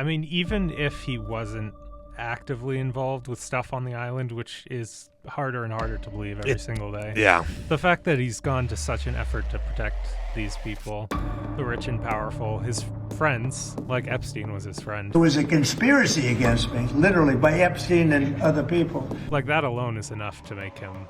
I mean, even if he wasn't actively involved with stuff on the island, which is harder and harder to believe every single day. Yeah. The fact that he's gone to such an effort to protect these people, the rich and powerful, his friends, like Epstein was his friend. It was a conspiracy against me, literally, by Epstein and other people. Like, that alone is enough to make him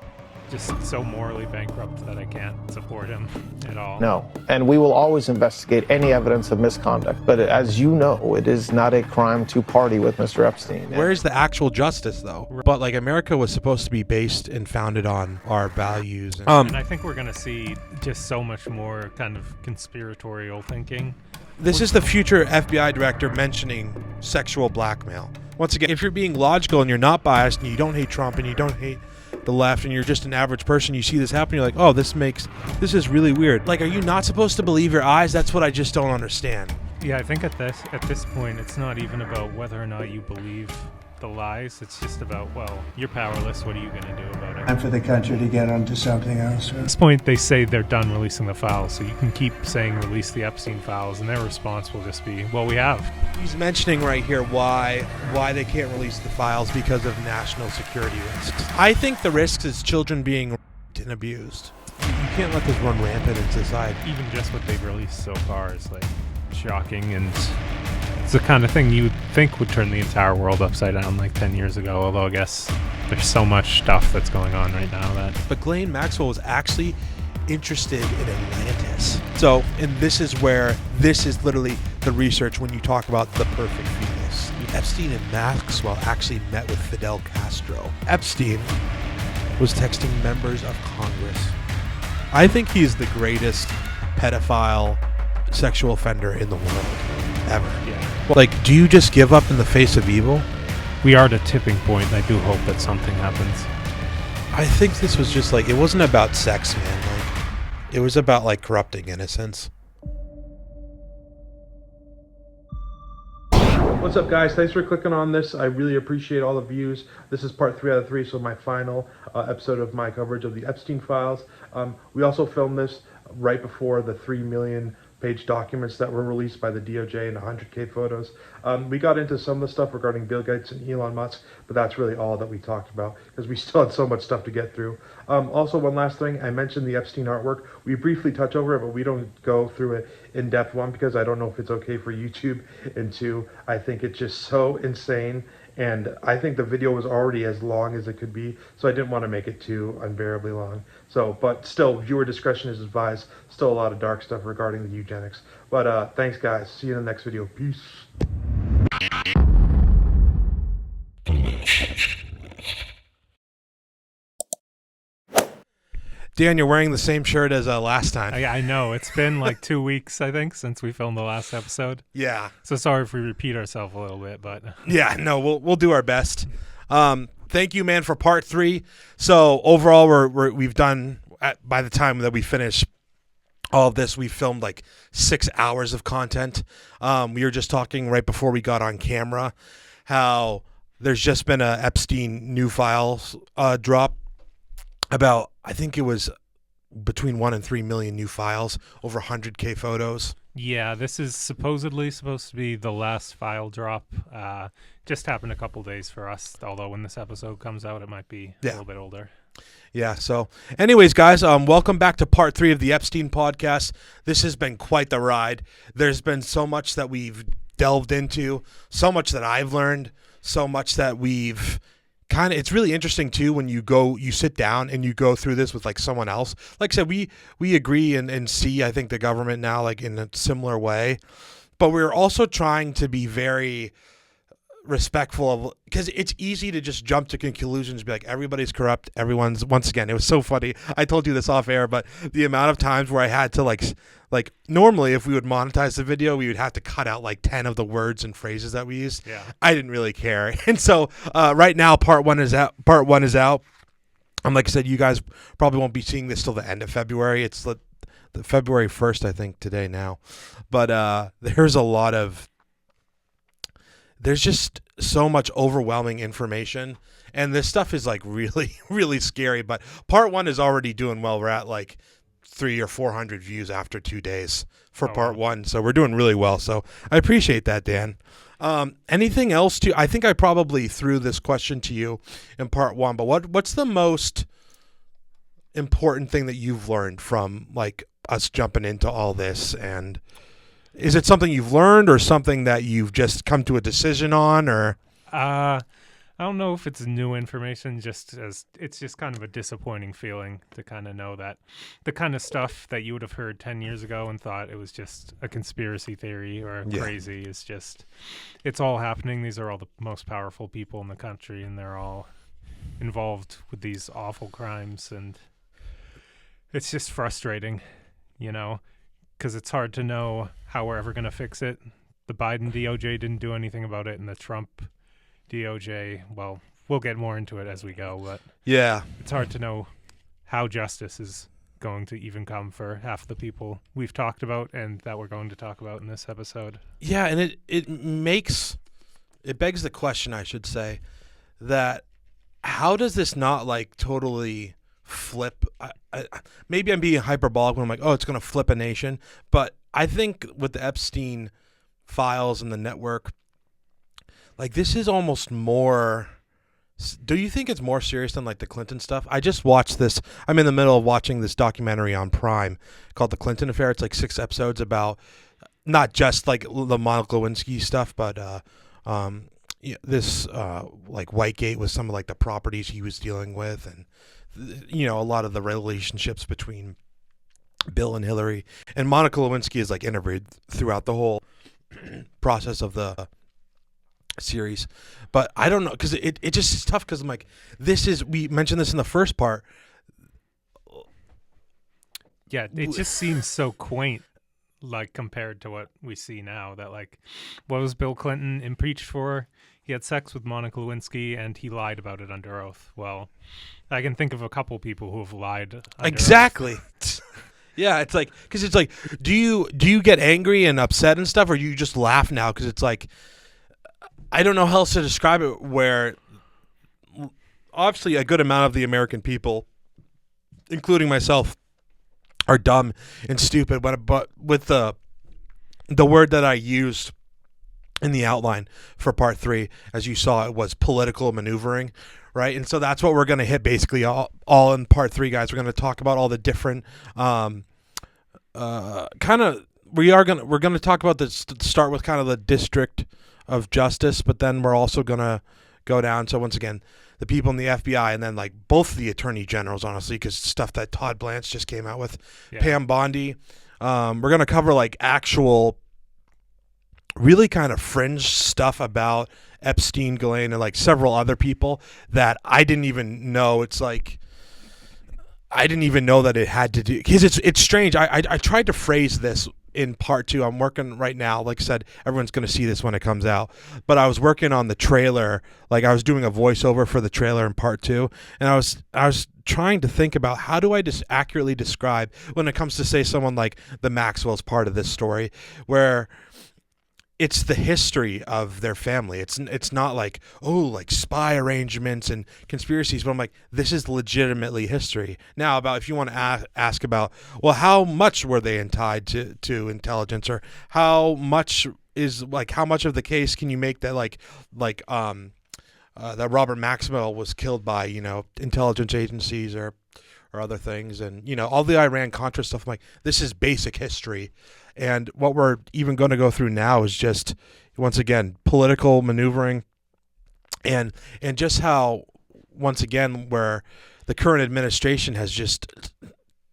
just so morally bankrupt that I can't support him at all. No, and we will always investigate any evidence of misconduct. But as you know, it is not a crime to party with Mr. Epstein. Where's the actual justice, though? But like, America was supposed to be based and founded on our values. And I think we're going to see just so much more kind of conspiratorial thinking. This is the future FBI director mentioning sexual blackmail. Once again, if you're being logical and you're not biased and you don't hate Trump and you don't hate the left and you're just an average person, you see this happen, you're like, oh, this is really weird. Like, are you not supposed to believe your eyes? That's what I just don't understand. Yeah, I think at this point, it's not even about whether or not you believe the lies. It's just about, well, you're powerless. What are you going to do about it? And for the country to get onto something else. At this point, they say they're done releasing the files, so you can keep saying release the Epstein files, and their response will just be, well, we have. He's mentioning right here why they can't release the files because of national security risks. I think the risks is children being raped and abused. You can't let this run rampant in society. Even just what they've released so far is like shocking, and it's the kind of thing you would think would turn the entire world upside down like 10 years ago, although I guess there's so much stuff that's going on right now that... But Ghislaine Maxwell was actually interested in Atlantis. So, and this is literally the research when you talk about the perfect fetus. Epstein and Maxwell actually met with Fidel Castro. Epstein was texting members of Congress. I think he's the greatest pedophile sexual offender in the world ever. Yeah. Like, do you just give up in the face of evil? We are at a tipping point, and I do hope that something happens. I think this was just like, it wasn't about sex, man. Like, it was about like corrupting innocence. What's up, guys? Thanks for clicking on this. I really appreciate all the views. This is part 3 out of 3, so my final episode of my coverage of the Epstein files. We also filmed this right before the 3 million page documents that were released by the DOJ and 100K photos. We got into some of the stuff regarding Bill Gates and Elon Musk, but that's really all that we talked about because we still had so much stuff to get through. Also, one last thing, I mentioned the Epstein artwork. We briefly touch over it, but we don't go through it in depth. One, because I don't know if it's okay for YouTube, and two, I think it's just so insane. And I think the video was already as long as it could be, so I didn't want to make it too unbearably long. So, but still, viewer discretion is advised. Still a lot of dark stuff regarding the eugenics. But thanks, guys. See you in the next video. Peace. Dan, you're wearing the same shirt as last time. I know. It's been like 2 weeks, I think, since we filmed the last episode. Yeah. So sorry if we repeat ourselves a little bit, but... Yeah, no, we'll do our best. Thank you, man, for part 3. So overall, we've done, by the time that we finish all of this, we filmed like 6 hours of content. We were just talking right before we got on camera how there's just been a Epstein new files drop about, I think it was between 1 and 3 million new files, over 100K photos. Yeah, this is supposedly supposed to be the last file drop. Just happened a couple days for us, although when this episode comes out, it might be a little bit older. Yeah, so anyways, guys, welcome back to part 3 of the Epstein podcast. This has been quite the ride. There's been so much that we've delved into, so much that I've learned, so much that we've it's really interesting too when you sit down and you go through this with like someone else. Like I said, we agree and see, I think, the government now like in a similar way, but we're also trying to be very respectful of, because it's easy to just jump to conclusions and be like, everybody's corrupt, everyone's, once again, it was so funny, I told you this off air, but the amount of times where I had to like normally if we would monetize the video, we would have to cut out like 10 of the words and phrases that we used. Yeah. I didn't really care. And so right now part one is out. Like I said, you guys probably won't be seeing this till the end of February. It's the February 1st, I think, today now. But there's just so much overwhelming information, and this stuff is like really, really scary. But part 1 is already doing well. We're at like 300 or 400 views after 2 days for Oh, part wow. 1. So we're doing really well. So I appreciate that, Dan. Anything else I think I probably threw this question to you in part 1, but what's the most important thing that you've learned from like us jumping into all this? And is it something you've learned or something that you've just come to a decision on, or? I don't know if it's new information, just as it's just kind of a disappointing feeling to kind of know that the kind of stuff that you would have heard 10 years ago and thought it was just a conspiracy theory or crazy is just, it's all happening. These are all the most powerful people in the country, and they're all involved with these awful crimes. And it's just frustrating, because it's hard to know how we're ever going to fix it. The Biden DOJ didn't do anything about it, and the Trump DOJ, well, we'll get more into it as we go, but Yeah. it's hard to know how justice is going to even come for half the people we've talked about and that we're going to talk about in this episode. Yeah, and it begs the question, I should say, that how does this not like totally flip? Maybe I'm being hyperbolic when I'm like, oh, it's going to flip a nation, but I think with the Epstein files and the network, like this is almost more. Do you think it's more serious than like the Clinton stuff? I just watched this. I'm in the middle of watching this documentary on Prime called The Clinton Affair. It's like 6 episodes about not just like the Monica Lewinsky stuff, but this like Whitegate with some of like the properties he was dealing with, and a lot of the relationships between Bill and Hillary. And Monica Lewinsky is like interviewed throughout the whole process of the series. But I don't know, because it just is tough, because I'm like, we mentioned this in the first part. Yeah, it just seems so quaint, like compared to what we see now, that like, what was Bill Clinton impeached for? He had sex with Monica Lewinsky and he lied about it under oath. Well, I can think of a couple people who have lied under Exactly. oath. Yeah, it's like, because it's like, do you get angry and upset and stuff, or do you just laugh now? Because it's like, I don't know how else to describe it, where obviously a good amount of the American people, including myself, are dumb and stupid. But with the word that I used in the outline for part 3, as you saw, it was political maneuvering, right? And so that's what we're going to hit basically all in part 3, guys. We're going to talk about all the different we're going to talk about this, start with kind of the district of justice, but then we're also going to go down. So once again, the people in the FBI, and then like both the attorney generals, honestly, because stuff that Todd Blanche just came out with, Pam Bondi. We're going to cover like actual really kind of fringe stuff about Epstein, Ghislaine, and like several other people that I didn't even know. It's like, I didn't even know that it had to do, because it's strange. I tried to phrase this in part 2. I'm working right now. Like I said, everyone's going to see this when it comes out, but I was working on the trailer. Like I was doing a voiceover for the trailer in part 2. And I was trying to think about how do I just accurately describe when it comes to say someone like the Maxwell's part of this story, where it's the history of their family. It's not like, oh, like spy arrangements and conspiracies, but I'm like, this is legitimately history. Now, about if you want to ask about, well, how much were they tied to intelligence, or how much is like, how much of the case can you make that that Robert Maxwell was killed by, intelligence agencies or other things, and all the Iran-Contra stuff. I'm like, this is basic history. And what we're even going to go through now is just, once again, political maneuvering, and just how, once again, where the current administration has just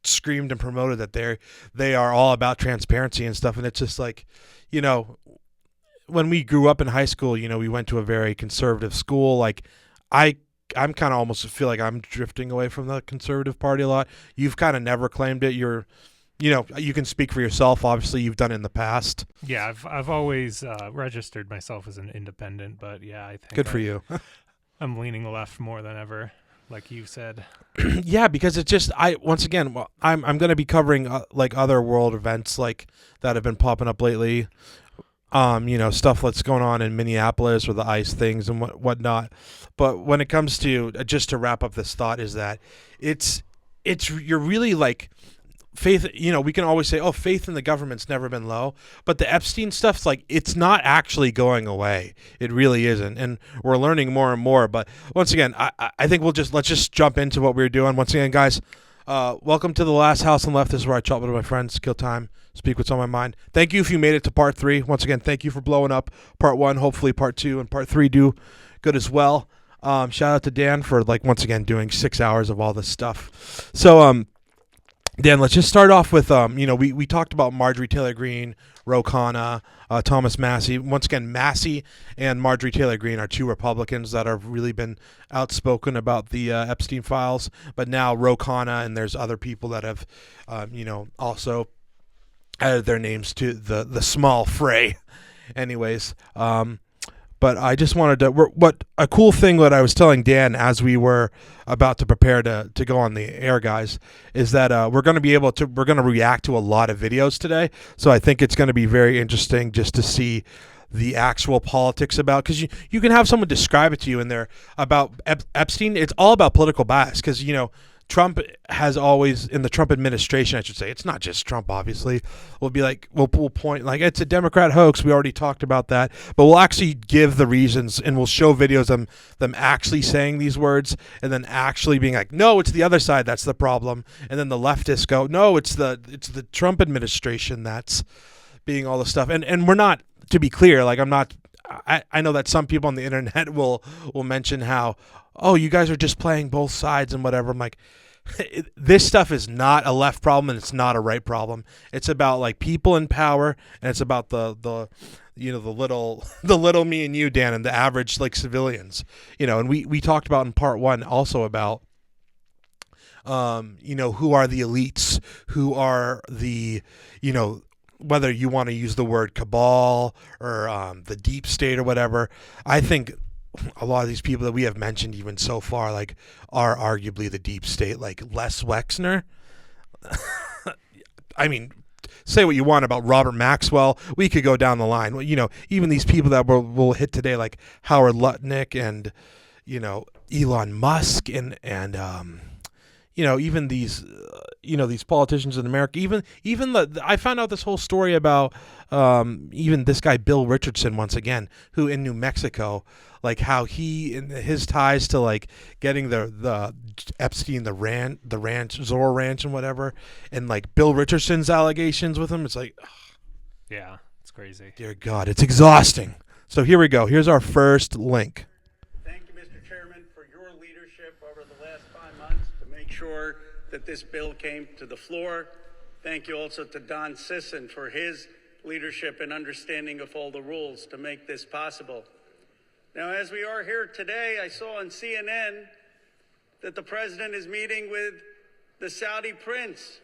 screamed and promoted that they are all about transparency and stuff. And it's just like, when we grew up in high school, we went to a very conservative school. Like I'm kind of almost feel like I'm drifting away from the conservative party a lot. You've kind of never claimed it. You can speak for yourself. Obviously, you've done it in the past. Yeah, I've always registered myself as an independent, but yeah, I think Good for you. I'm leaning left more than ever, like you said. Yeah, because it's just I'm going to be covering like other world events like that have been popping up lately. Stuff that's going on in Minneapolis or the ICE things and whatnot. But when it comes to, just to wrap up this thought, is that you're really like, faith, we can always say, oh, faith in the government's never been low, but the Epstein stuff's like, it's not actually going away. It really isn't. And we're learning more and more. But once again, I think let's just jump into what we're doing. Once again, guys, welcome to The Last House on the Left. This is where I chat with my friends, kill time, speak what's on my mind. Thank you if you made it to part 3. Once again, thank you for blowing up part 1. Hopefully part 2 and part 3 do good as well. Shout out to Dan for, once again, doing 6 hours of all this stuff. So, Dan, let's just start off with, we talked about Marjorie Taylor Greene, Ro Khanna, Thomas Massie. Once again, Massie and Marjorie Taylor Greene are 2 Republicans that have really been outspoken about the Epstein files. But now Ro Khanna and there's other people that have, also added their names to the small fray. Anyways, but I just wanted to, a cool thing that I was telling Dan as we were about to prepare to go on the air, guys, is that we're going to react to a lot of videos today. So I think it's going to be very interesting just to see the actual politics about, because you can have someone describe it to you and they're about Epstein. It's all about political bias because, Trump has always, in the Trump administration, I should say, it's not just Trump, obviously. We'll be like, we'll point, it's a Democrat hoax. We already talked about that. But we'll actually give the reasons and we'll show videos of them actually saying these words and then actually being like, no, it's the other side that's the problem. And then the leftists go, no, it's the Trump administration that's being all this stuff. And we're not, to be clear, I know that some people on the internet will mention how, oh, you guys are just playing both sides and whatever. I'm like, this stuff is not a left problem and it's not a right problem. It's about people in power, and it's about the little me and you, Dan, and the average civilians. And we talked about in part 1 also about who are the elites, who are the whether you want to use the word cabal or the deep state or whatever. I think a lot of these people that we have mentioned even so far are arguably the deep state, like Les Wexner. I mean, say what you want about Robert Maxwell. We could go down the line. Even these people that we'll hit today, like Howard Lutnick and, Elon Musk and even these, these politicians in America, even I found out this whole story about even this guy, Bill Richardson, once again, who in New Mexico, how he and his ties to getting the Epstein, the ranch, Zorro Ranch and whatever, and Bill Richardson's allegations with him. It's yeah, it's crazy. Dear God, it's exhausting. So here we go. Here's our first link. Thank you, Mr. Chairman, for your leadership over the last 5 months to make sure that this bill came to the floor. Thank you also to Don Sisson for his leadership and understanding of all the rules to make this possible. Now, as we are here today, I saw on CNN that the president is meeting with the Saudi prince.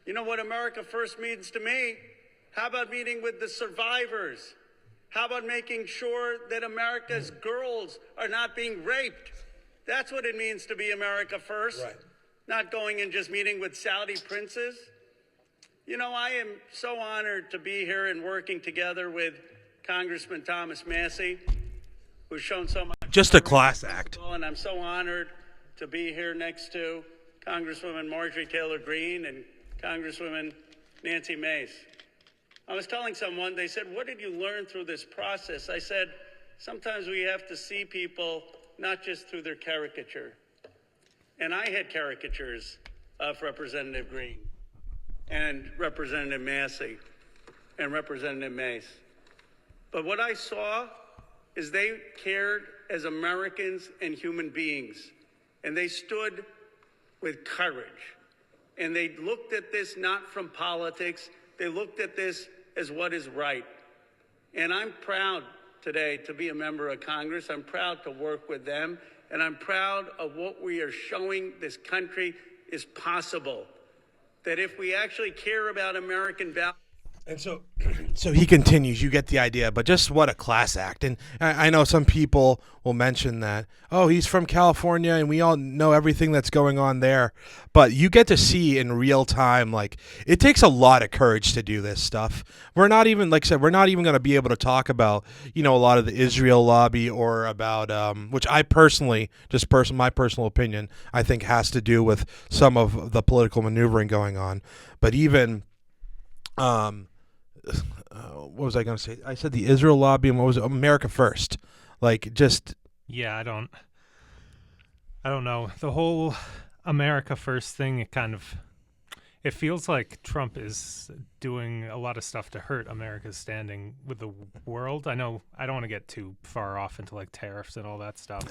You know what America First means to me? How about meeting with the survivors? How about making sure that America's girls are not being raped? That's what it means to be America First. Right. Not going and just meeting with Saudi princes. I am so honored to be here and working together with Congressman Thomas Massie, who's shown so much. Just a class act. And I'm so honored to be here next to Congresswoman Marjorie Taylor Greene and Congresswoman Nancy Mace. I was telling someone, they said, what did you learn through this process? I said, sometimes we have to see people not just through their caricature. And I had caricatures of Representative Greene and Representative Massey and Representative Mace. But what I saw is they cared as Americans and human beings, and they stood with courage. And they looked at this not from politics, they looked at this as what is right. And I'm proud today to be a member of Congress. I'm proud to work with them, and I'm proud of what we are showing this country is possible. That if we actually care about American values. And so he continues. You get the idea, but just what a class act. And I know some people will mention that, oh, he's from California, and we all know everything that's going on there. But you get to see in real time, like, it takes a lot of courage to do this stuff. We're not even, like I said, we're not even going to be able to talk about, a lot of the Israel lobby or about, which I personally, my personal opinion, I think has to do with some of the political maneuvering going on. But even, what was I going to say? I said the Israel lobby, and what was it? America First. Like, just... Yeah, I don't know. The whole America First thing, it feels like Trump is doing a lot of stuff to hurt America's standing with the world. I know I don't want to get too far off into, like, tariffs and all that stuff.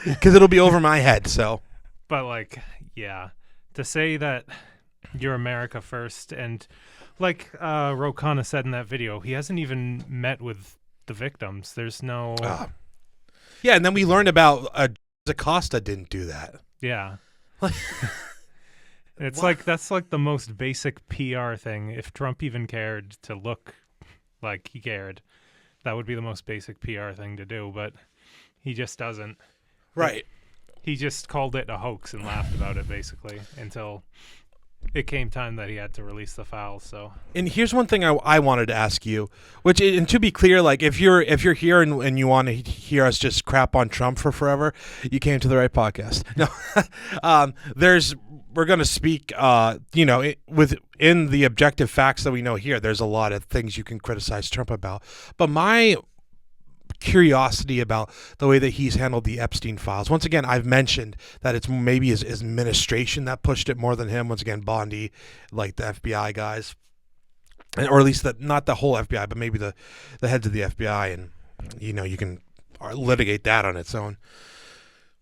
Because it'll be over my head, so... But, like, yeah, to say that you're America First, and... Like Rokana said in that video, he hasn't even met with the victims. There's no... Yeah, and then we learned about Acosta didn't do that. Yeah. It's like, that's like the most basic PR thing. If Trump even cared to look like he cared, that would be the most basic PR thing to do, but he just doesn't. Right. He just called it a hoax and laughed about it, basically, until... It came time that he had to release the files. So, and here's one thing I wanted to ask you, which, and to be clear, like if you're here and you want to hear us just crap on Trump for forever, you came to the right podcast. No, we're going to speak, within the objective facts that we know here. There's a lot of things you can criticize Trump about, but my curiosity about the way that he's handled the Epstein files. Once again, I've mentioned that it's maybe his administration that pushed it more than him. Once again, Bondi, like the FBI guys, or at least not the whole FBI, but maybe the heads of the FBI, and you can litigate that on its own.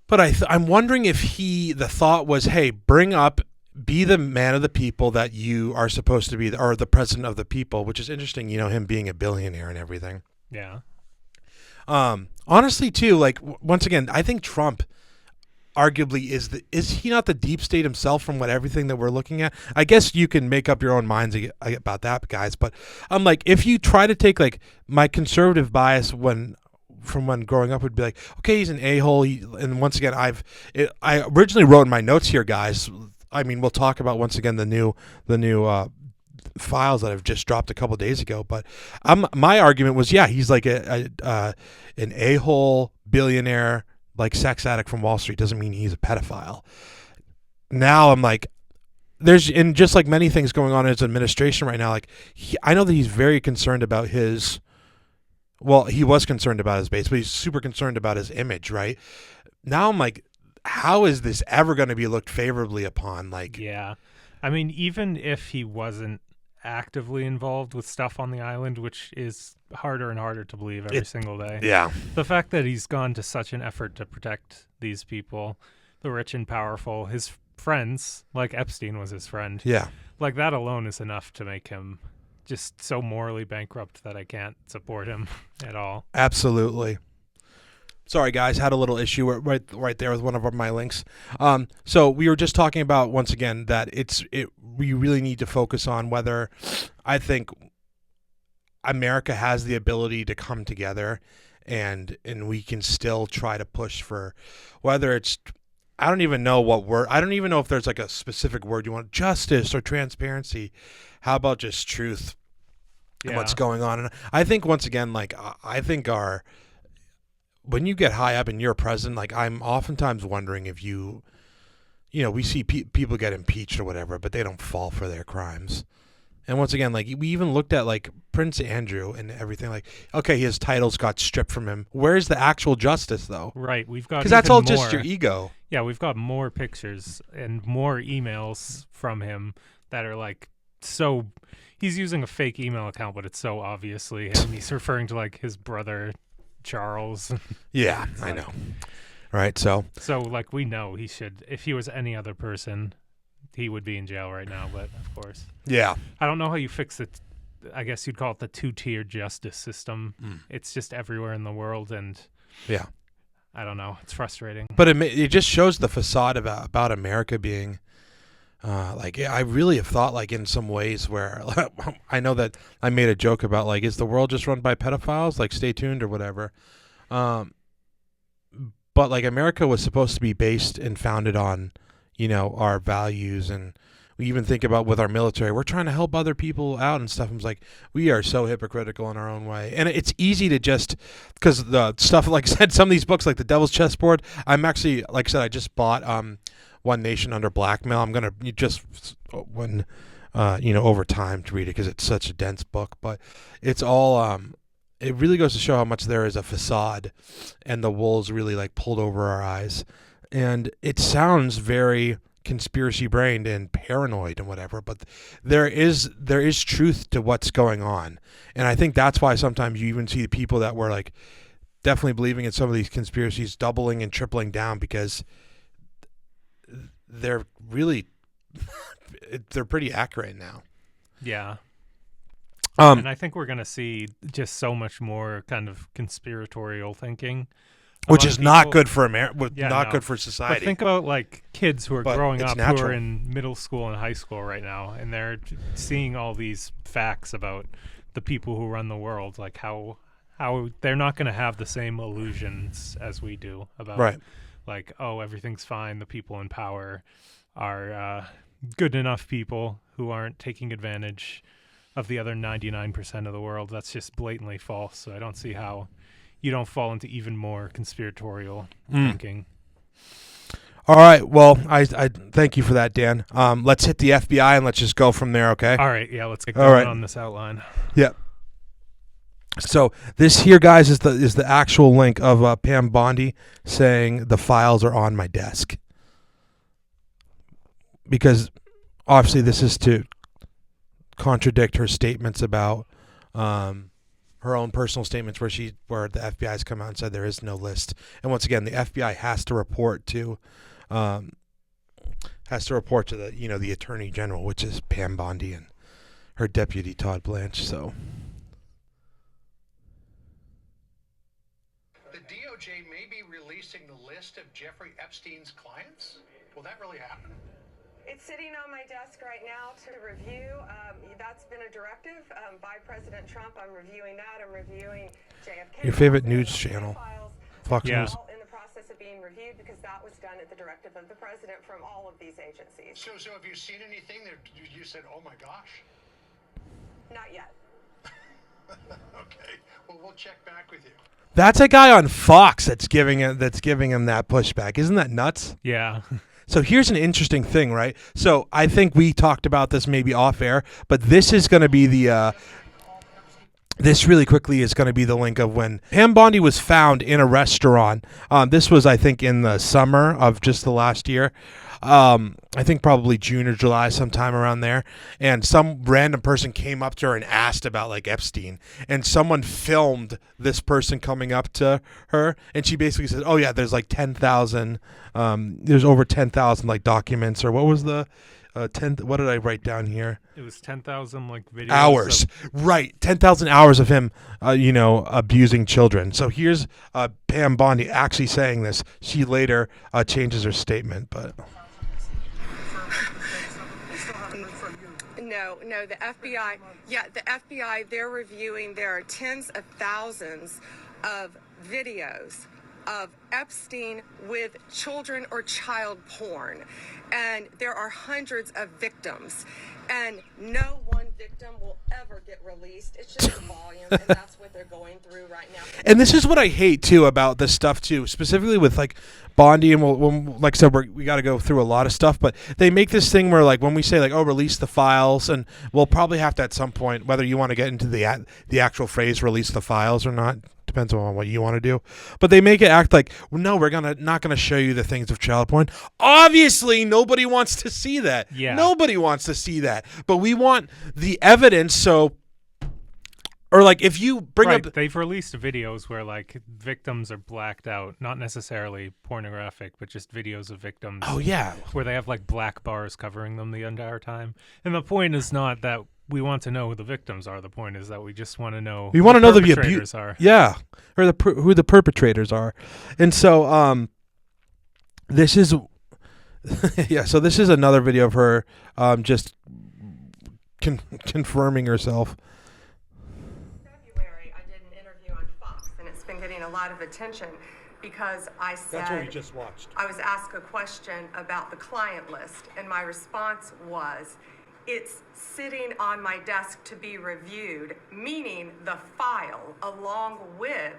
But I'm wondering if the thought was, hey, be the man of the people that you are supposed to be, or the president of the people, which is interesting, him being a billionaire and everything. Yeah. Honestly, too, like, once again, I think Trump arguably is he not the deep state himself from everything that we're looking at? I guess you can make up your own minds about that, guys. But I'm like, if you try to take, like, my conservative bias from when growing up would be like, okay, he's an a-hole. And once again, I originally wrote in my notes here, guys. I mean, we'll talk about, once again, the new files that I've just dropped a couple days ago, but my argument was, yeah, he's like an a-hole billionaire, like sex addict from Wall Street. Doesn't mean he's a pedophile. Now I'm like, and just like many things going on in his administration right now, like I know that he's very concerned about he was concerned about his base, but he's super concerned about his image, right? Now I'm like, how is this ever going to be looked favorably upon? Like, yeah, I mean, even if he wasn't actively involved with stuff on the island, which is harder and harder to believe every single day. Yeah. The fact that he's gone to such an effort to protect these people, the rich and powerful, his friends, like Epstein was his friend. Yeah. Like, that alone is enough to make him just so morally bankrupt that I can't support him at all. Absolutely. Sorry, guys, had a little issue right there with one of my links. So we were just talking about, once again, that we really need to focus on whether I think America has the ability to come together and we can still try to push for whether it's, I don't even know what word, I don't even know if there's like a specific word you want, justice or transparency. How about just truth and what's going on? And I think, once again, like, I think when you get high up and you're president, like, I'm oftentimes wondering if we see people get impeached or whatever, but they don't fall for their crimes. And once again, like, we even looked at, like, Prince Andrew and everything, like, okay, his titles got stripped from him. Where's the actual justice, though? Right. We've got, because that's all just your ego. Yeah. We've got more pictures and more emails from him that are like, so he's using a fake email account, but it's so obviously him. He's referring to, like, his brother Charles. Yeah, I know. Right, so like, we know he should, if he was any other person, he would be in jail right now, but of course. Yeah. I don't know how you fix it. I guess you'd call it the two-tier justice system. It's just everywhere in the world, and yeah, I don't know. It's frustrating. But it just shows the facade about America being Like I really have thought like in some ways where I know that I made a joke about like, is the world just run by pedophiles? Like stay tuned or whatever. But like America was supposed to be based and founded on, our values, and we even think about with our military, we're trying to help other people out and stuff. And it's like, we are so hypocritical in our own way. And it's easy to just, because the stuff, like I said, some of these books like The Devil's Chessboard, I'm actually, like I said, I just bought One Nation Under Blackmail. I'm going to just, when, over time to read it because it's such a dense book. But it's all, it really goes to show how much there is a facade and the wool's really like pulled over our eyes. And it sounds very conspiracy brained and paranoid and whatever, but there is truth to what's going on. And I think that's why sometimes you even see the people that were like definitely believing in some of these conspiracies doubling and tripling down, because they're really they're pretty accurate now. Yeah. And I think we're going to see just so much more kind of conspiratorial thinking, which is not good for America, good for society. But think about like kids who are growing up natural. who are in middle school and high school right now, and they're seeing all these facts about the people who run the world, like how they're not going to have the same illusions as we do about like, oh, everything's fine. The people in power are good enough people who aren't taking advantage of the other 99% of the world. That's just blatantly false. So I don't see how you don't fall into even more conspiratorial thinking. All right. Well, I thank you for that, Dan. Let's hit the FBI and let's just go from there, okay? All right. Yeah, let's get going on this outline. Yeah. So this here, guys, is the actual link of Pam Bondi saying the files are on my desk. Because obviously this is to contradict her statements about her own personal statements where the FBI has come out and said there is no list. And once again, the FBI has to report to the the Attorney General, which is Pam Bondi, and her deputy Todd Blanche. So the DOJ may be releasing the list of Jeffrey Epstein's clients. Will that really happen? It's sitting on my desk right now to review. That's been a directive by President Trump. I'm reviewing that. I'm reviewing JFK. Your favorite news channel, Fox News. In the process of being reviewed because that was done at the directive of the president from all of these agencies. So have you seen anything that you said, oh my gosh? Not yet. Okay. Well, we'll check back with you. That's a guy on Fox that's giving him that pushback. Isn't that nuts? Yeah. So here's an interesting thing, right? So I think we talked about this maybe off air, but this is going to be this really quickly is going to be the link of when Pam Bondi was found in a restaurant. This was, I think, in the summer of just the last year. I think probably June or July, sometime around there. And some random person came up to her and asked about like Epstein, and someone filmed this person coming up to her, and she basically said, "Oh yeah, there's like 10,000. There's over 10,000 like documents, or what was the 10? What did I write down here? It was 10,000 like videos. Hours, right? 10,000 hours of him, abusing children. So here's Pam Bondi actually saying this. She later changes her statement, but. No, the FBI, they're reviewing, there are tens of thousands of videos of Epstein with children or child porn. And there are hundreds of victims. And no one victim will ever get released. It's just a volume, and that's what they're going through right now. And this is what I hate, too, about this stuff, too, specifically with, like, Bondi, and like I said, we got to go through a lot of stuff, but they make this thing where, like, when we say, like, oh, release the files, and we'll probably have to at some point, whether you want to get into the actual phrase release the files or not, depends on what you want to do, but they make it act like, well, no, we're not gonna show you the things of child porn. Obviously, nobody wants to see that. Yeah. Nobody wants to see that, but we want the evidence. So, or like if you bring up, they've released videos where like victims are blacked out, not necessarily pornographic, but just videos of victims. Oh yeah, where they have like black bars covering them the entire time. And the point is not that we want to know who the victims are. The point is that we just want to know who the perpetrators are. Yeah, or who the perpetrators are. And so this is Yeah, so this is another video of her just confirming herself. February, I did an interview on Fox, and it's been getting a lot of attention because I said That's what we just watched. I was asked a question about the client list, and my response was, it's sitting on my desk to be reviewed, meaning the file along with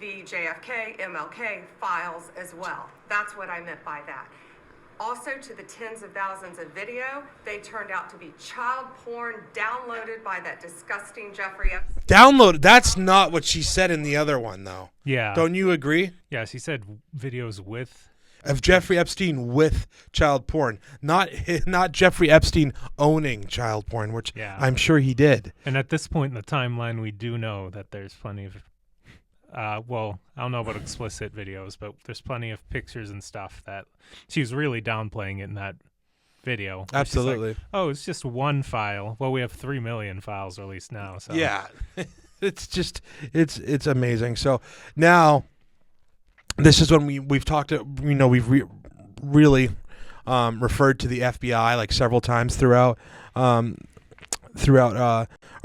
the JFK, MLK files as well. That's what I meant by that. Also, to the tens of thousands of video, they turned out to be child porn downloaded by that disgusting Jeffrey Epstein. Download. That's not what she said in the other one, though. Yeah. Don't you agree? Yes, he said videos with. Of Jeffrey Epstein with child porn, not Jeffrey Epstein owning child porn, which I'm sure he did. And at this point in the timeline, we do know that there's plenty of. Well, I don't know about explicit videos, but there's plenty of pictures and stuff that she was really downplaying it in that video. Absolutely. Like, oh, it's just one file. Well, we have 3 million files released now. So yeah, it's just it's amazing. So now, this is when we've talked. We've really referred to the FBI like several times throughout our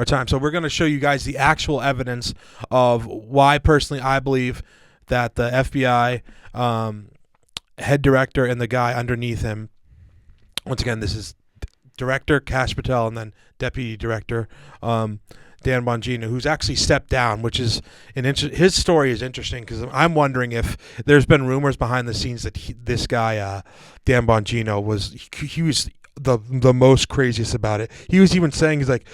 time. So we're going to show you guys the actual evidence of why personally I believe that the FBI head director and the guy underneath him, once again, this is Director Kash Patel and then Deputy Director Dan Bongino, who's actually stepped down, which is his story is interesting because I'm wondering if there's been rumors behind the scenes that this guy, Dan Bongino, was the most craziest about it. He was even saying, he's like,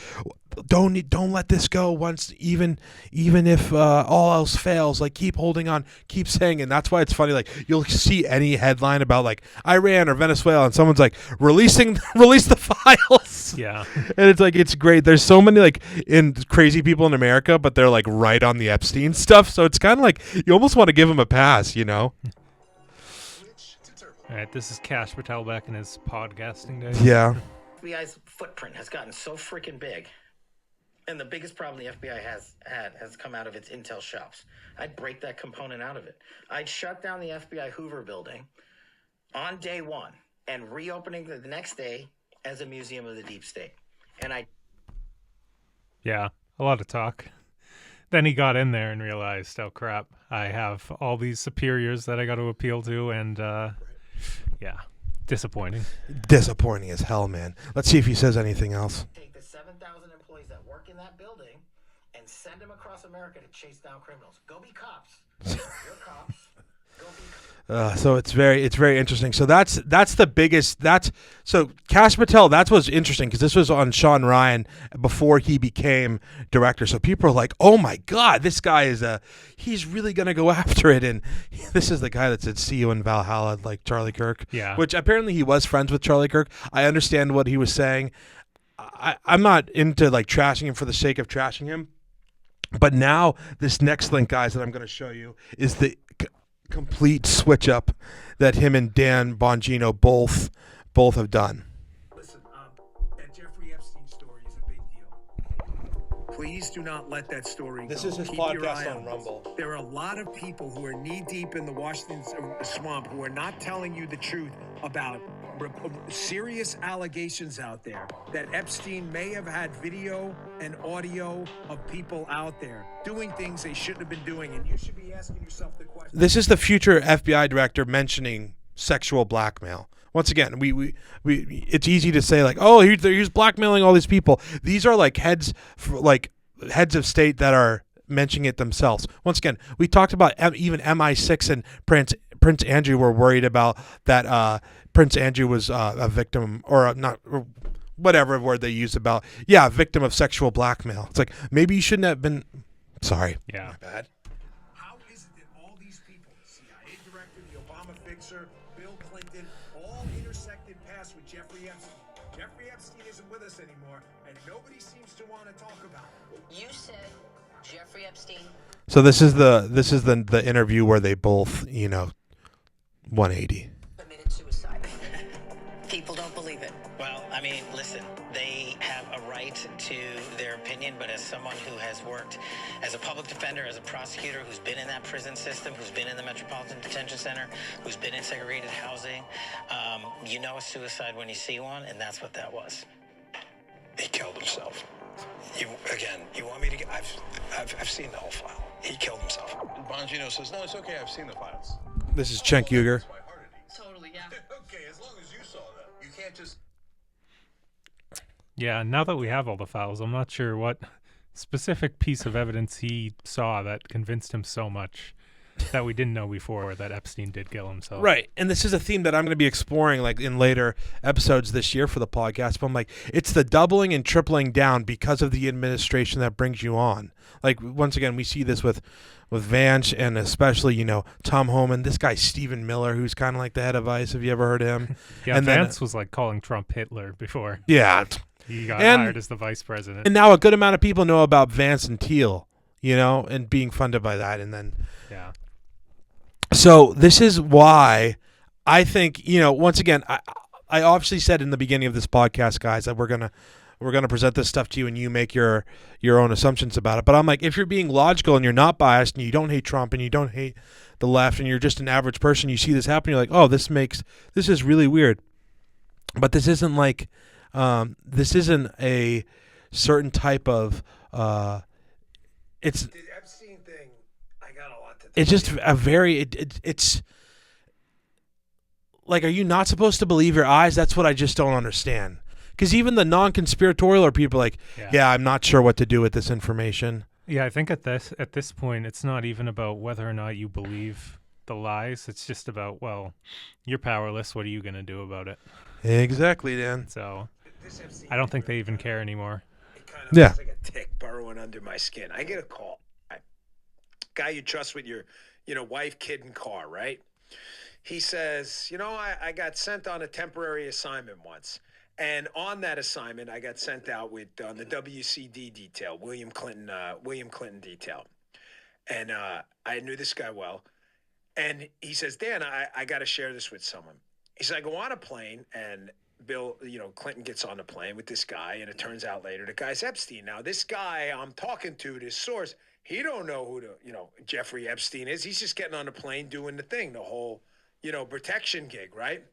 don't let this go once, even if all else fails, like keep holding on, keep saying it. And that's why it's funny, like you'll see any headline about like Iran or Venezuela and someone's like release the files. Yeah. And it's like, it's great. There's so many like crazy people in America, but they're like right on the Epstein stuff. So it's kind of like you almost want to give them a pass, you know? All right, this is Kash Patel back in his podcasting days. Yeah. FBI's footprint has gotten so freaking big, and the biggest problem the FBI has come out of its intel shops. I'd break that component out of it. I'd shut down the FBI Hoover building on day one and reopening the next day as a museum of the deep state. And Yeah, a lot of talk. Then he got in there and realized, oh crap, I have all these superiors that I got to appeal to, and yeah, disappointing. Disappointing as hell, man. Let's see if he says anything else. take the 7,000 employees that work in that building and send them across America to chase down criminals. Go be cops. You're cops. Go be cops. So it's very interesting. So that's the biggest. So Kash Patel. That's what's interesting because this was on Sean Ryan before he became director. So people are like, "Oh my God, this guy he's really gonna go after it." And this is the guy that said "See you in Valhalla," like Charlie Kirk. Yeah. Which apparently he was friends with Charlie Kirk. I understand what he was saying. I'm not into like trashing him for the sake of trashing him. But now this next link, guys, that I'm going to show you is the complete switch up that him and Dan Bongino both have done. Listen, that Jeffrey Epstein story is a big deal. Please do not let that story This go. is his Keep your podcast eye on Rumble. There are a lot of people who are knee deep in the Washington swamp who are not telling you the truth about serious allegations out there that Epstein may have had video and audio of people out there doing things they shouldn't have been doing, and you should be asking yourself the question. This is the future FBI director mentioning sexual blackmail. Once again, we it's easy to say like, oh, he's blackmailing all these people. These are like heads of state that are mentioning it themselves. Once again, we talked about even MI6 and Prince Andrew were worried about that. Prince Andrew was a victim, or not, or whatever word they use about, victim of sexual blackmail. It's like, maybe you shouldn't have been. Sorry. Yeah. My bad. How is it that all these people, the CIA director, the Obama fixer, Bill Clinton, all intersected paths with Jeffrey Epstein? Jeffrey Epstein isn't with us anymore, and nobody seems to want to talk about it. You said Jeffrey Epstein. So this is the interview where they both, 180. Committed suicide. People don't believe it. Well, I mean, listen, they have a right to their opinion. opinion, but as someone who has worked as a public defender, as a prosecutor, who's been in that prison system, who's been in the Metropolitan Detention Center, who's been in segregated housing, you know a suicide when you see one, and that's what that was. He killed himself. You want me to get... I've seen the whole file. He killed himself. Bongino says, no, it's okay, I've seen the files. This is Cenk Uygur. Totally, yeah. Okay, as long as you saw that. You can't just... Yeah, now that we have all the files, I'm not sure what specific piece of evidence he saw that convinced him so much that we didn't know before that Epstein did kill himself. Right. And this is a theme that I'm going to be exploring like in later episodes this year for the podcast. But I'm like, it's the doubling and tripling down because of the administration that brings you on. Like, once again, we see this with Vance and especially, you know, Tom Homan, this guy, Stephen Miller, who's kind of like the head of ICE. Have you ever heard of him? Yeah, and Vance was like calling Trump Hitler before. Yeah. He got hired as the vice president. And now a good amount of people know about Vance and Teal, you know, and being funded by that. And then, yeah. So this is why I think, you know, once again, I obviously said in the beginning of this podcast, guys, that we're gonna present this stuff to you and you make your own assumptions about it. But I'm like, if you're being logical and you're not biased and you don't hate Trump and you don't hate the left and you're just an average person, you see this happen, you're like, oh, this is really weird. But this isn't like, this isn't a certain type of, it's. The Epstein thing, I got a lot to think. It's just a very, it's like, are you not supposed to believe your eyes? That's what I just don't understand. Because even the non-conspiratorial are people like, yeah, I'm not sure what to do with this information. Yeah, I think at this point, it's not even about whether or not you believe the lies. It's just about, well, you're powerless. What are you going to do about it? Exactly, Dan. So I don't think they even care anymore. It kind of looks like a tick burrowing under my skin. I get a call. Guy you trust with your, wife, kid, and car, right? He says, I got sent on a temporary assignment once. And on that assignment, I got sent out with on the WCD detail, William Clinton detail. And I knew this guy well. And he says, Dan, I got to share this with someone. He said, I go on a plane and Bill, Clinton gets on the plane with this guy. And it turns out later the guy's Epstein. Now, this guy I'm talking to, this source, he don't know who Jeffrey Epstein is. He's just getting on the plane doing the thing, the whole, protection gig, right?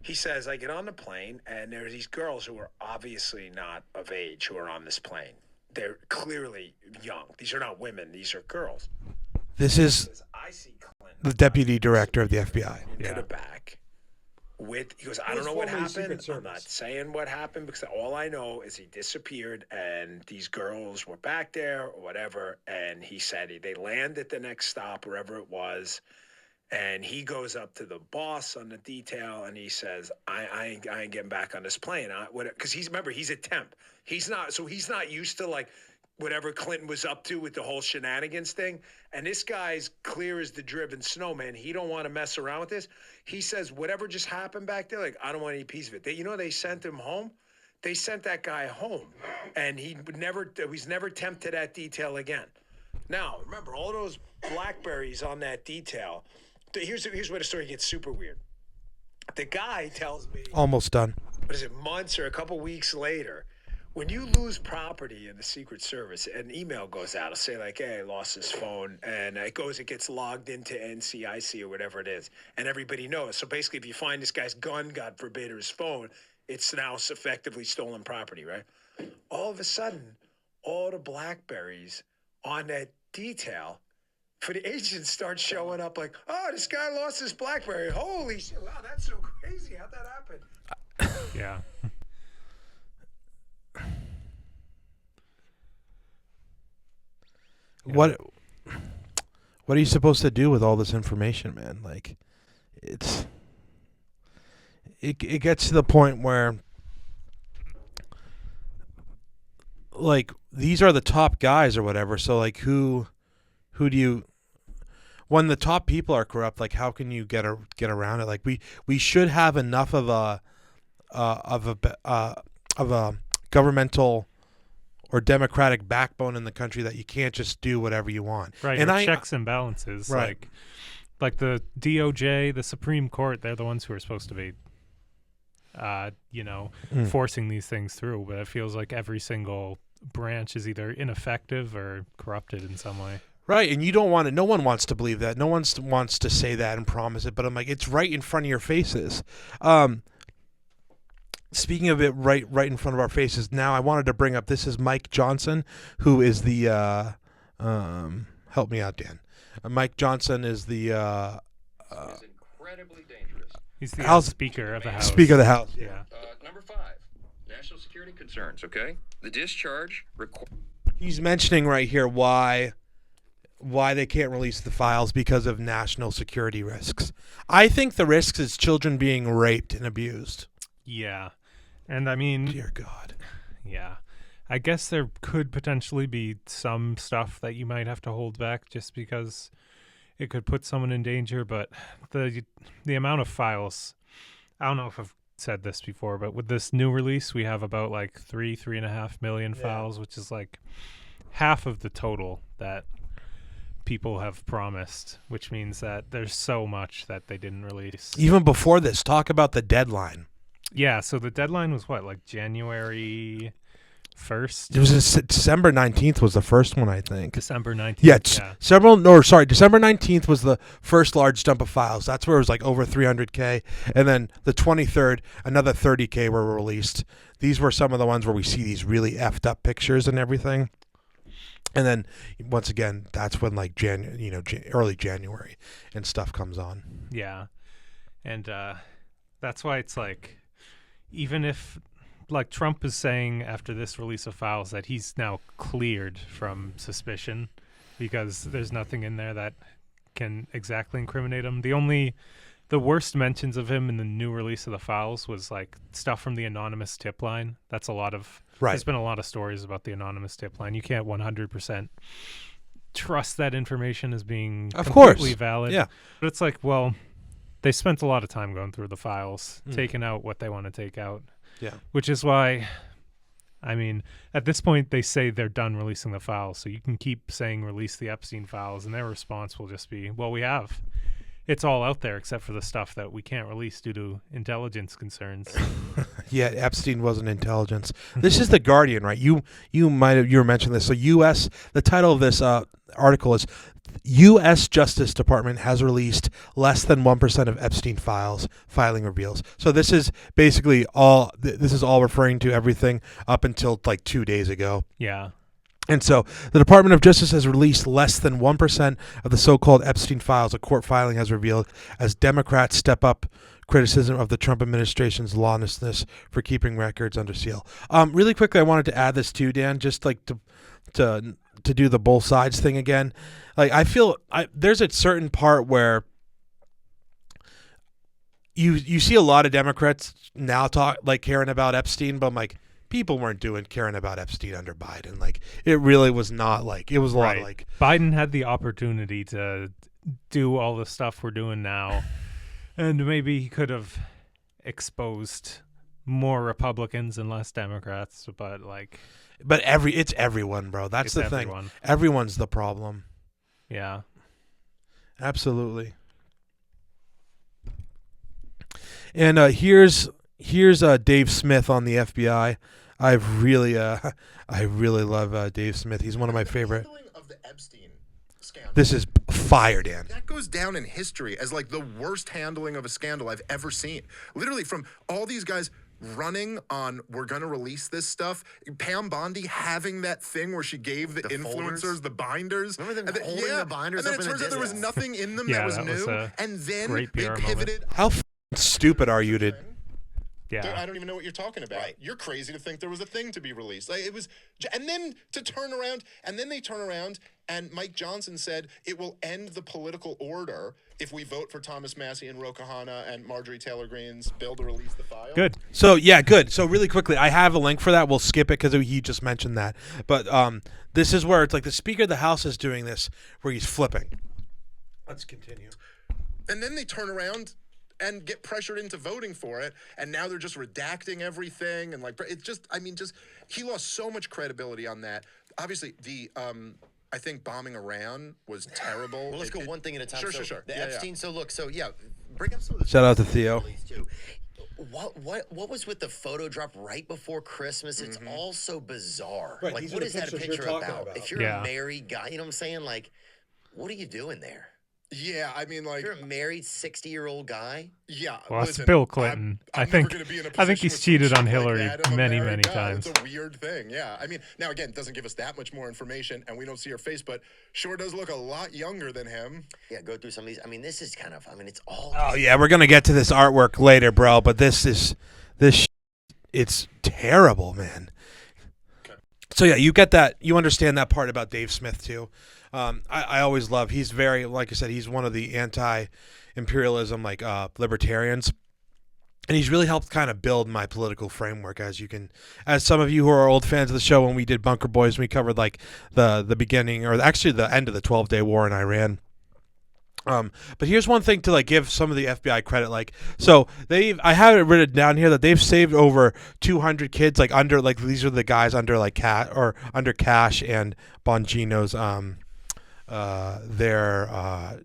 He says, I get on the plane, and there are these girls who are obviously not of age who are on this plane. They're clearly young. These are not women. These are girls. This is the deputy director of the FBI. To the back. He goes, I don't know what happened. I'm not saying what happened because all I know is he disappeared, and these girls were back there or whatever, and he said they land at the next stop, wherever it was. And he goes up to the boss on the detail and he says, I ain't getting back on this plane. Because he's a temp. He's not used to like whatever Clinton was up to with the whole shenanigans thing. And this guy's clear as the driven snowman. He don't want to mess around with this. He says, whatever just happened back there, like, I don't want any piece of it. They sent him home. They sent that guy home. And he's never temped to that detail again. Now, remember, all those Blackberries on that detail. Here's where the story gets super weird. The guy tells me... Almost done. What is it, months or a couple weeks later, when you lose property in the Secret Service, an email goes out. It'll say like, hey, I lost his phone. And it gets logged into NCIC or whatever it is. And everybody knows. So basically, if you find this guy's gun, God forbid, or his phone, it's now effectively stolen property, right? All of a sudden, all the Blackberries on that detail... For the agents start showing up like, oh, this guy lost his BlackBerry. Holy shit. Wow, that's so crazy. How'd that happen? Yeah. What are you supposed to do with all this information, man? Like, it gets to the point where, like, these are the top guys or whatever. So, like, who do you, when the top people are corrupt, like how can you get around it? Like we should have enough of a governmental or democratic backbone in the country that you can't just do whatever you want. Right. And checks and balances. Right. Like the DOJ, the Supreme Court, they're the ones who are supposed to be forcing these things through. But it feels like every single branch is either ineffective or corrupted in some way. Right, and you don't want it. No one wants to believe that. No one wants to say that and promise it. But I'm like, it's right in front of your faces. Speaking of it, right in front of our faces. Now, I wanted to bring up. This is Mike Johnson, who is the. Help me out, Dan. Mike Johnson is the. Is incredibly dangerous. He's the Speaker of the House. Speaker of the House. Yeah. Number 5, national security concerns. Okay, the discharge. He's mentioning right here why they can't release the files because of national security risks. I think the risks is children being raped and abused. Yeah. And I mean, dear God. Yeah. I guess there could potentially be some stuff that you might have to hold back just because it could put someone in danger, but the amount of files, I don't know if I've said this before, but with this new release, we have about like 3.5 million files, which is like half of the total that people have promised, which means that there's so much that they didn't release. Even before this, talk about the deadline. Yeah, so the deadline was what, like January 1st? It was December 19th was the first one, I think. December 19th. Yeah, December 19th was the first large dump of files. That's where it was like over 300K. And then the 23rd, another 30K were released. These were some of the ones where we see these really effed up pictures and everything. And then once again, that's when like early January and stuff comes on. Yeah. And that's why it's like, even if like Trump is saying after this release of files that he's now cleared from suspicion because there's nothing in there that can exactly incriminate him. The worst mentions of him in the new release of the files was like stuff from the anonymous tip line. That's a lot of, there's been a lot of stories about the anonymous tip line. You can't 100% trust that information as being completely valid. Yeah. But it's like, well, they spent a lot of time going through the files, taking out what they want to take out. Yeah. Which is why, I mean, at this point, they say they're done releasing the files. So you can keep saying release the Epstein files, and their response will just be, well, we have. It's all out there except for the stuff that we can't release due to intelligence concerns. Yeah, Epstein wasn't intelligence. This is The Guardian, right? You were mentioning this. So the title of this article is U.S. Justice Department has released less than 1% of Epstein filing reveals. So this is basically all referring to everything up until like 2 days ago. Yeah. And so the Department of Justice has released less than 1% of the so-called Epstein files, a court filing has revealed, as Democrats step up criticism of the Trump administration's lawlessness for keeping records under seal. Really quickly, I wanted to add this too, Dan, just like to do the both sides thing again. Like I feel there's a certain part where you see a lot of Democrats now caring about Epstein, but I'm like, people weren't caring about Epstein under Biden. Like it really was not like, it was a lot of like Biden had the opportunity to do all the stuff we're doing now, and maybe he could have exposed more Republicans and less Democrats, but it's everyone, bro. That's the thing. Everyone's the problem. Yeah. Absolutely. And here's Dave Smith on the FBI. I really love Dave Smith. He's one of my favorite. Of the Epstein scandal. This is fire, Dan. That goes down in history as like the worst handling of a scandal I've ever seen. Literally, from all these guys running on, we're going to release this stuff. Pam Bondi having that thing where she gave the influencers folders? the binders. Remember them holding the binders and then up it in turns the out there was disc? nothing in them Yeah, that was that was new. a And then great they PR pivoted. How stupid are you to... Yeah. I don't even know what you're talking about. Right. You're crazy to think there was a thing to be released. Like, it was, and then to turn around, and then they turn around, and Mike Johnson said it will end the political order if we vote for Thomas Massie and Ro Khanna and Marjorie Taylor Greene's bill to release the file. Good. So yeah, good. So really quickly, I have a link for that. We'll skip it because he just mentioned that. But this is where it's like the Speaker of the House is doing this, where he's flipping. Let's continue. And then they turn around and get pressured into voting for it, and now they're just redacting everything, and like it's just, I mean, just he lost so much credibility on that. Obviously, the I think bombing Iran was terrible. Well, let's go one thing at a time. Sure. The Yeah, Epstein. So look, bring up some of the Shout out to Theo. What was with the photo drop right before Christmas? It's all so bizarre. Right, Like, these what are is the that a pictures picture you're talking about? about. If you're a married guy, you know what I'm saying? Like, what are you doing there? Yeah, I mean, like, if you're a married 60-year-old guy. Yeah, Well, listen, it's Bill Clinton. I'm I think never gonna be in a I think position he's with cheated some on shit like Hillary that. I'm a many married guy. times. It's a weird thing. Yeah, I mean, now again, it doesn't give us that much more information, and we don't see her face, but sure does look a lot younger than him. Yeah, go through some of these. I mean, this is kind of. I mean, it's all. Oh yeah, we're gonna get to this artwork later, bro. But it's terrible, man. So yeah, you get that. You understand that part about Dave Smith too. I always love. He's very, like I said, he's one of the anti-imperialism libertarians, and he's really helped kind of build my political framework. As some of you who are old fans of the show, when we did Bunker Boys, we covered like the beginning, or actually the end of the 12-day war in Iran. But here's one thing to like give some of the FBI credit. Like, so I have it written down here that they've saved over 200 kids. Like under, like these are the guys under like under Cash and Bongino's their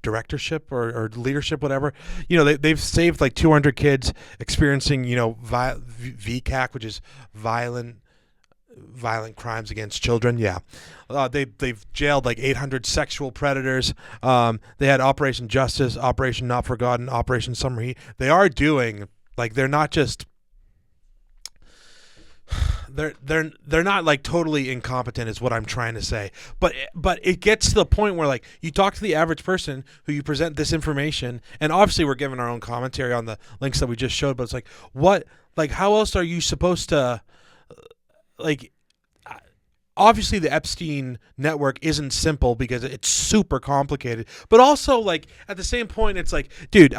directorship or leadership, whatever. You know, they've saved like 200 kids experiencing, you know, VCAC, which is violent crimes against children. Yeah. They've jailed like 800 sexual predators. They had Operation Justice, Operation Not Forgotten, Operation Summer Heat. They are doing, like, they're not just they're not like totally incompetent is what I'm trying to say. But it gets to the point where like you talk to the average person who you present this information, and obviously we're giving our own commentary on the links that we just showed, but it's like, what, like, how else are you supposed to, like, obviously the Epstein network isn't simple because it's super complicated, but also like at the same point it's like, dude,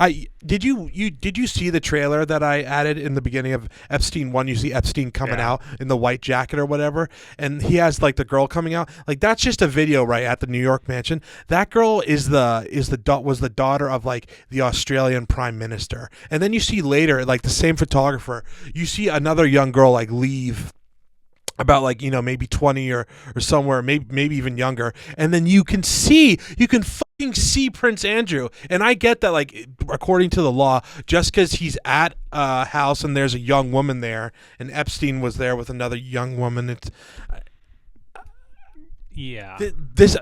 did you see the trailer that I added in the beginning of Epstein 1? You see Epstein coming out in the white jacket or whatever, and he has like the girl coming out. Like, that's just a video right at the New York mansion. That girl was the daughter of like the Australian Prime Minister. And then you see later, like the same photographer, you see another young girl like leave, about like, you know, maybe 20 or somewhere, maybe even younger, and then you can fucking see Prince Andrew. And I get that, like, according to the law, just because he's at a house and there's a young woman there, and Epstein was there with another young woman, it's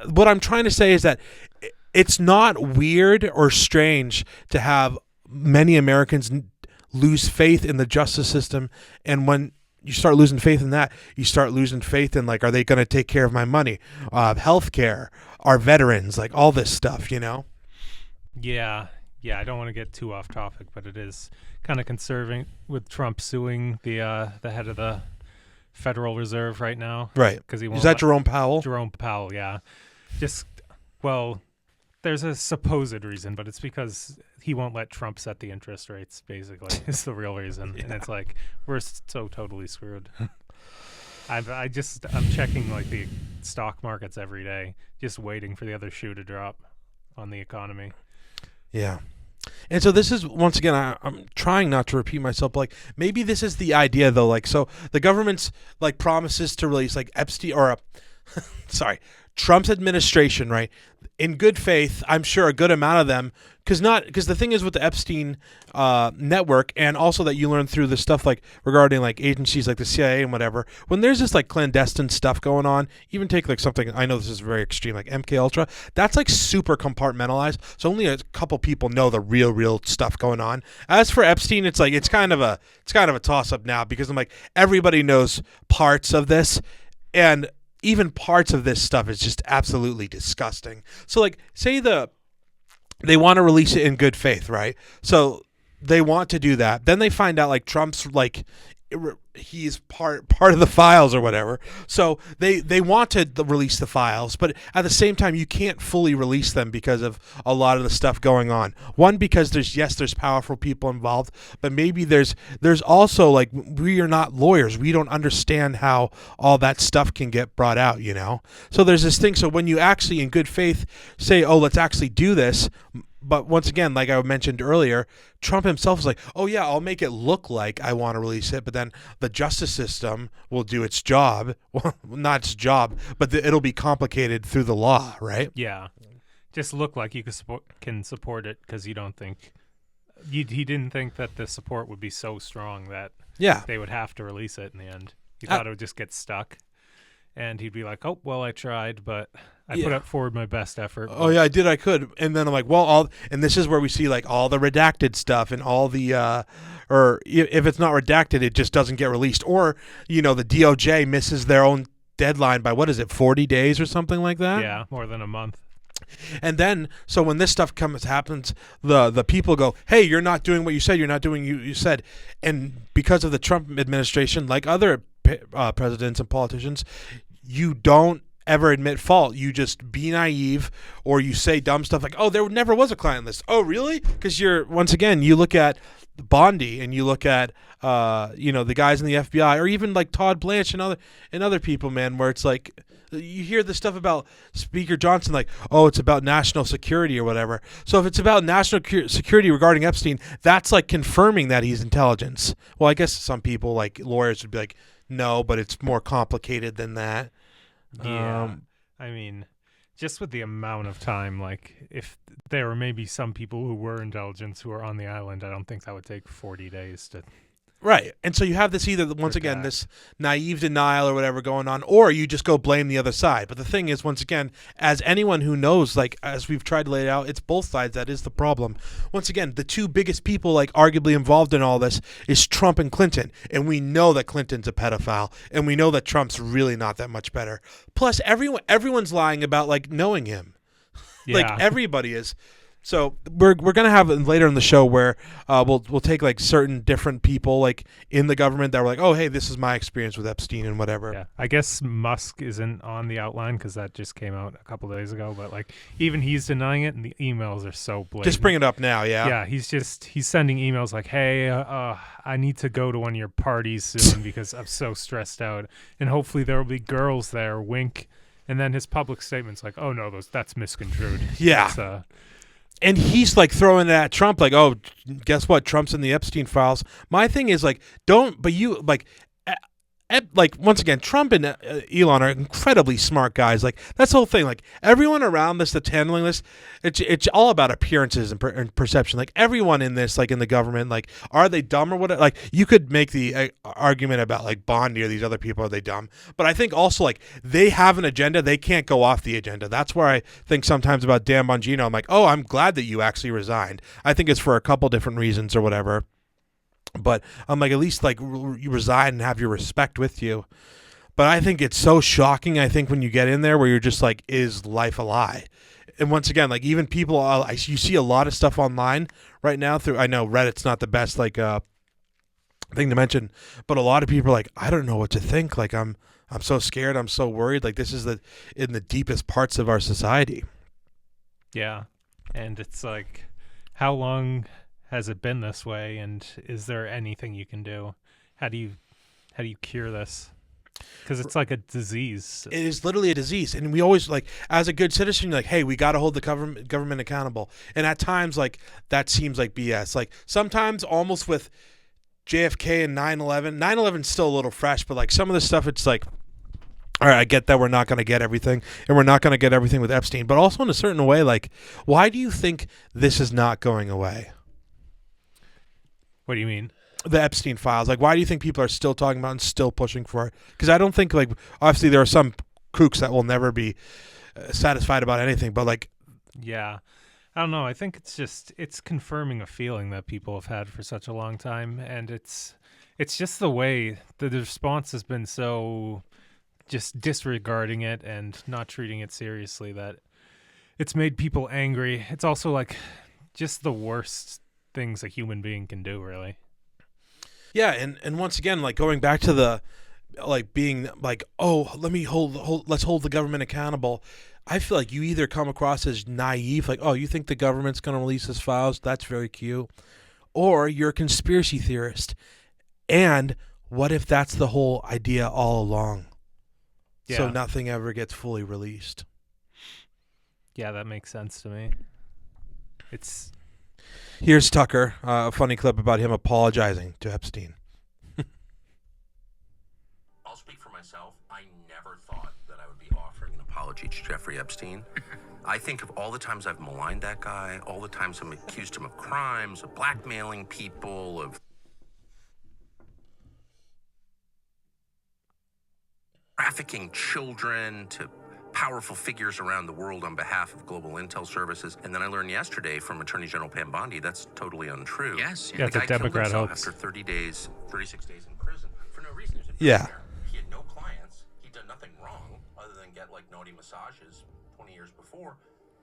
what I'm trying to say is that it's not weird or strange to have many Americans lose faith in the justice system, and when you start losing faith in that, you start losing faith in, like, are they going to take care of my money? Healthcare, our veterans, like all this stuff, you know? Yeah. I don't want to get too off topic, but it is kind of concerning with Trump suing the head of the Federal Reserve right now. Right. Because is that Jerome Powell? Jerome Powell, yeah. Well, there's a supposed reason, but it's because he won't let Trump set the interest rates, basically. It's the real reason. Yeah. And it's like, we're so totally screwed. I'm checking like the stock markets every day, just waiting for the other shoe to drop on the economy. Yeah. And so this is, once again, I'm trying not to repeat myself, but like, maybe this is the idea though. Like, so the government's like promises to release like Epstein or Trump's administration, right? In good faith, I'm sure a good amount of them, because the thing is with the Epstein network, and also that you learn through the stuff like regarding like agencies like the CIA and whatever, when there's this like clandestine stuff going on, even take like something, I know this is very extreme, like MK Ultra, that's like super compartmentalized, so only a couple people know the real stuff going on. As for Epstein, it's like it's kind of a toss up now, because I'm like, everybody knows parts of this, and even parts of this stuff is just absolutely disgusting. So like, say they want to release it in good faith, right? So they want to do that. Then they find out like Trump's like he's part of the files or whatever. So they want to release the files, but at the same time you can't fully release them because of a lot of the stuff going on. One, because there's powerful people involved, but maybe there's also like, we are not lawyers. We don't understand how all that stuff can get brought out, you know? So there's this thing. So when you actually in good faith say, oh, let's actually do this, but once again, like I mentioned earlier, Trump himself is like, oh yeah, I'll make it look like I want to release it, but then the justice system will do its job. Well, not its job, but it'll be complicated through the law, right? Yeah. Just look like you can support it because you don't think he didn't think that the support would be so strong that they would have to release it in the end. He thought it would just get stuck. And he'd be like, "Oh, well, I tried, but I put up forward my best effort." Oh yeah, I did. I could. And then I'm like, well, and this is where we see like all the redacted stuff and all the, or if it's not redacted, it just doesn't get released. Or the DOJ misses their own deadline by 40 days or something like that. Yeah, more than a month. And then, so when this stuff happens, the people go, "Hey, you're not doing what you said. You're not doing you said." And because of the Trump administration, like other presidents and politicians, you don't ever admit fault. You just be naive, or you say dumb stuff like, "Oh, there never was a client list." Oh, really? Because once again, you look at Bondi and you look at the guys in the FBI, or even like Todd Blanche and other people, man, where it's like you hear this stuff about Speaker Johnson, like, "Oh, it's about national security or whatever." So if it's about national security regarding Epstein, that's like confirming that he's intelligence. Well, I guess some people, like lawyers, would be like, "No, but it's more complicated than that." Yeah. I mean, just with the amount of time, like if there were maybe some people who were intelligence who are on the island, I don't think that would take 40 days to. Right. And so you have this either, once again, this naive denial or whatever going on, or you just go blame the other side. But the thing is, once again, as anyone who knows, like as we've tried to lay it out, it's both sides that is the problem. Once again, the two biggest people like arguably involved in all this is Trump and Clinton. And we know that Clinton's a pedophile, and we know that Trump's really not that much better. Plus, everyone's lying about like knowing him. Yeah. Like everybody is. So we're gonna have later in the show where we'll take like certain different people like in the government that were like, "Oh, hey, this is my experience with Epstein and whatever." Yeah, I guess Musk isn't on the outline because that just came out a couple days ago. But like even he's denying it, and the emails are so blatant. Just bring it up now, yeah. Yeah, he's sending emails like, "Hey, I need to go to one of your parties soon because I'm so stressed out, and hopefully there will be girls there." Wink. And then his public statement's like, "Oh no, that's misconstrued." Yeah. And he's like throwing it at Trump, like, "Oh, guess what? Trump's in the Epstein files." My thing is like, once again, Trump and Elon are incredibly smart guys. Like that's the whole thing. Like everyone around this that's handling this, it's all about appearances and perception. Like everyone in this, like in the government, like are they dumb or what? Like you could make the argument about like Bondi or these other people, are they dumb? But I think also like they have an agenda. They can't go off the agenda. That's where I think sometimes about Dan Bongino. I'm like, "Oh, I'm glad that you actually resigned." I think it's for a couple different reasons or whatever. But I'm like, at least like you resign and have your respect with you. But I think it's so shocking. I think when you get in there where you're just like, is life a lie? And once again, like even people, you see a lot of stuff online right now through, I know Reddit's not the best like thing to mention, but a lot of people are like, "I don't know what to think. Like I'm so scared. I'm so worried. Like this is in the deepest parts of our society." Yeah. And it's like, how long has it been this way, and is there anything you can do? How do you cure this? Because it's like a disease. It is literally a disease, and we always like, as a good citizen, you're like, "Hey, we got to hold the government accountable." And at times, like that seems like BS. Like sometimes, almost with JFK and 9/11. 9/11's still a little fresh, but like some of the stuff, it's like, all right, I get that we're not going to get everything, and we're not going to get everything with Epstein, but also in a certain way, like, why do you think this is not going away? What do you mean? The Epstein files. Like, why do you think people are still talking about and still pushing for it? Because I don't think, like, obviously there are some kooks that will never be satisfied about anything, but like, yeah, I don't know. I think it's confirming a feeling that people have had for such a long time, and it's just the way the response has been so just disregarding it and not treating it seriously that it's made people angry. It's also like just the worst things a human being can do, really. Yeah, and once again, like going back to the like being like, "Oh, let's hold the government accountable." I feel like you either come across as naive, like, "Oh, you think the government's going to release his files? That's very cute," or you're a conspiracy theorist. And what if that's the whole idea all along? Yeah. So nothing ever gets fully released. Yeah, that makes sense to me. Here's Tucker, a funny clip about him apologizing to Epstein. I'll speak for myself. I never thought that I would be offering an apology to Jeffrey Epstein. I think of all the times I've maligned that guy, all the times I've accused him of crimes, of blackmailing people, of trafficking children to powerful figures around the world on behalf of global intel services. And then I learned yesterday from Attorney General Pam Bondi that's totally untrue. Yes. The Yeah, it's a guy killed Democrat himself hoax. after 36 days in prison for no reason. He was a Yeah. billionaire. He had no clients. He'd done nothing wrong other than get like naughty massages 20 years before.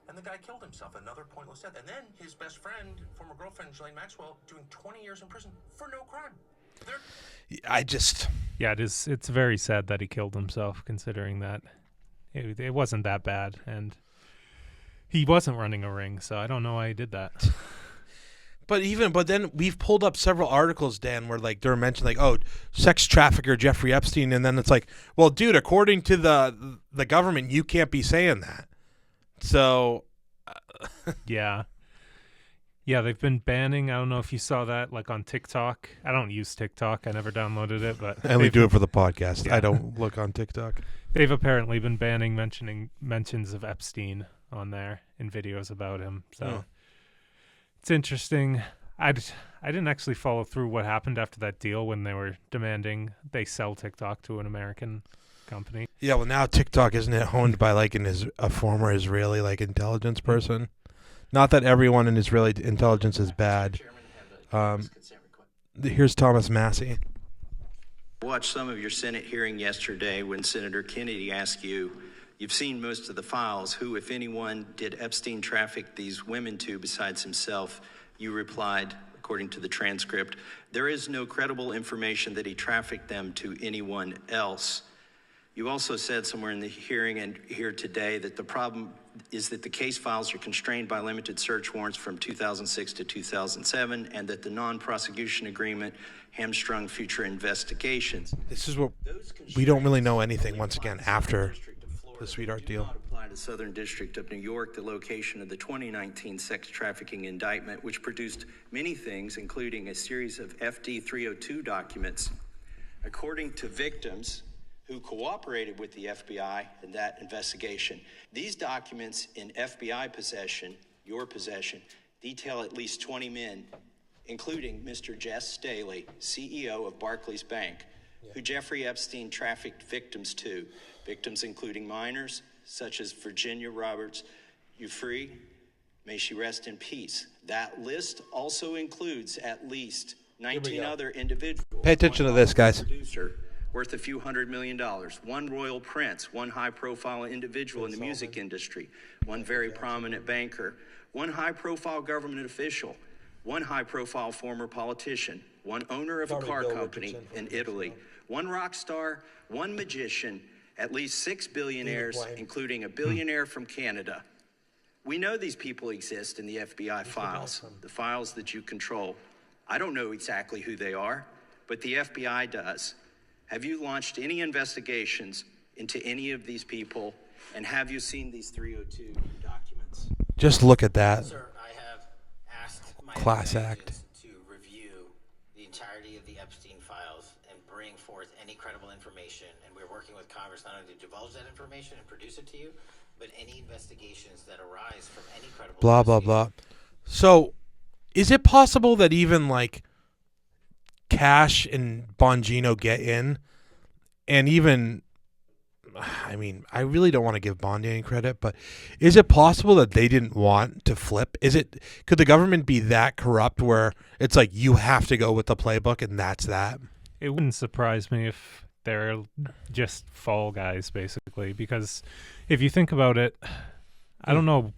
And the guy killed himself, another pointless death. And then his best friend, former girlfriend, Ghislaine Maxwell, doing 20 years in prison for no crime. Yeah, it's very sad that he killed himself, considering that it wasn't that bad, and he wasn't running a ring, so I don't know why he did that. But then we've pulled up several articles, Dan, where like they're mentioned like, oh, sex trafficker Jeffrey Epstein, and then it's like, well, dude, according to the government, you can't be saying that. So Yeah, they've been banning. I don't know if you saw that, like on TikTok. I don't use TikTok. I never downloaded it, but I only do it for the podcast. Yeah. I don't look on TikTok. They've apparently been banning mentions of Epstein on there in videos about him. So it's interesting. I didn't actually follow through what happened after that deal when they were demanding they sell TikTok to an American company. Yeah, well now TikTok isn't it owned by like a former Israeli like intelligence person? Not that everyone in Israeli intelligence is bad. Here's Thomas Massey. I watched some of your Senate hearing yesterday when Senator Kennedy asked you, you've seen most of the files, who, if anyone, did Epstein traffic these women to besides himself? You replied, according to the transcript, there is no credible information that he trafficked them to anyone else. You also said somewhere in the hearing and here today that the problem is that the case files are constrained by limited search warrants from 2006 to 2007 and that the non-prosecution agreement hamstrung future investigations. This is what we don't really know anything once again after the Sweetheart deal. Apply to Southern District of New York, the location of the 2019 sex trafficking indictment, which produced many things, including a series of FD 302 documents. According to victims who cooperated with the FBI in that investigation, these documents in FBI possession, your possession, detail at least 20 men, including Mr. Jess Staley, CEO of Barclays Bank, who Jeffrey Epstein trafficked victims to, victims including minors, such as Virginia Roberts Ufree, may she rest in peace. That list also includes at least 19 other individuals. Pay attention to this, guys. Producer, worth a few $100 million, one royal prince, one high-profile individual in the music industry, one very prominent banker, one high-profile government official, one high-profile former politician, one owner of a car company in Italy, one rock star, one magician, at least 6 billionaires, including a billionaire from Canada. We know these people exist in the FBI files, the files that you control. I don't know exactly who they are, but the FBI does. Have you launched any investigations into any of these people, and have you seen these 302 documents? Just look at that. Sir, I have asked my Class act. to review the entirety of the Epstein files and bring forth any credible information, and we're working with Congress not only to divulge that information and produce it to you, but any investigations that arise from any credible Blah, blah, blah. So, is it possible that even like Cash and Bongino get in, and even, I mean, I really don't want to give Bondi any credit, but is it possible that they didn't want to flip? Could the government be that corrupt where it's like you have to go with the playbook and that's that? It wouldn't surprise me if they're just fall guys, basically, because if you think about it, I don't know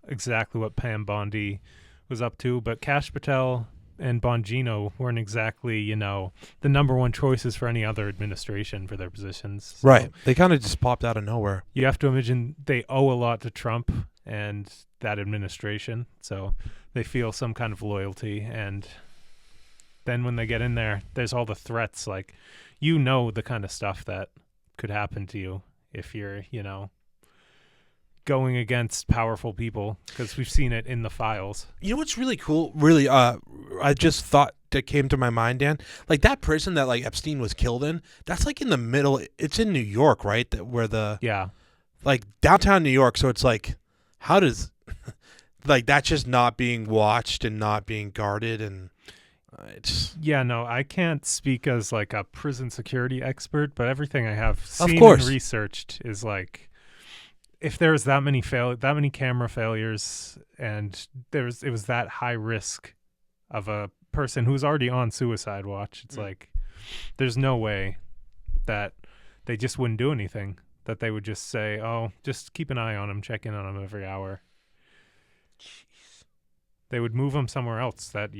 exactly what Pam Bondi was up to, but Cash Patel and Bongino weren't exactly, the number one choices for any other administration for their positions. So Right. They kind of just popped out of nowhere. you have to imagine they owe a lot to Trump and that administration, so they feel some kind of loyalty. And then when they get in there, there's all the threats, like, the kind of stuff that could happen to you if you're, going against powerful people, because we've seen it in the files. You know what's really cool? Really, I just thought that came to my mind, Dan. Like that prison that like Epstein was killed in, that's like in the middle. It's in New York, right? Like downtown New York. So it's like how does like that's just not being watched and not being guarded, and it's Yeah, no, I can't speak as like a prison security expert, but everything I have seen course. and researched is like, if there's that many camera failures, and it was that high risk of a person who's already on suicide watch, it's like there's no way that they just wouldn't do anything. That they would just say, "Oh, just keep an eye on him, check in on him every hour." Jeez. They would move him somewhere else that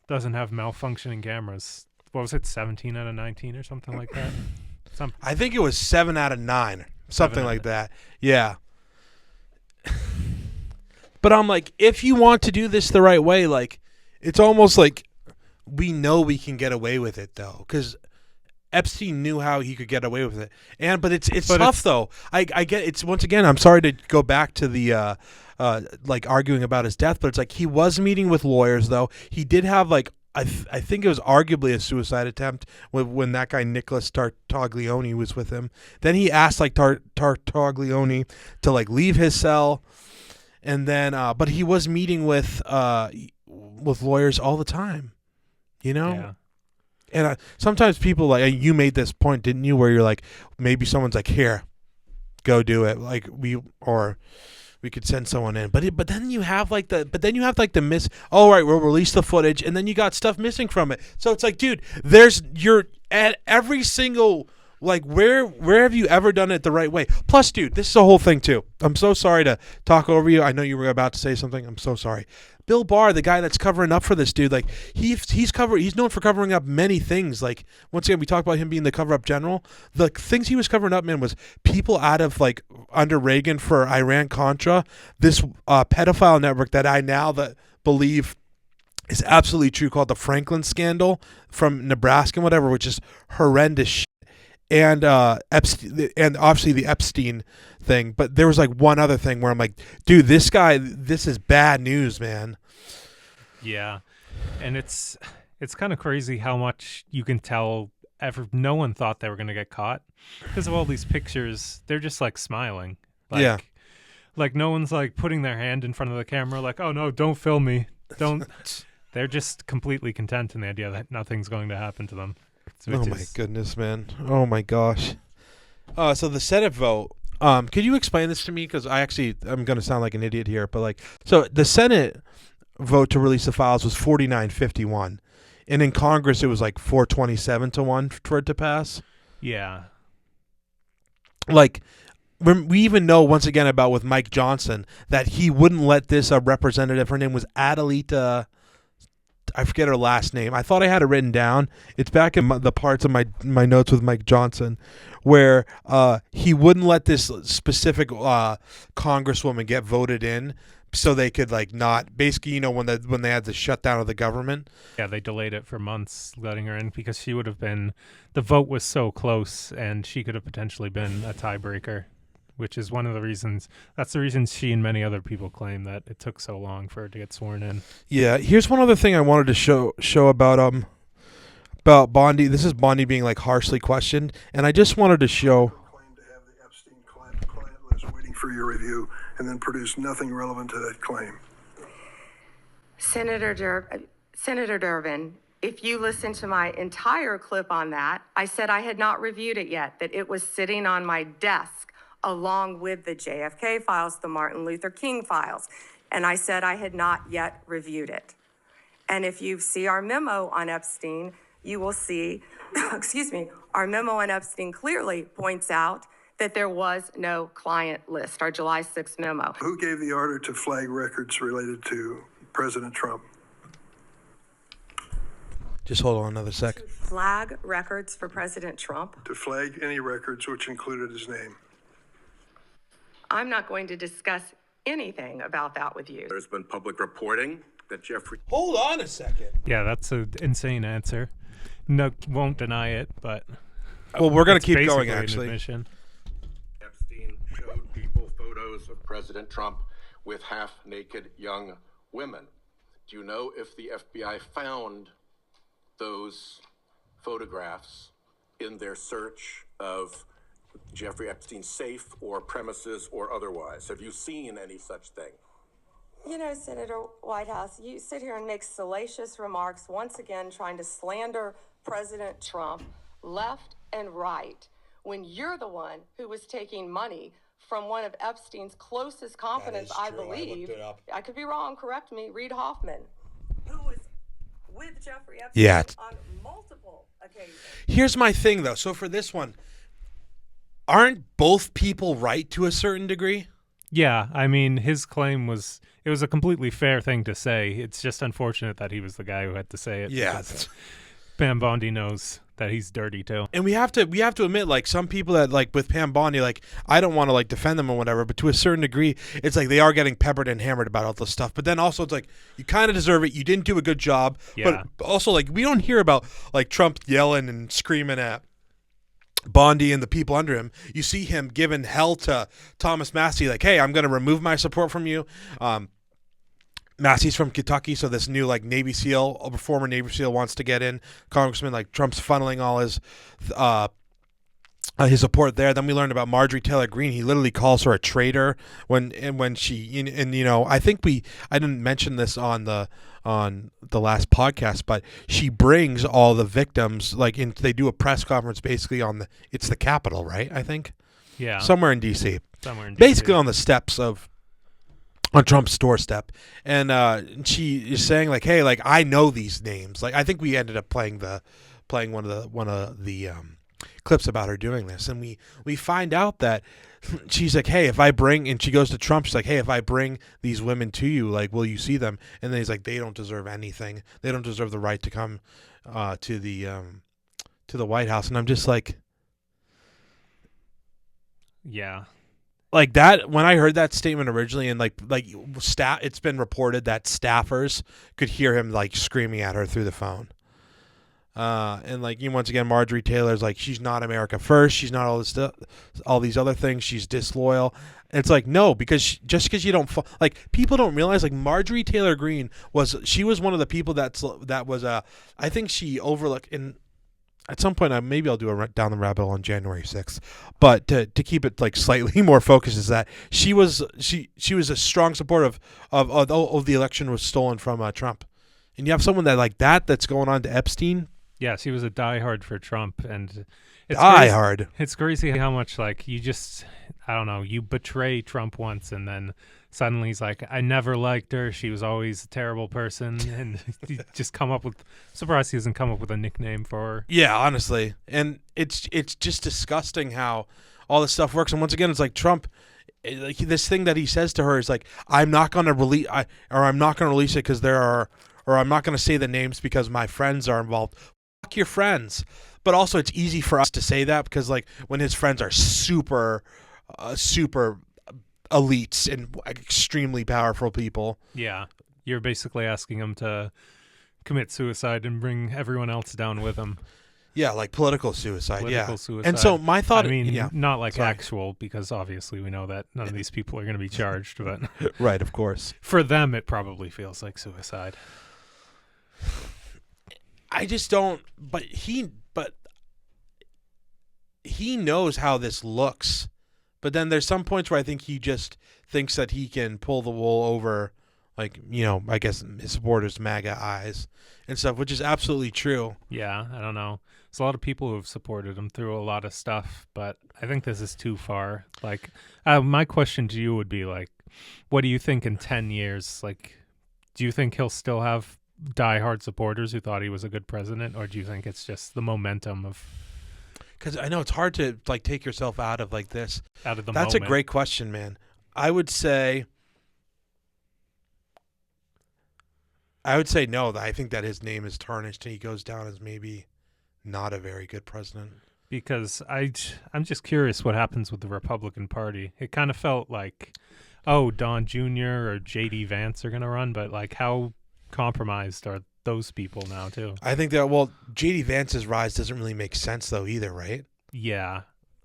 doesn't have malfunctioning cameras. What was it, 17 out of 19 or something like that? I think it was 7 out of 9, something like that. Yeah. But I'm like, if you want to do this the right way, like, it's almost like we know we can get away with it, though, because Epstein knew how he could get away with it. But it's tough, though. I get it's, once again, I'm sorry to go back to the like arguing about his death, but it's like he was meeting with lawyers, though. He did have like I think it was arguably a suicide attempt when that guy Nicholas Tartaglione was with him. Then he asked like Tartaglione to like leave his cell, and then but he was meeting with lawyers all the time, Yeah. And sometimes people, like, you made this point, didn't you, where you're like, maybe someone's like, here, go do it, like we could send someone in, but then you have like the miss. All right, we'll release the footage, and then you got stuff missing from it. So it's like, dude, you're at every single, like, where have you ever done it the right way? Plus, dude, this is a whole thing too. I'm so sorry to talk over you. I know you were about to say something. I'm so sorry. Bill Barr, the guy that's covering up for this dude, like he's known for covering up many things. Like, once again, we talked about him being the cover-up general. The things he was covering up, man, was people out of like under Reagan for Iran-Contra, this pedophile network that I now believe is absolutely true, called the Franklin scandal from Nebraska and whatever, which is horrendous shit. And Epstein, and obviously the Epstein thing, but there was like one other thing where I'm like, dude, this is bad news, man. Yeah, and it's kind of crazy how much you can tell. No one thought they were going to get caught because of all these pictures. They're just like smiling. Like, yeah. Like no one's like putting their hand in front of the camera like, oh no, don't film me. Don't. They're just completely content in the idea that nothing's going to happen to them. Oh my goodness, man. Oh my gosh. So the Senate vote, could you explain this to me? Because I'm going to sound like an idiot here, but like, so the Senate vote to release the files was 49-51. And in Congress, it was like 427-1 for it to pass. Yeah. Like, we even know, once again, about with Mike Johnson, that he wouldn't let this representative, her name was Adelita, I forget her last name. I thought I had it written down. It's back in the parts of my notes with Mike Johnson, where he wouldn't let this specific congresswoman get voted in, so they could like not basically, when they had the shutdown of the government. Yeah, they delayed it for months, letting her in because she would have been. The vote was so close, and she could have potentially been a tiebreaker. Which is one of the reasons. That's the reason she and many other people claim that it took so long for her to get sworn in. Yeah, here's one other thing I wanted to show about Bondi. This is Bondi being like harshly questioned, and I just wanted to show. Claim to have the Epstein client list waiting for your review, and then produce nothing relevant to that claim. Senator Durbin, if you listen to my entire clip on that, I said I had not reviewed it yet, that it was sitting on my desk along with the JFK files, the Martin Luther King files. And I said I had not yet reviewed it. And if you see our memo on Epstein, you will see, our memo on Epstein clearly points out that there was no client list, our July 6th memo. Who gave the order to flag records related to President Trump? Just hold on another sec. Flag records for President Trump? To flag any records which included his name. I'm not going to discuss anything about that with you. There's been public reporting that Jeffrey... Hold on a second. Yeah, that's an insane answer. No, won't deny it, but... Well, we're going to keep going, an actually. admission. Epstein showed people photos of President Trump with half-naked young women. Do you know if the FBI found those photographs in their search of Jeffrey Epstein's safe or premises or otherwise? Have you seen any such thing? You know, Senator Whitehouse, you sit here and make salacious remarks, once again trying to slander President Trump left and right, when you're the one who was taking money from one of Epstein's closest confidants, I believe. I could be wrong, correct me, Reid Hoffman, who was with Jeffrey Epstein on multiple occasions. Here's my thing, though. So for this one, aren't both people right to a certain degree? Yeah, I mean, his claim was, it was a completely fair thing to say. It's just unfortunate that he was the guy who had to say it. Yeah. Pam Bondi knows that he's dirty too. And we have to admit, like, some people that, like, with Pam Bondi, like, I don't want to, like, defend them or whatever, but to a certain degree, it's like they are getting peppered and hammered about all this stuff. But then also it's like, you kind of deserve it. You didn't do a good job. Yeah. But also, like, we don't hear about, like, Trump yelling and screaming at Bondi and the people under him. You see him giving hell to Thomas Massie, like, hey, I'm going to remove my support from you. Massey's from Kentucky, so this new, like, Navy SEAL, a former Navy SEAL, wants to get in. Congressman, like, Trump's funneling all his support there. Then we learned about Marjorie Taylor Greene. He literally calls her a traitor when she, and you know, I think I didn't mention this on the last podcast, but she brings all the victims, like, they do a press conference basically on it's the Capitol, right? I think. Yeah. Somewhere in DC. Basically on the steps on Trump's doorstep, and she is saying, like, hey, like, I know these names. Like, I think we ended up playing one of the clips about her doing this, and we find out that she's like, hey, if I bring, and she goes to Trump, she's like, hey, if I bring these women to you, like, will you see them? And then he's like, they don't deserve anything. They don't deserve the right to come to the White House. And I'm just like, yeah. Like that, when I heard that statement originally, and it's been reported that staffers could hear him, like, screaming at her through the phone. And, like, you know, once again, Marjorie Taylor's like, she's not America first. She's not all this stuff, all these other things. She's disloyal. And it's like, no, because just because you don't like, people don't realize, like, Marjorie Taylor Greene was one of the people that was I think she overlooked in. At some point, maybe I'll do a down the rabbit hole on January 6th. But to keep it, like, slightly more focused, is that she was a strong supporter of the election was stolen from Trump. And you have someone that, like, that's going on to Epstein. Yeah, she was a diehard for Trump, and it's diehard. Crazy. It's crazy how much, like, you just, I don't know, you betray Trump once, and then suddenly he's like, I never liked her. She was always a terrible person, and he just surprised he doesn't come up with a nickname for her. Yeah, honestly, and it's just disgusting how all this stuff works. And once again, it's like Trump. Like, this thing that he says to her is like, I'm not going to release, I'm not going to release it because I'm not going to say the names because my friends are involved. Fuck your friends. But also, it's easy for us to say that because, like, when his friends are super elites and extremely powerful people. Yeah, you're basically asking him to commit suicide and bring everyone else down with him. Yeah, like political suicide. Suicide. And so my thought, I mean, yeah, not like actual, because obviously we know that none of these people are going to be charged. But right, of course, for them it probably feels like suicide. I just don't. But he knows how this looks. But then there's some points where I think he just thinks that he can pull the wool over, like, you know, I guess his supporters' MAGA eyes and stuff, which is absolutely true. Yeah, I don't know. There's a lot of people who have supported him through a lot of stuff, but I think this is too far. Like, my question to you would be, like, what do you think in 10 years? Like, do you think he'll still have diehard supporters who thought he was a good president, or do you think it's just the momentum of... Because I know it's hard to, like, take yourself out of, like, this. Out of the That's moment. A great question, man. I would say no. I think that his name is tarnished and he goes down as maybe not a very good president. Because I'm just curious what happens with the Republican Party. It kind of felt like, oh, Don Jr. or J.D. Vance are going to run, but, like, how compromised are those people now too? I think that, well, J.D. Vance's rise doesn't really make sense though either, right? Yeah.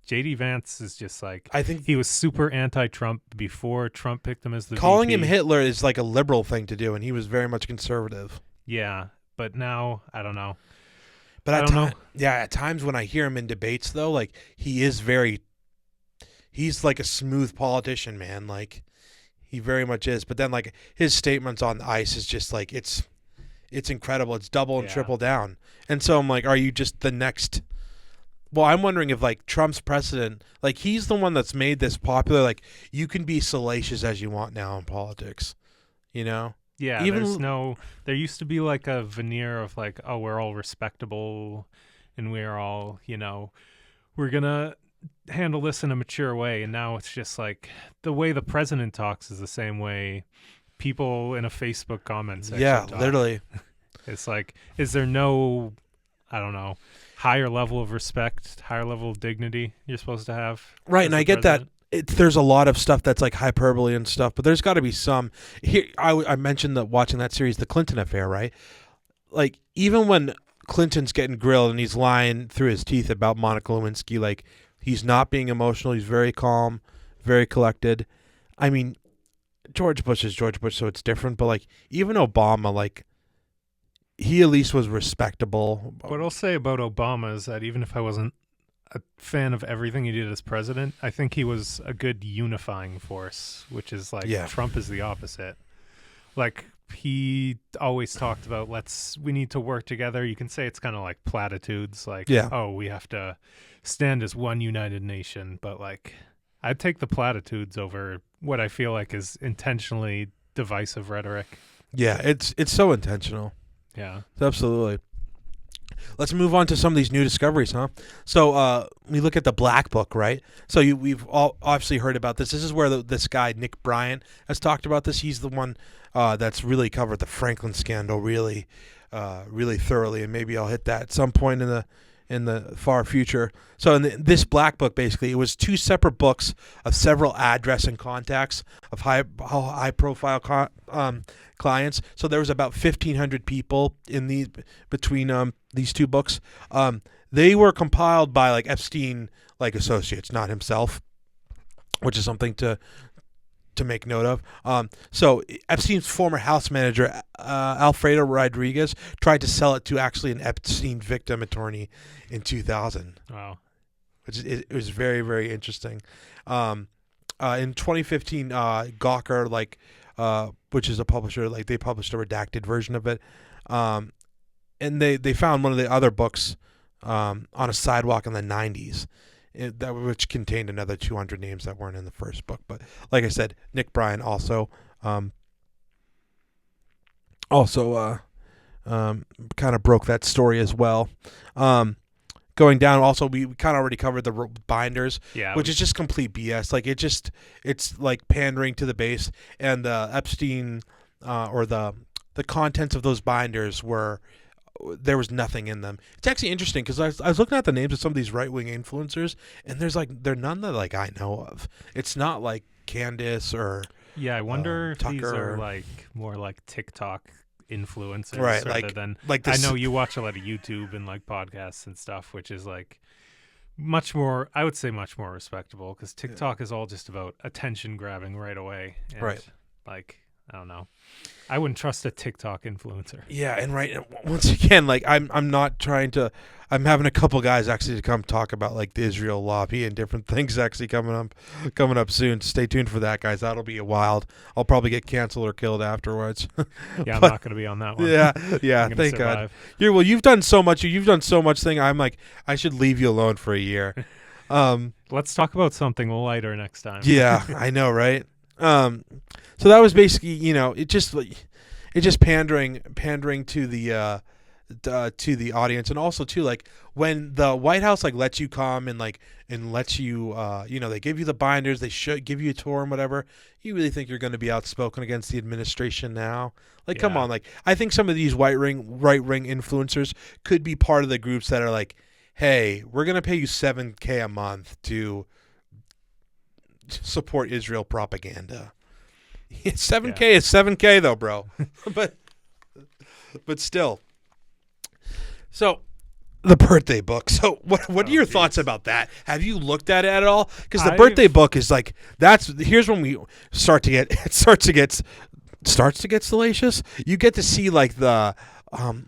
J.D. Vance is just like, I think he was super anti-Trump before Trump picked him as the calling VP. him Hitler is like a liberal thing to do, and he was very much conservative. Yeah, but now I don't know. But at times when I hear him in debates though, like, he is very he's like a smooth politician, man. Like he very much is. But then like his statements on ICE is just like it's incredible. It's double and triple down. And so I'm like, are you just the next? Well, I'm wondering if like Trump's president, like he's the one that's made this popular. Like you can be salacious as you want now in politics, you know? Yeah, there used to be like a veneer of like, oh, we're all respectable and we're all, we're going to handle this in a mature way. And now it's just like the way the president talks is the same way people in a Facebook comment section talk. Literally. It's like, is there no, I don't know, higher level of respect, higher level of dignity you're supposed to have? Right, and I get that. There's a lot of stuff that's like hyperbole and stuff, but there's got to be some. Here, I mentioned that watching that series, The Clinton Affair, right? Like, even when Clinton's getting grilled and he's lying through his teeth about Monica Lewinsky, like, he's not being emotional. He's very calm, very collected. I mean, George Bush is George Bush, so it's different, but, like, even Obama, like, he at least was respectable. What I'll say about Obama is that even if I wasn't a fan of everything he did as president, I think he was a good unifying force, which is like Trump is the opposite. Like he always talked about we need to work together. You can say it's kind of like platitudes, like, oh, we have to stand as one united nation. But like I'd take the platitudes over what I feel like is intentionally divisive rhetoric. Yeah, it's so intentional. Yeah. Absolutely. Let's move on to some of these new discoveries, huh? So we look at the Black Book, right? So we've all obviously heard about this. This is where this guy, Nick Bryant, has talked about this. He's the one that's really covered the Franklin scandal really thoroughly, and maybe I'll hit that at some point in the far future. So in this Black Book, basically, it was two separate books of several address and contacts of high-profile clients. So there was about 1,500 people in between these two books. They were compiled by like Epstein associates, not himself, which is something to make note of. So Epstein's former house manager, Alfredo Rodriguez, tried to sell it to actually an Epstein victim attorney in 2000. Wow. It was very, very interesting. In 2015, Gawker, which is a publisher, they published a redacted version of it. And they found one of the other books on a sidewalk in the 90s. Which contained another 200 names that weren't in the first book. But like I said, Nick Bryant also kind of broke that story as well. Going down, also we kind of already covered the binders, which is just complete BS. Like it's like pandering to the base, and Epstein or the contents of those binders there was nothing in them. It's actually interesting because I was looking at the names of some of these right-wing influencers, and they're none that I know of. It's not like Candace or I wonder if Tucker, these are more like TikTok influencers, right? Rather than I know you watch a lot of YouTube and podcasts and stuff, which is much more. I would say much more respectable because TikTok is all just about attention grabbing right away, and right? I don't know. I wouldn't trust a TikTok influencer. Yeah, and once again, I'm not trying to. I'm having a couple guys actually to come talk about the Israel lobby and different things actually coming up soon. Stay tuned for that, guys. That'll be wild. I'll probably get canceled or killed afterwards. Yeah, I'm not going to be on that one. Yeah. Thank God. You've done so much. You've done so much thing. I'm I should leave you alone for a year. Let's talk about something lighter next time. Yeah, I know, right? So that was basically, it just pandering to the audience, and also too, when the White House lets you come and lets you, they give you the binders, they should give you a tour and whatever. You really think you're going to be outspoken against the administration now? Come on, I think some of these right ring influencers could be part of the groups that are hey, we're going to pay you $7,000 a month to support Israel propaganda. 7K is 7K though, bro. but still. So the birthday book. So what are your thoughts about that? Have you looked at it at all? Because the birthday book is here's when we starts to get salacious. You get to see the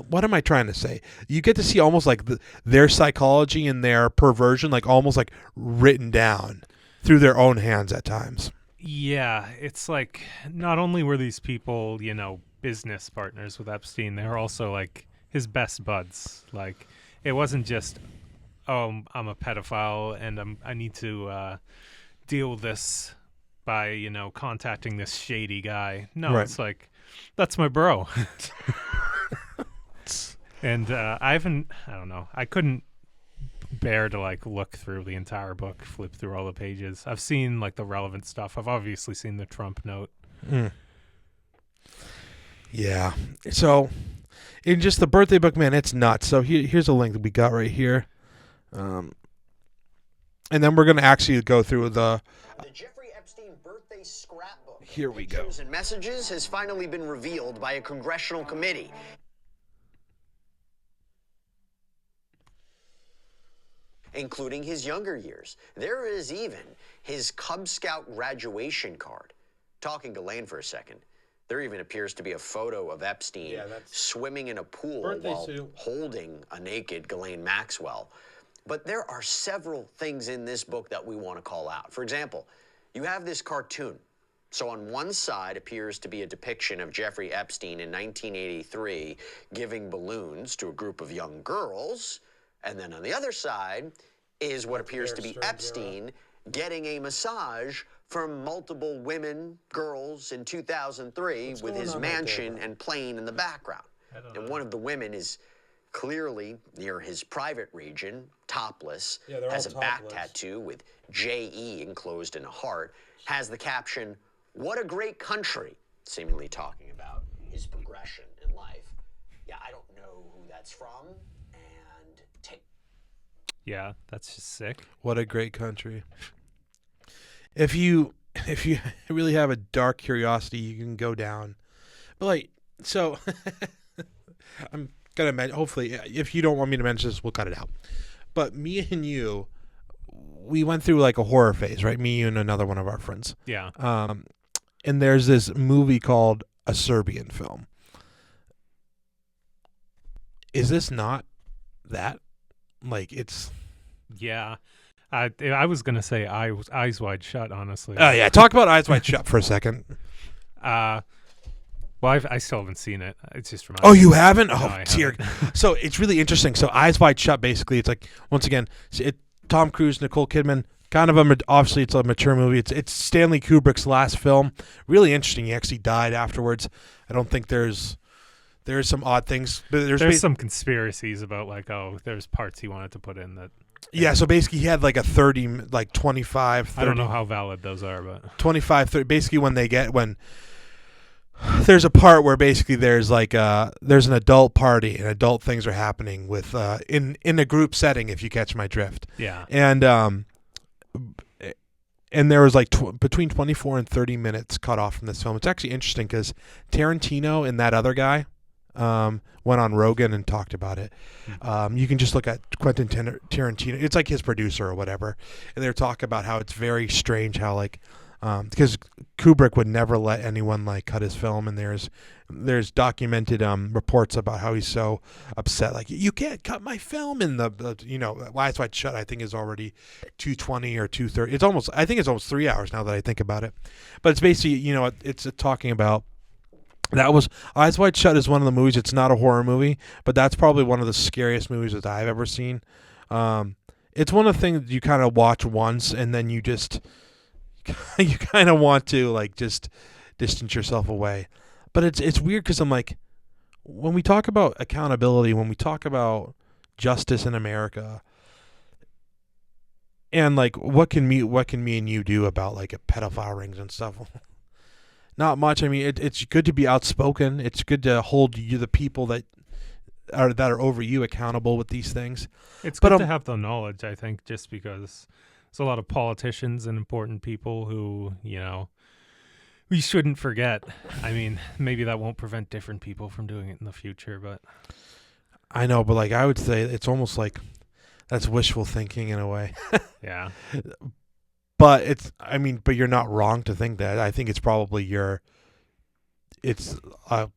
what am I trying to say? You get to see almost their psychology and their perversion almost written down. through their own hands at times. Yeah, it's like not only were these people, business partners with Epstein, they were also like his best buds. Like it wasn't just, oh, I'm a pedophile and I need to deal with this by, contacting this shady guy. No, Right. It's like, that's my bro. And I don't know. I couldn't bear to like look through the entire book, flip through all the pages. I've seen like the relevant stuff. I've obviously seen the Trump note. Yeah. So in just the birthday book, man, it's nuts. So here's a link that we got right here. And then we're going to actually go through the Jeffrey Epstein birthday scrapbook. Here we go. Pictures and messages has finally been revealed by a congressional committee. Including his younger years. There is even his Cub Scout graduation card. Talking to Ghislaine for a second, there even appears to be a photo of Epstein swimming in a pool while holding a naked Ghislaine Maxwell. But there are several things in this book that we want to call out. For example, you have this cartoon. So on one side appears to be a depiction of Jeffrey Epstein in 1983 giving balloons to a group of young girls. And then on the other side is what appears to be Epstein getting a massage from multiple women, girls in 2003 with his mansion and plane in the background. And one of the women is clearly near his private region, topless, has a back tattoo with J.E. enclosed in a heart, has the caption, "What a great country," seemingly talking about his progression in life. Yeah, I don't know who that's from. Yeah, that's just sick. What a great country. If you really have a dark curiosity, you can go down. But like, so I'm gonna mention. Hopefully, if you don't want me to mention this, we'll cut it out. But me and you, we went through like a horror phase, right? Me, you, and another one of our friends. Yeah. And there's this movie called A Serbian Film. Is this not that? Like it's, yeah. I was gonna say Eyes Wide Shut. Honestly. Oh yeah, talk about Eyes Wide Shut for a second. Well, I still haven't seen it. It's just from. Oh, you haven't? Oh, no, dear. So it's really interesting. So Eyes Wide Shut, basically, it's like once again, Tom Cruise, Nicole Kidman, kind of obviously it's a mature movie. It's Stanley Kubrick's last film. Really interesting. He actually died afterwards. I don't think there's some odd things. But there's some conspiracies about like, oh, there's parts he wanted to put in that. Yeah, so basically he had like a 25, 30. I don't know how valid those are, but 25, 30. Basically when there's a part where basically there's like there's an adult party and adult things are happening with in a group setting, if you catch my drift. Yeah. And there was like between 24 and 30 minutes cut off from this film. It's actually interesting because Tarantino and that other guy went on Rogan and talked about it. You can just look at Quentin Tarantino. It's like his producer or whatever. And they're talking about how it's very strange how like, because Kubrick would never let anyone like cut his film. And there's documented reports about how he's so upset. Like, you can't cut my film. And the Eyes Wide Shut, I think, is already 2:20 or 2:30. I think it's almost 3 hours now that I think about it. But it's basically, it's talking about, that was Eyes Wide Shut is one of the movies. It's not a horror movie, but that's probably one of the scariest movies that I've ever seen. It's one of the things that you kind of watch once and then you kind of want to like just distance yourself away. But it's weird because I'm like, when we talk about accountability, when we talk about justice in America, and like what can me and you do about like a pedophile rings and stuff? Not much. I mean, it's good to be outspoken. It's good to hold the people that are over you accountable with these things. It's good to have the knowledge, I think, just because there's a lot of politicians and important people who, we shouldn't forget. I mean, maybe that won't prevent different people from doing it in the future, but I know, but like I would say it's almost like that's wishful thinking in a way. Yeah. But but you're not wrong to think that. I think it's probably it's a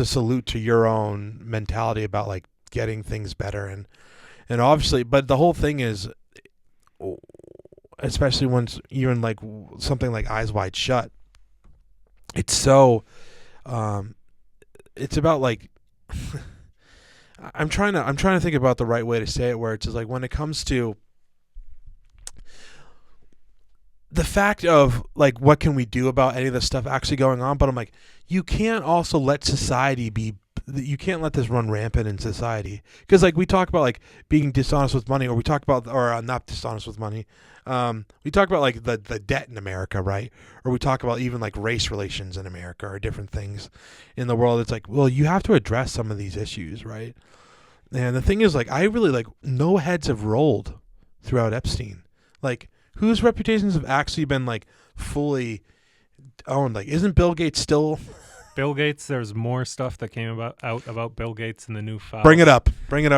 salute to your own mentality about like getting things better and obviously, but the whole thing is, especially once even like something like Eyes Wide Shut. It's so, it's about like, I'm trying to think about the right way to say it, where it's just like when it comes to the fact of like what can we do about any of this stuff actually going on, but I'm like, you can't also let society be, you can't let this run rampant in society, because like we talk about like being dishonest with money, or we talk about, or not dishonest with money, we talk about like the debt in America, right? Or we talk about even like race relations in America or different things in the world. It's like, well, you have to address some of these issues, right? And the thing is, like, I really like, no heads have rolled throughout Epstein. Like, whose reputations have actually been like fully owned? Like, isn't Bill Gates still? Bill Gates, there's more stuff that came out about Bill Gates in the new files. Bring it up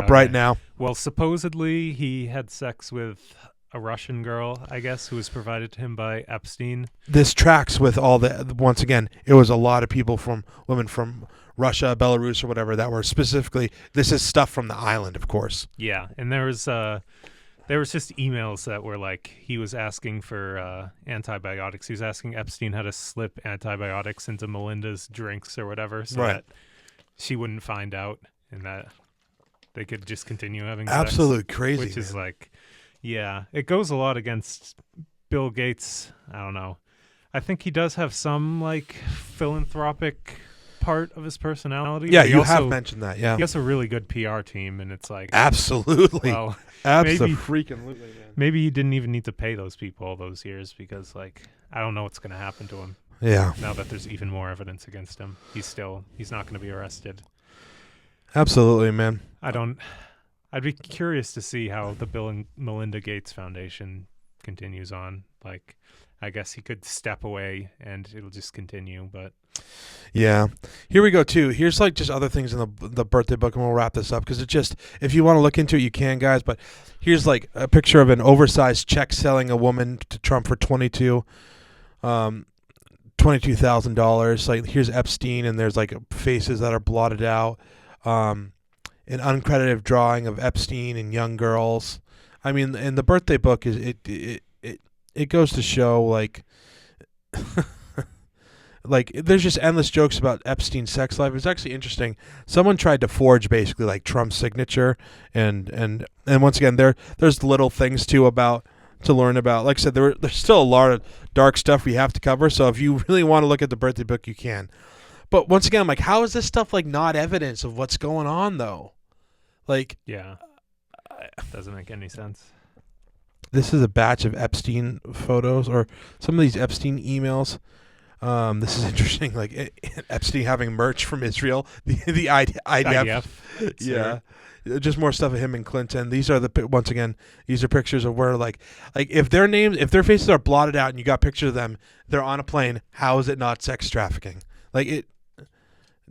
right now. Well, supposedly he had sex with a Russian girl, I guess, who was provided to him by Epstein. This tracks with all the, once again, it was a lot of people women from Russia, Belarus, or whatever, that were specifically, this is stuff from the island, of course. Yeah, and there was just emails that were like, he was asking for antibiotics. He was asking Epstein how to slip antibiotics into Melinda's drinks or whatever, so that she wouldn't find out, and that they could just continue having sex. Absolute crazy, which is like, yeah, it goes a lot against Bill Gates. I don't know. I think he does have some like philanthropic part of his personality. Yeah, you have mentioned that. Yeah, he has a really good PR team, and it's like, absolutely, well, absolutely, man. Maybe he didn't even need to pay those people all those years, because like, I don't know what's going to happen to him. Yeah, now that there's even more evidence against him, he's not going to be arrested. Absolutely, man. I'd be curious to see how the Bill and Melinda Gates Foundation continues on. Like, I guess he could step away and it'll just continue, but yeah. Here we go too. Here's like just other things in the birthday book, and we'll wrap this up, because it just, if you want to look into it, you can, guys. But here's like a picture of an oversized check selling a woman to Trump for $22,000. Like, here's Epstein, and there's like faces that are blotted out. An uncredited drawing of Epstein and young girls. I mean, and the birthday book is it goes to show like like there's just endless jokes about Epstein's sex life. It's actually interesting. Someone tried to forge basically like Trump's signature, and once again there's little things too to learn about. Like I said, there's still a lot of dark stuff we have to cover. So if you really want to look at the birthday book, you can. But once again, I'm like, how is this stuff like not evidence of what's going on though? Like, yeah, doesn't make any sense. This is a batch of Epstein photos, or some of these Epstein emails. This is interesting. Like Epstein having merch from Israel, the IDF. Yeah, just more stuff of him and Clinton. These are once again, these are pictures of where like if their names, if their faces are blotted out and you got pictures of them, they're on a plane. How is it not sex trafficking? Like, it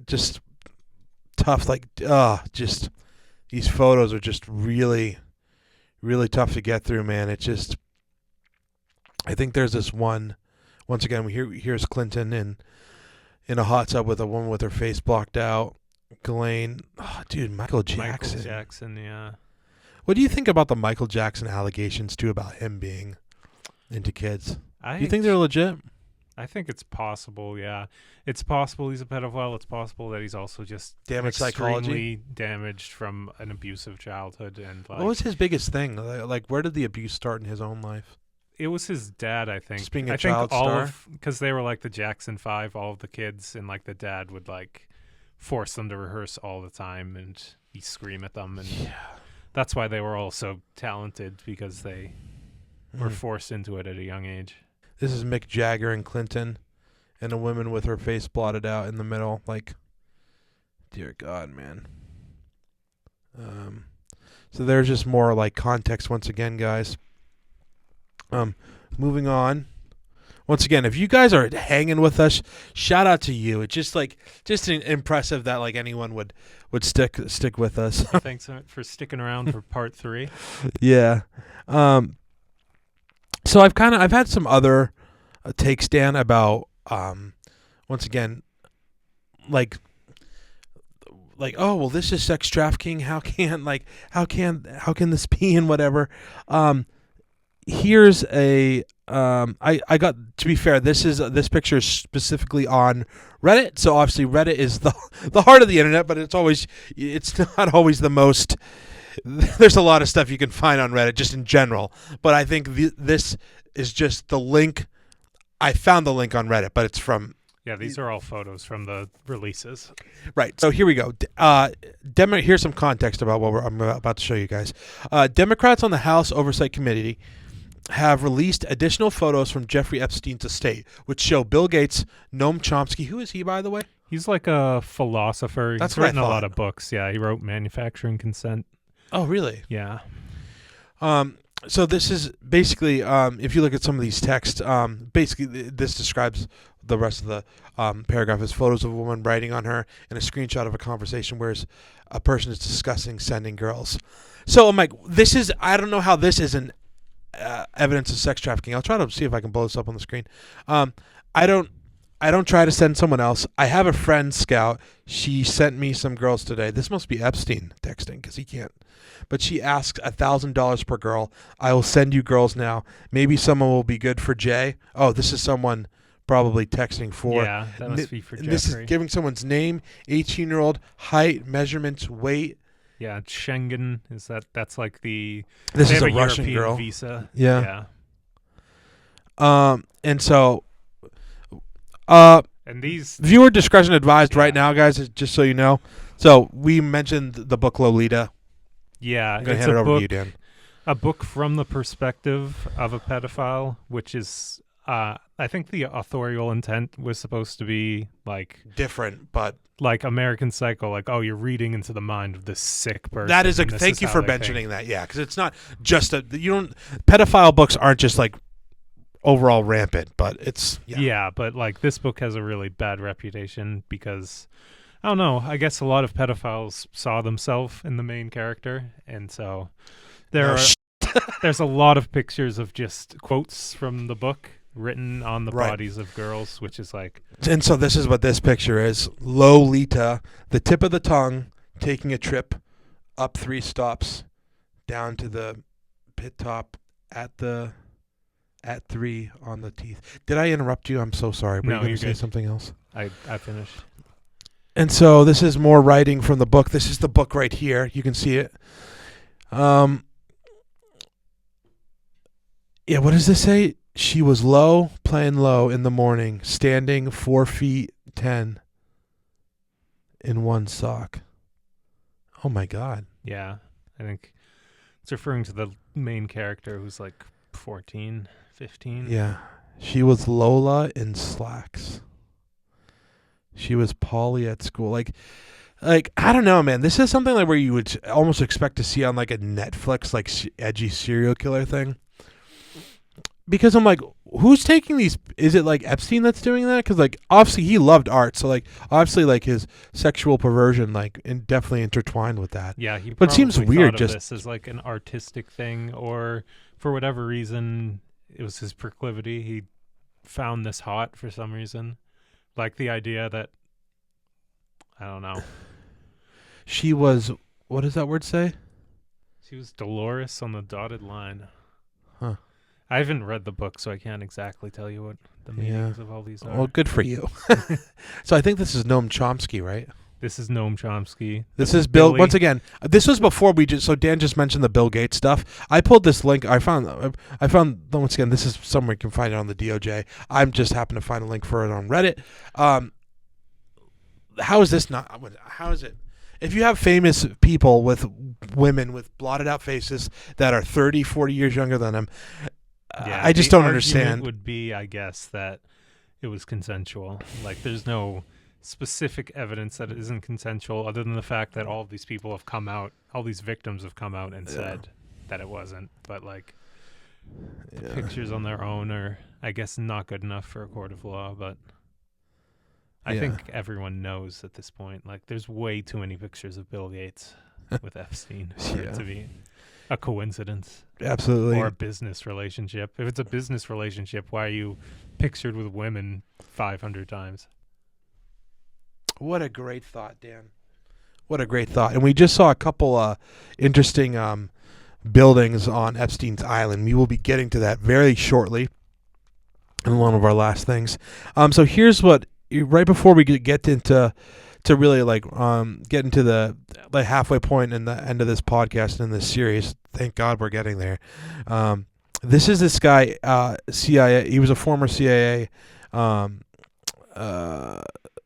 just tough. Like, just these photos are just really, really tough to get through, man. It just, I think there's this one. Once again, here's Clinton in a hot tub with a woman with her face blocked out. Ghislaine, dude, Michael Jackson. Michael Jackson, yeah. What do you think about the Michael Jackson allegations too, about him being into kids? Do you think they're legit? I think it's possible, yeah. It's possible he's a pedophile. It's possible that he's also just damaged psychology, damaged from an abusive childhood. And like, what was his biggest thing? Like, where did the abuse start in his own life? It was his dad, I think. Just being a child star? Because they were like the Jackson 5, all of the kids, and like the dad would like force them to rehearse all the time, and he'd scream at them, and that's why they were all so talented, because they were forced into it at a young age. This is Mick Jagger and Clinton, and a woman with her face blotted out in the middle. Like, dear God, man. So there's just more like context once again, guys. Moving on. Once again, if you guys are hanging with us, shout out to you. It's just impressive that like anyone would stick with us. Thanks for sticking around for part 3. Yeah. So I've had some other takes, Dan, about once again, like oh well, this is sex trafficking. How can this be, and whatever. here's a I got, to be fair, this picture is specifically on Reddit, so obviously Reddit is the heart of the internet, but it's not always the most. There's a lot of stuff you can find on Reddit just in general, but I think this is just the link. I found the link on Reddit, but it's from. Yeah, these are all photos from the releases. Right. So here we go. Here's some context about what I'm about to show you guys. Democrats on the House Oversight Committee have released additional photos from Jeffrey Epstein's estate, which show Bill Gates, Noam Chomsky. Who is he, by the way? He's like a philosopher. That's He's what I written a thought. lot of books. Yeah, he wrote Manufacturing Consent. Oh, really? Yeah. So this is basically, if you look at some of these texts, basically this describes the rest of the paragraph as photos of a woman writing on her and a screenshot of a conversation where a person is discussing sending girls. So I'm like, I don't know how this isn't evidence of sex trafficking. I'll try to see if I can blow this up on the screen. I don't try to send someone else. I have a friend, Scout. She sent me some girls today. This must be Epstein texting because he can't. But she asks $1,000 per girl. I will send you girls now. Maybe someone will be good for Jay. Oh, this is someone probably texting for. Yeah, that must be for This is Jeffrey. giving someone's name, 18-year-old, height, measurements, weight. Yeah, Schengen that's like the. This they is have a Russian European girl. visa. Yeah. Yeah. And so. And these viewer discretion advised right now, guys. Just so you know. So we mentioned the book Lolita. Yeah, I'm gonna it's hand a it over book, to you, Dan. A book from the perspective of a pedophile, which is, I think the authorial intent was supposed to be like different, but like American Psycho, like, oh, you're reading into the mind of this sick person. That is and this thank you how for they mentioning think. that. Yeah, because it's not just pedophile books aren't just like overall rampant, but it's yeah, but like this book has a really bad reputation because. I don't know. I guess a lot of pedophiles saw themselves in the main character, and so there's a lot of pictures of just quotes from the book written on the bodies of girls, which is like. And so this is what this picture is: Lolita, the tip of the tongue, taking a trip up 3 stops, down to the pit top at 3 on the teeth. Did I interrupt you? I'm so sorry. Were No, you going you're to say good. something else? I finished. And so this is more writing from the book. This is the book right here. You can see it. Yeah, what does this say? She was playing low in the morning, standing 4 feet 10 in one sock. Oh my God. Yeah, I think it's referring to the main character who's like 14, 15. Yeah. She was Lola in slacks. She was Polly at school. Like I don't know, man. This is something like where you would almost expect to see on like a Netflix like edgy serial killer thing. Because I'm like, who's taking these? Is it like Epstein that's doing that? Because like obviously he loved art, so like obviously like his sexual perversion like definitely intertwined with that. Yeah, he. But it seems probably weird. thought Just of this as like an artistic thing, or for whatever reason, it was his proclivity. He found this hot for some reason. Like the idea that, I don't know. She was, what does that word say? She was Dolores on the dotted line. Huh. I haven't read the book, so I can't exactly tell you what the meanings of all these are. Well, good for you. So I think this is Noam Chomsky, right? This is Noam Chomsky. This is Bill. Once again, this was before so Dan just mentioned the Bill Gates stuff. I pulled this link. I found once again, this is somewhere you can find it on the DOJ. I'm just happened to find a link for it on Reddit. How is this not? How is it? If you have famous people with women with blotted out faces that are 30, 40 years younger than them, I just don't understand. Would be, I guess, that it was consensual. Like, there's no specific evidence that it isn't consensual, other than the fact that all of these people have come out, all these victims have come out and said that it wasn't. But like, the pictures on their own are, I guess, not good enough for a court of law. But I think everyone knows at this point. Like, there's way too many pictures of Bill Gates with Epstein for it to be a coincidence. Absolutely. Or a business relationship. If it's a business relationship, why are you pictured with women 500 times? What a great thought, Dan. What a great thought. And we just saw a couple interesting buildings on Epstein's island. We will be getting to that very shortly in one of our last things. So here's what, right before we get into really get into the halfway point in the end of this podcast in this series. Thank God we're getting there. This is this guy, CIA. He was a former CIA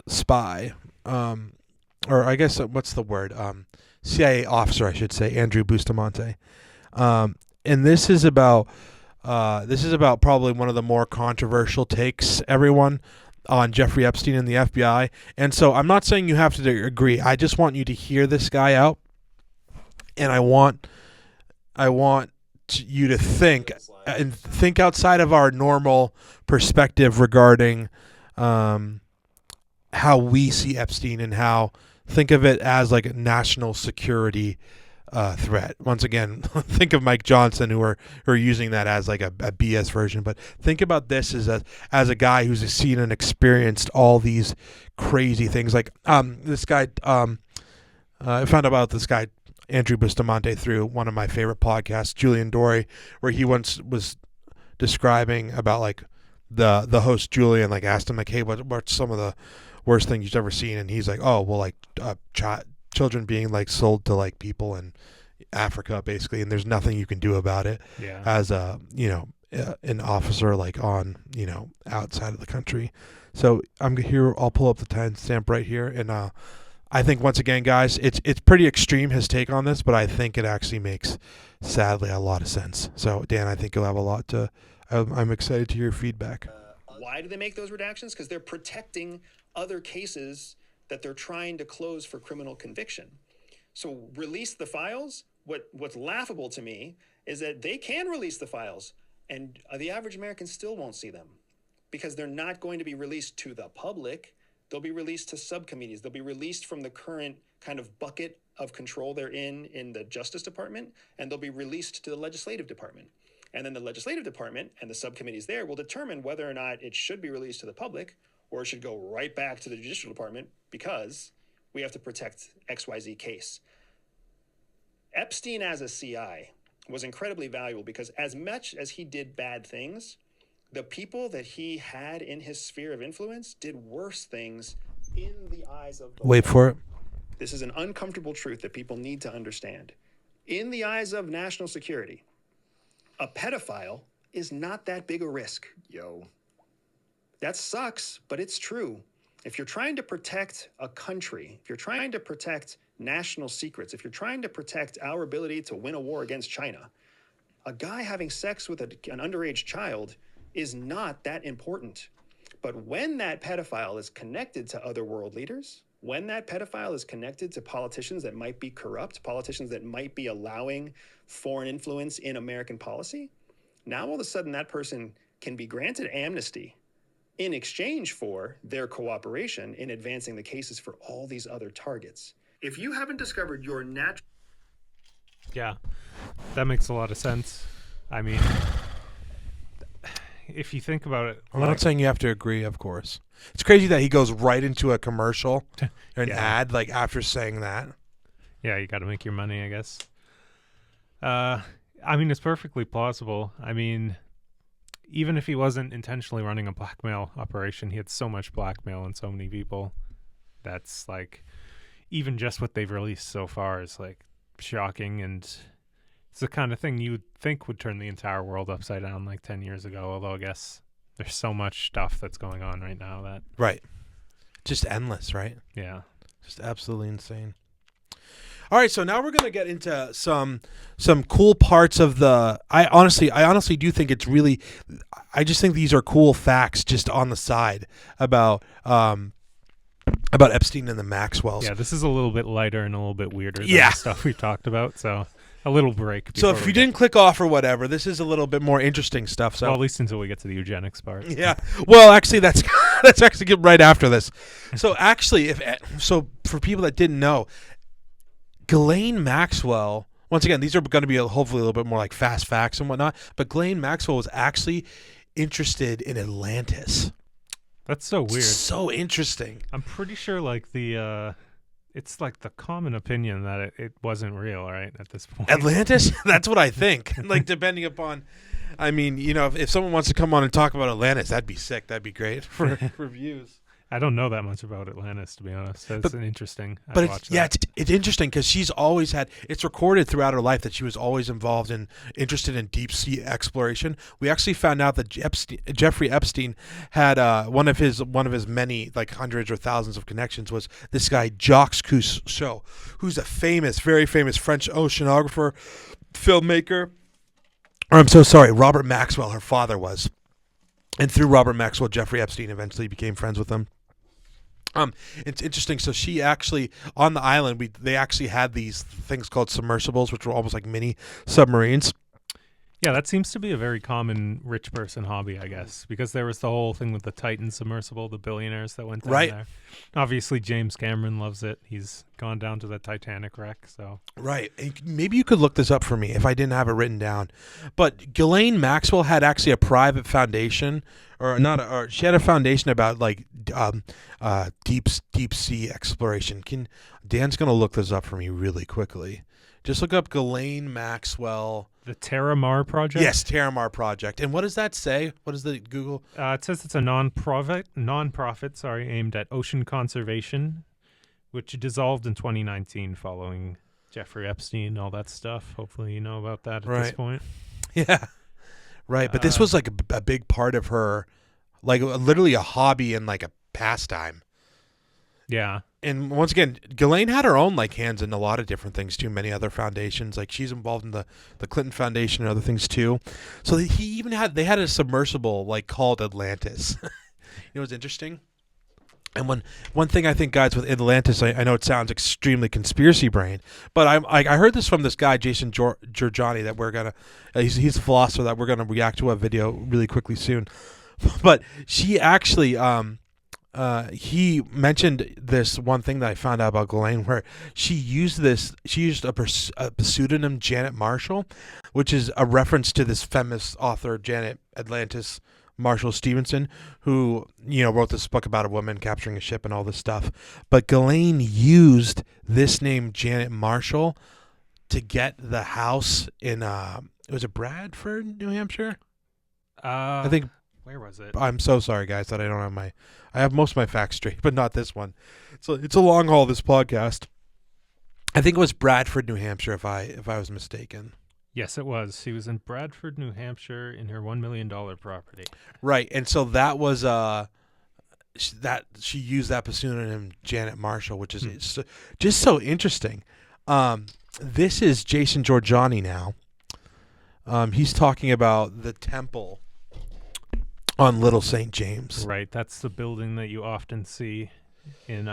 spy, or I guess what's the word? CIA officer, I should say, Andrew Bustamante. And this is about probably one of the more controversial takes, everyone, on Jeffrey Epstein and the FBI. And so I'm not saying you have to agree. I just want you to hear this guy out, and I want you to think outside of our normal perspective regarding how we see Epstein and think of it as like a national security threat. Once again, think of Mike Johnson who are using that as like a BS version, but think about this as a guy who's seen and experienced all these crazy things. Like this guy, I found out about this guy Andrew Bustamante through one of my favorite podcasts, Julian Dory, where he once was describing about like the host Julian like asked him like, hey, what's some of the worst things you've ever seen? And he's like, oh well, like children being like sold to like people in Africa basically, and there's nothing you can do about it as a an officer like on outside of the country. So I'm here, I'll pull up the timestamp right here, and I think once again, guys, it's pretty extreme, his take on this, but I think it actually makes, sadly, a lot of sense. So Dan, I think you'll have a lot to. I'm excited to hear your feedback. Why do they make those redactions? Because they're protecting other cases that they're trying to close for criminal conviction. So release the files. What's laughable to me is that they can release the files, and the average American still won't see them because they're not going to be released to the public. They'll be released to subcommittees. They'll be released from the current kind of bucket of control they're in the Justice Department, and they'll be released to the Legislative Department. And then the Legislative Department and the subcommittees there will determine whether or not it should be released to the public or it should go right back to the Judicial Department because we have to protect XYZ case. Epstein as a CI was incredibly valuable because as much as he did bad things, the people that he had in his sphere of influence did worse things in the eyes of the Wait law. for it. This is an uncomfortable truth that people need to understand. In the eyes of national security, a pedophile is not that big a risk. That sucks, but it's true. If you're trying to protect a country, if you're trying to protect national secrets, if you're trying to protect our ability to win a war against China, a guy having sex with an underage child is not that important. But when that pedophile is connected to other world leaders, when that pedophile is connected to politicians that might be corrupt, politicians that might be allowing foreign influence in American policy, now all of a sudden that person can be granted amnesty in exchange for their cooperation in advancing the cases for all these other targets. If you haven't discovered your natural... Yeah, that makes a lot of sense. I mean, if you think about it... I'm not saying you have to agree, of course. It's crazy that he goes right into a commercial, an ad, like after saying that. Yeah, you got to make your money, I guess. I mean, it's perfectly plausible. I mean, even if he wasn't intentionally running a blackmail operation, he had so much blackmail and so many people. That's like, even just what they've released so far is like shocking, and it's the kind of thing you would think would turn the entire world upside down like 10 years ago, although I guess there's so much stuff that's going on right now that... Right. Just endless, right? Yeah. Just absolutely insane. All right, so now we're going to get into some cool parts of the... I honestly do think it's really... I just think these are cool facts just on the side about Epstein and the Maxwells. Yeah, this is a little bit lighter and a little bit weirder than the stuff we talked about, so a little break. So if you didn't click off or whatever, this is a little bit more interesting stuff. So well, at least until we get to the eugenics part. Yeah. Well, actually, that's actually right after this. So actually, so for people that didn't know, Ghislaine Maxwell, once again, these are going to be hopefully a little bit more like fast facts and whatnot, but Ghislaine Maxwell was actually interested in Atlantis. That's so weird. So interesting. I'm pretty sure like the It's like the common opinion that it wasn't real, right, at this point. Atlantis? That's what I think. Like, depending upon, I mean, you know, if someone wants to come on and talk about Atlantis, that'd be sick. That'd be great for views. I don't know that much about Atlantis, to be honest. That's interesting. But it's interesting because she's always had, it's recorded throughout her life that she was always involved in, interested in deep sea exploration. We actually found out that Jeffrey Epstein had one of his many, like, hundreds or thousands of connections was this guy Jacques Cousteau, who's a very famous French oceanographer, filmmaker. Or I'm so sorry, Robert Maxwell, her father was. And through Robert Maxwell, Jeffrey Epstein eventually became friends with him. It's interesting. So she actually, on the island, they actually had these things called submersibles, which were almost like mini submarines. Yeah, that seems to be a very common rich person hobby, I guess, because there was the whole thing with the Titan submersible, the billionaires that went down there. Obviously, James Cameron loves it. He's gone down to the Titanic wreck. So right. And maybe you could look this up for me if I didn't have it written down. But Ghislaine Maxwell had actually a private foundation, she had a foundation about like deep sea exploration. Dan's gonna look this up for me really quickly. Just look up Ghislaine Maxwell. The Terramar Project? Yes, Terramar Project. And what does that say? What is the Google? It says it's a non-profit, aimed at ocean conservation, which dissolved in 2019 following Jeffrey Epstein, all that stuff. Hopefully you know about that at this point. Yeah. Right, but this was like a big part of her, like literally a hobby and like a pastime. Yeah. And once again, Ghislaine had her own like hands in a lot of different things too. Many other foundations, like she's involved in the Clinton Foundation and other things too. So they had a submersible like called Atlantis. You know what's interesting? And one thing I think, guys, with Atlantis, I know it sounds extremely conspiracy brain, but I heard this from this guy Jason Giorgiani that we're gonna he's a philosopher that we're gonna react to a video really quickly soon. But she actually he mentioned this one thing that I found out about Ghislaine, where she used a pseudonym Janet Marshall, which is a reference to this feminist author Janet Atlantis Marshall Stevenson, who, you know, wrote this book about a woman capturing a ship and all this stuff. But Ghislaine used this name Janet Marshall to get the house in was it Bradford, New Hampshire? I think. Where was it? I'm so sorry, guys, that I don't have I have most of my facts straight, but not this one. So it's a long haul, this podcast. I think it was Bradford, New Hampshire, if I was mistaken. Yes, it was. She was in Bradford, New Hampshire, in her $1 million property. Right, and so that was that she used that pseudonym Janet Marshall, which is just so interesting. This is Jason Giorgiani now. He's talking about the temple on Little St. James. Right, that's the building that you often see in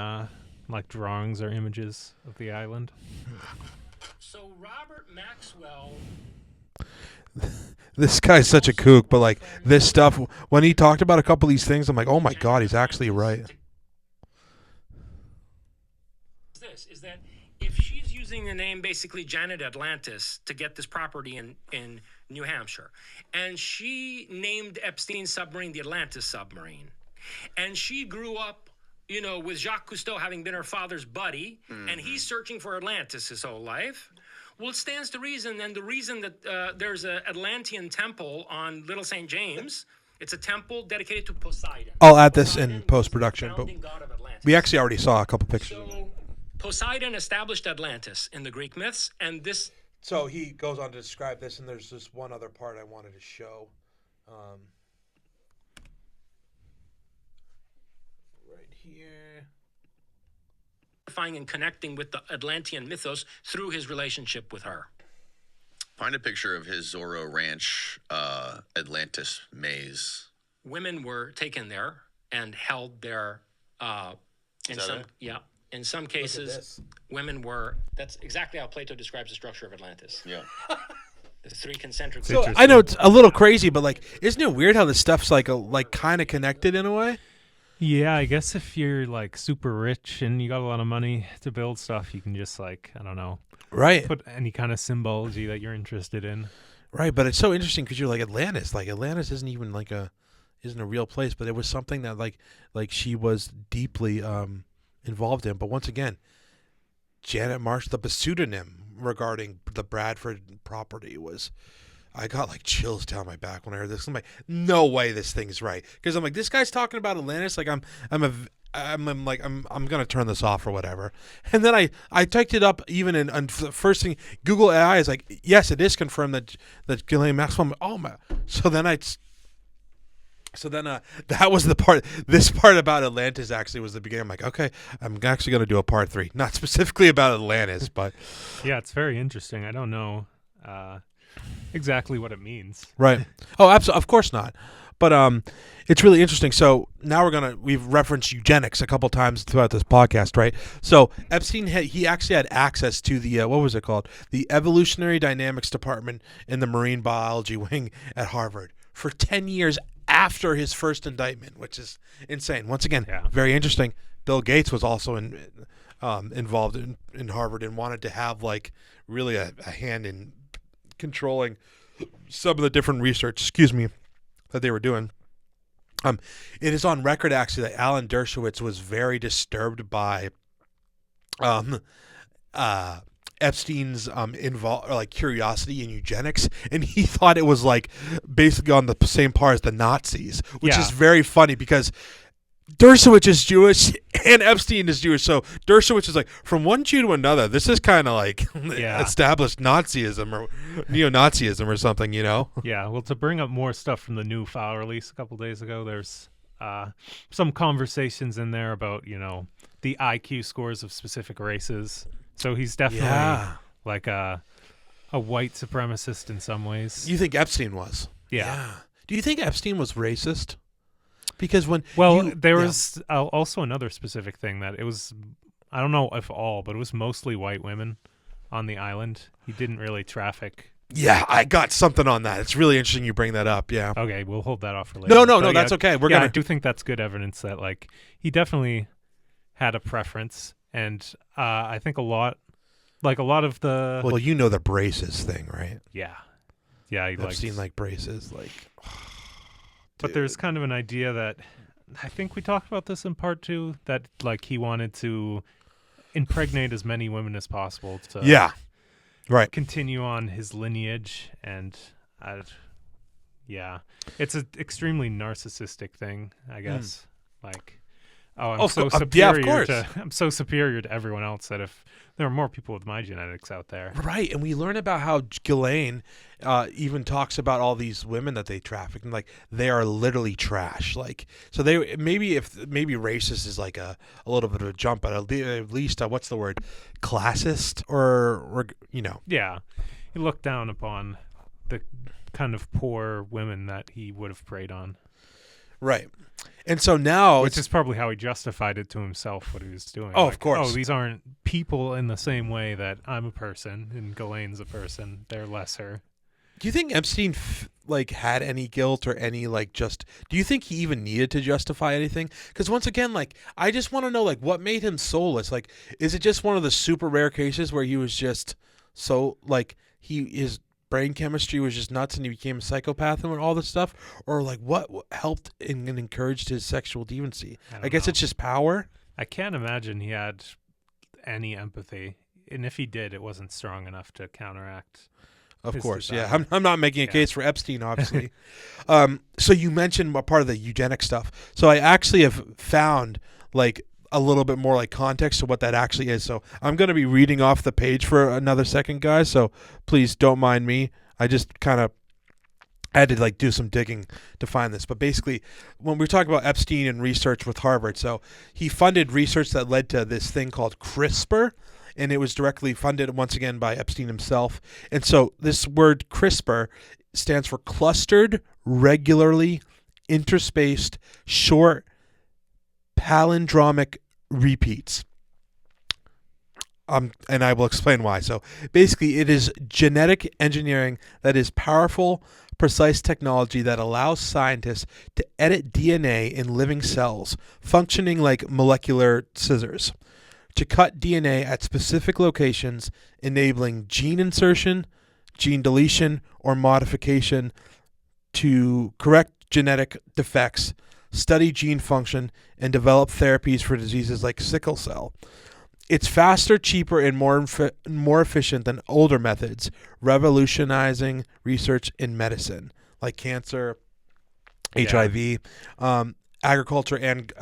like drawings or images of the island. So Robert Maxwell. This guy's such a kook, but like this stuff, when he talked about a couple of these things, I'm like, oh my God, he's actually right. This is that if she's using the name basically Janet Atlantis to get this property in New Hampshire, and she named Epstein's submarine the Atlantis submarine, and she grew up, you know, with Jacques Cousteau having been her father's buddy, and he's searching for Atlantis his whole life. Well, it stands to reason, and the reason that there's an Atlantean temple on Little St. James, it's a temple dedicated to Poseidon. I'll add this in post-production, but we actually already saw a couple pictures. So Poseidon established Atlantis in the Greek myths, and this... So he goes on to describe this, and there's just one other part I wanted to show. Right here. And connecting with the Atlantean mythos through his relationship with her. Find a picture of his Zorro Ranch Atlantis maze. Women were taken there and held there. In some cases, women were. That's exactly how Plato describes the structure of Atlantis. Yeah. The three concentric. So I know it's a little crazy, but like, isn't it weird how this stuff's like kind of connected in a way? Yeah, I guess if you're like super rich and you got a lot of money to build stuff, you can just like, I don't know, right? Put any kind of symbology that you're interested in. Right, but it's so interesting because you're like Atlantis. Like Atlantis isn't even isn't a real place, but it was something that like she was deeply involved in. But once again, Janet Marsh, the pseudonym regarding the Bradford property was. I got like chills down my back when I heard this. I'm like, no way this thing's right. Because I'm like, this guy's talking about Atlantis. Like I'm gonna turn this off or whatever. And then I typed it up even in the first thing Google AI is like, yes, it is confirmed that Ghislaine Maxwell. Oh my! So then that was the part. This part about Atlantis actually was the beginning. I'm like, okay, I'm actually gonna do a part 3, not specifically about Atlantis, but yeah, it's very interesting. I don't know exactly what it means. Right. Oh, absolutely. Of course not. But it's really interesting. So now we've referenced eugenics a couple times throughout this podcast, right? So Epstein he actually had access to the what was it called? The Evolutionary Dynamics Department in the Marine Biology Wing at Harvard for 10 years after his first indictment, which is insane. Once again, very interesting. Bill Gates was also involved in Harvard and wanted to have like really a hand in controlling some of the different research, that they were doing. It is on record actually that Alan Dershowitz was very disturbed by Epstein's curiosity in eugenics, and he thought it was like basically on the same par as the Nazis, which is very funny because Dershowitz is Jewish and Epstein is Jewish, so Dershowitz is like from one Jew to another. This is kind of like established Nazism or neo-Nazism or something, you know? Yeah. Well, to bring up more stuff from the new file release a couple days ago, there's some conversations in there about the IQ scores of specific races. So he's definitely like a white supremacist in some ways. You think Epstein was? Yeah. Do you think Epstein was racist? Because there was also another specific thing that it was, I don't know if all, but it was mostly white women on the island. He didn't really traffic. Yeah, I got something on that. It's really interesting you bring that up. Yeah. Okay, we'll hold that off for later. No, that's okay. I do think that's good evidence that like he definitely had a preference, and I think a lot of the. Well, you know the braces thing, right? Yeah. Yeah, I've seen like braces, like. But there's kind of an idea that I think we talked about this in part 2 that like he wanted to impregnate as many women as possible to continue on his lineage, and it's an extremely narcissistic thing, I guess. Like, I'm so superior to everyone else that if there are more people with my genetics out there. Right, and we learn about how Ghislaine even talks about all these women that they traffic, and like they are literally trash. Like, so they maybe racist is like a little bit of a jump, but at least what's the word, classist or Yeah, he looked down upon the kind of poor women that he would have preyed on. Right. And so now... Which is probably how he justified it to himself, what he was doing. Oh, like, of course. Oh, these aren't people in the same way that I'm a person and Ghislaine's a person. They're lesser. Do you think Epstein had any guilt or any do you think he even needed to justify anything? Because once again, I just want to know what made him soulless. Is it just one of the super rare cases where he was just so his brain chemistry was just nuts and he became a psychopath and all this stuff, or what helped and encouraged his sexual deviancy? I guess it's just power. I can't imagine he had any empathy, and if he did, it wasn't strong enough to counteract. Of course, yeah. I'm not making a case for Epstein, obviously. So you mentioned a part of the eugenics stuff. So I actually have found a little bit more context to what that actually is. So I'm going to be reading off the page for another second, guys. So please don't mind me. I just kind of had to do some digging to find this. But basically, when we're talking about Epstein and research with Harvard, so he funded research that led to this thing called CRISPR, and it was directly funded once again by Epstein himself. And so this word CRISPR stands for clustered, regularly interspaced, short palindromic repeats. And I will explain why. So basically, it is genetic engineering that is powerful, precise technology that allows scientists to edit DNA in living cells, functioning like molecular scissors, to cut DNA at specific locations, enabling gene insertion, gene deletion, or modification to correct genetic defects, study gene function, and develop therapies for diseases like sickle cell. It's faster, cheaper, and more efficient than older methods, revolutionizing research in medicine, like cancer, HIV, agriculture, and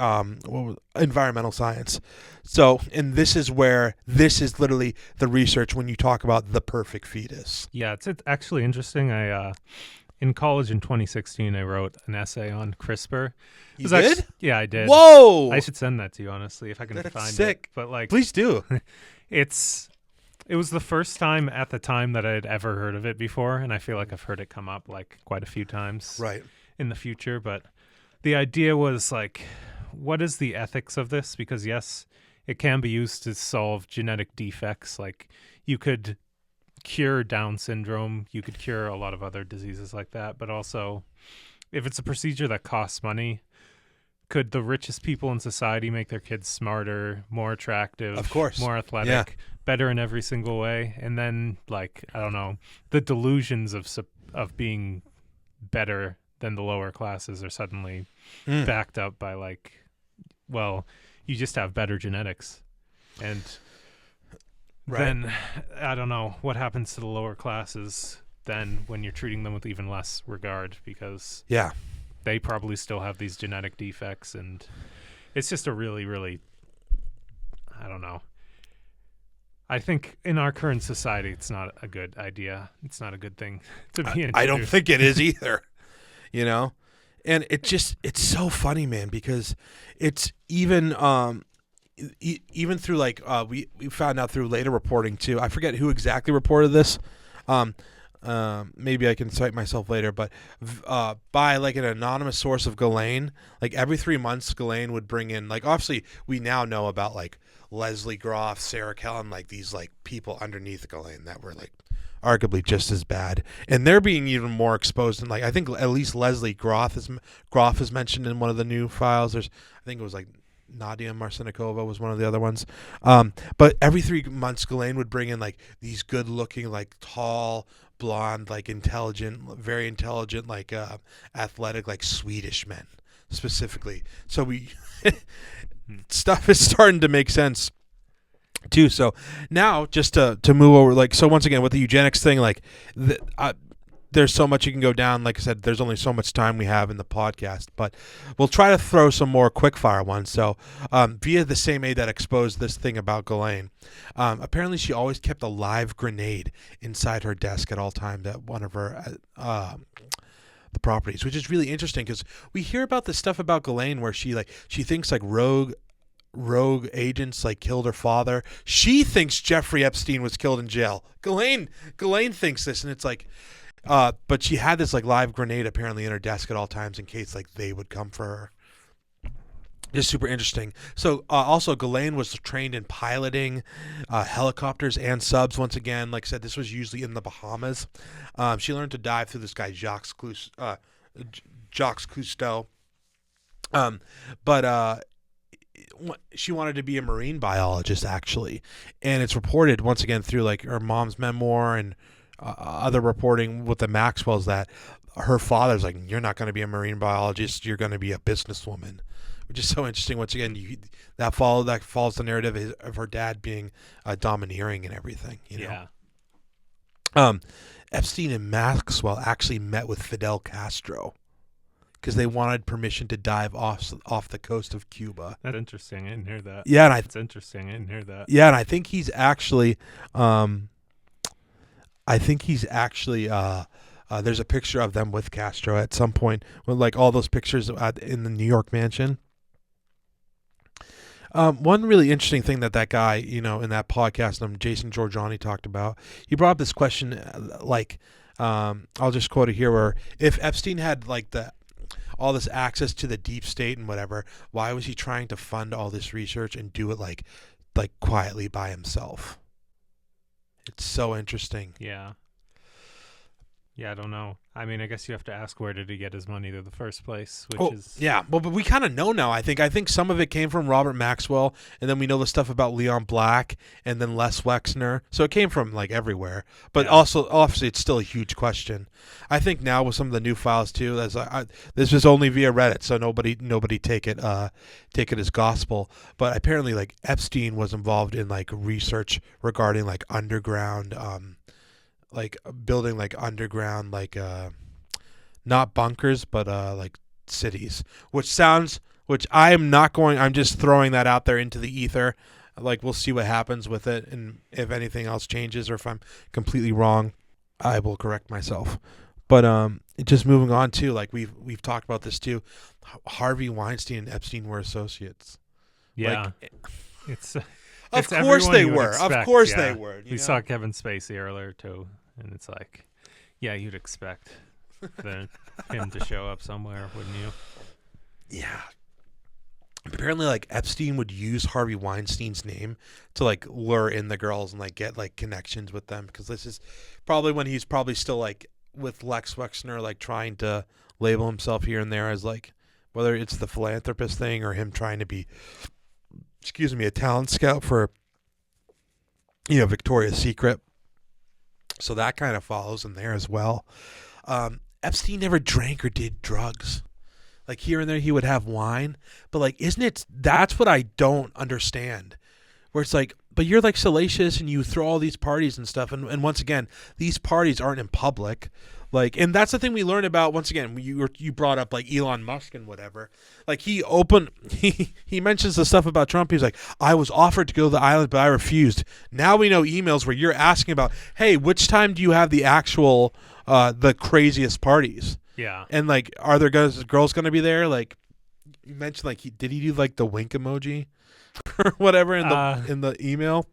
environmental science. So, and this is literally the research when you talk about the perfect fetus. Yeah, it's actually interesting. In college in 2016, I wrote an essay on CRISPR. You did? Yeah, I did. Whoa! I should send that to you, honestly, if I can That's find sick. it. But like, please do. It was the first time at the time that I had ever heard of it before, and I feel like I've heard it come up like quite a few times right in the future. But the idea was like, what is the ethics of this? Because yes, it can be used to solve genetic defects. Like you could cure Down syndrome, you could cure a lot of other diseases like that, but also if it's a procedure that costs money, could the richest people in society make their kids smarter, more attractive, of course, more athletic, better in every single way? And then like, I don't know, the delusions of being better than the lower classes are suddenly backed up by like, well, you just have better genetics. And then I don't know what happens to the lower classes then when you're treating them with even less regard, because they probably still have these genetic defects, and it's just a really, really, I don't know. I think in our current society, it's not a good idea. It's not a good thing to be introduced. I don't think it is either, you know? And it's so funny, man, because it's even even through like we found out through later reporting too. I forget who exactly reported this. Maybe I can cite myself later, but by like an anonymous source of Ghislaine, like every 3 months, Ghislaine would bring in, like, obviously we now know about like Leslie Groff, Sarah Kellen, like these like people underneath Ghislaine that were like arguably just as bad, and they're being even more exposed. And like I think at least Leslie Groff is mentioned in one of the new files. I think it was like Nadia Marcinikova was one of the other ones. But every 3 months, Ghislaine would bring in like these good-looking, like tall, blonde, like intelligent, very intelligent, like athletic, like Swedish men specifically. So stuff is starting to make sense too. So now just to move over, like, so once again with the eugenics thing, like there's so much you can go down. Like I said, there's only so much time we have in the podcast, but we'll try to throw some more quickfire ones. So via the same aide that exposed this thing about Ghislaine, apparently she always kept a live grenade inside her desk at all times at one of her the properties, which is really interesting because we hear about this stuff about Ghislaine where she thinks like rogue agents like killed her father. She thinks Jeffrey Epstein was killed in jail. Ghislaine thinks this, and it's like, but she had this like live grenade apparently in her desk at all times in case like they would come for her. Just super interesting. So also Ghislaine was trained in piloting helicopters and subs. Once again, like I said, this was usually in the Bahamas. She learned to dive through this guy Jacques Cousteau. But she wanted to be a marine biologist actually, and it's reported once again through like her mom's memoir and other reporting with the Maxwells that her father's like, you're not going to be a marine biologist, you're going to be a businesswoman, which is so interesting. Once again, that follows the narrative of her dad being domineering and everything, you know? Epstein and Maxwell actually met with Fidel Castro because they wanted permission to dive off the coast of Cuba. That's interesting. I didn't hear that. Yeah, and it's interesting. I didn't hear that. Yeah, and I think he's actually there's a picture of them with Castro at some point, with like all those pictures in the New York mansion. One really interesting thing that guy, you know, in that podcast, Jason Giorgiani talked about, he brought up this question, I'll just quote it here, where if Epstein had like all this access to the deep state and whatever, why was he trying to fund all this research and do it like quietly by himself? It's so interesting. Yeah. Yeah, I don't know. I mean, I guess you have to ask where did he get his money in the first place, which Oh, is... yeah. Well, but we kind of know now, I think. I think some of it came from Robert Maxwell, and then we know the stuff about Leon Black, and then Les Wexner. So it came from, like, everywhere. But also, obviously, it's still a huge question. I think now with some of the new files, too, this is only via Reddit, so nobody take it as gospel. But apparently, like, Epstein was involved in, like, research regarding, like, underground... like building like underground like not bunkers but like cities, which I'm just throwing that out there into the ether. Like, we'll see what happens with it, and if anything else changes or if I'm completely wrong, I will correct myself. But just moving on to, like, we've talked about this too, Harvey Weinstein and Epstein were associates. Yeah. Like, it's of course they were. Expect, of course they were. We saw Kevin Spacey earlier too, and it's like, yeah, you'd expect him to show up somewhere, wouldn't you? Yeah. Apparently, like, Epstein would use Harvey Weinstein's name to, like, lure in the girls and, like, get, like, connections with them, because this is probably when he's probably still, like, with Lex Wexner, like, trying to label himself here and there as, like, whether it's the philanthropist thing or him trying to be, a talent scout for, Victoria's Secret. So that kind of follows in there as well. Epstein never drank or did drugs. Like, here and there he would have wine, but, like, that's what I don't understand, where it's like, but you're, like, salacious and you throw all these parties and stuff, and once again, these parties aren't in public. Like, and that's the thing we learned about, once again, you brought up, like, Elon Musk and whatever. Like, he mentions the stuff about Trump. He's like, I was offered to go to the island, but I refused. Now we know emails where you're asking about, hey, which time do you have the actual, the craziest parties? Yeah. And, like, are there girls going to be there? Like, you mentioned, like, did he do, like, the wink emoji or whatever in the email?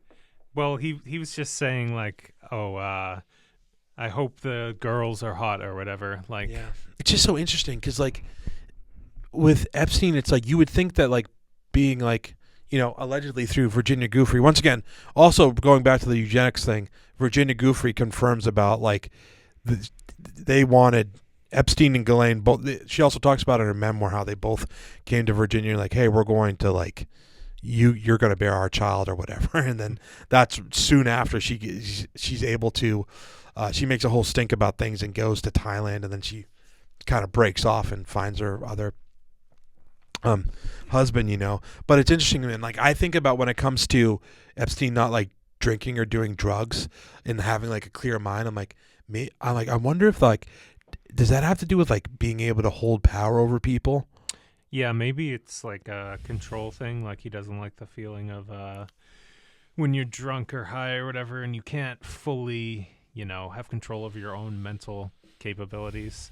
Well, he was just saying, like, I hope the girls are hot or whatever. Like, yeah. It's just so interesting because, like, with Epstein, it's like you would think that, like, being, like, allegedly through Virginia Giuffre. Once again, also going back to the eugenics thing, Virginia Giuffre confirms about, like, they wanted Epstein and Ghislaine both. She also talks about in her memoir how they both came to Virginia, like, hey, we're going to, like, you're going to bear our child or whatever. And then that's soon after she's able to. She makes a whole stink about things and goes to Thailand, and then she kind of breaks off and finds her other husband, But it's interesting, man. Like, I think about when it comes to Epstein not, like, drinking or doing drugs and having, like, a clear mind. I wonder if, like, does that have to do with, like, being able to hold power over people? Yeah, maybe it's like a control thing. Like, he doesn't like the feeling of when you're drunk or high or whatever, and you can't fully, have control over your own mental capabilities.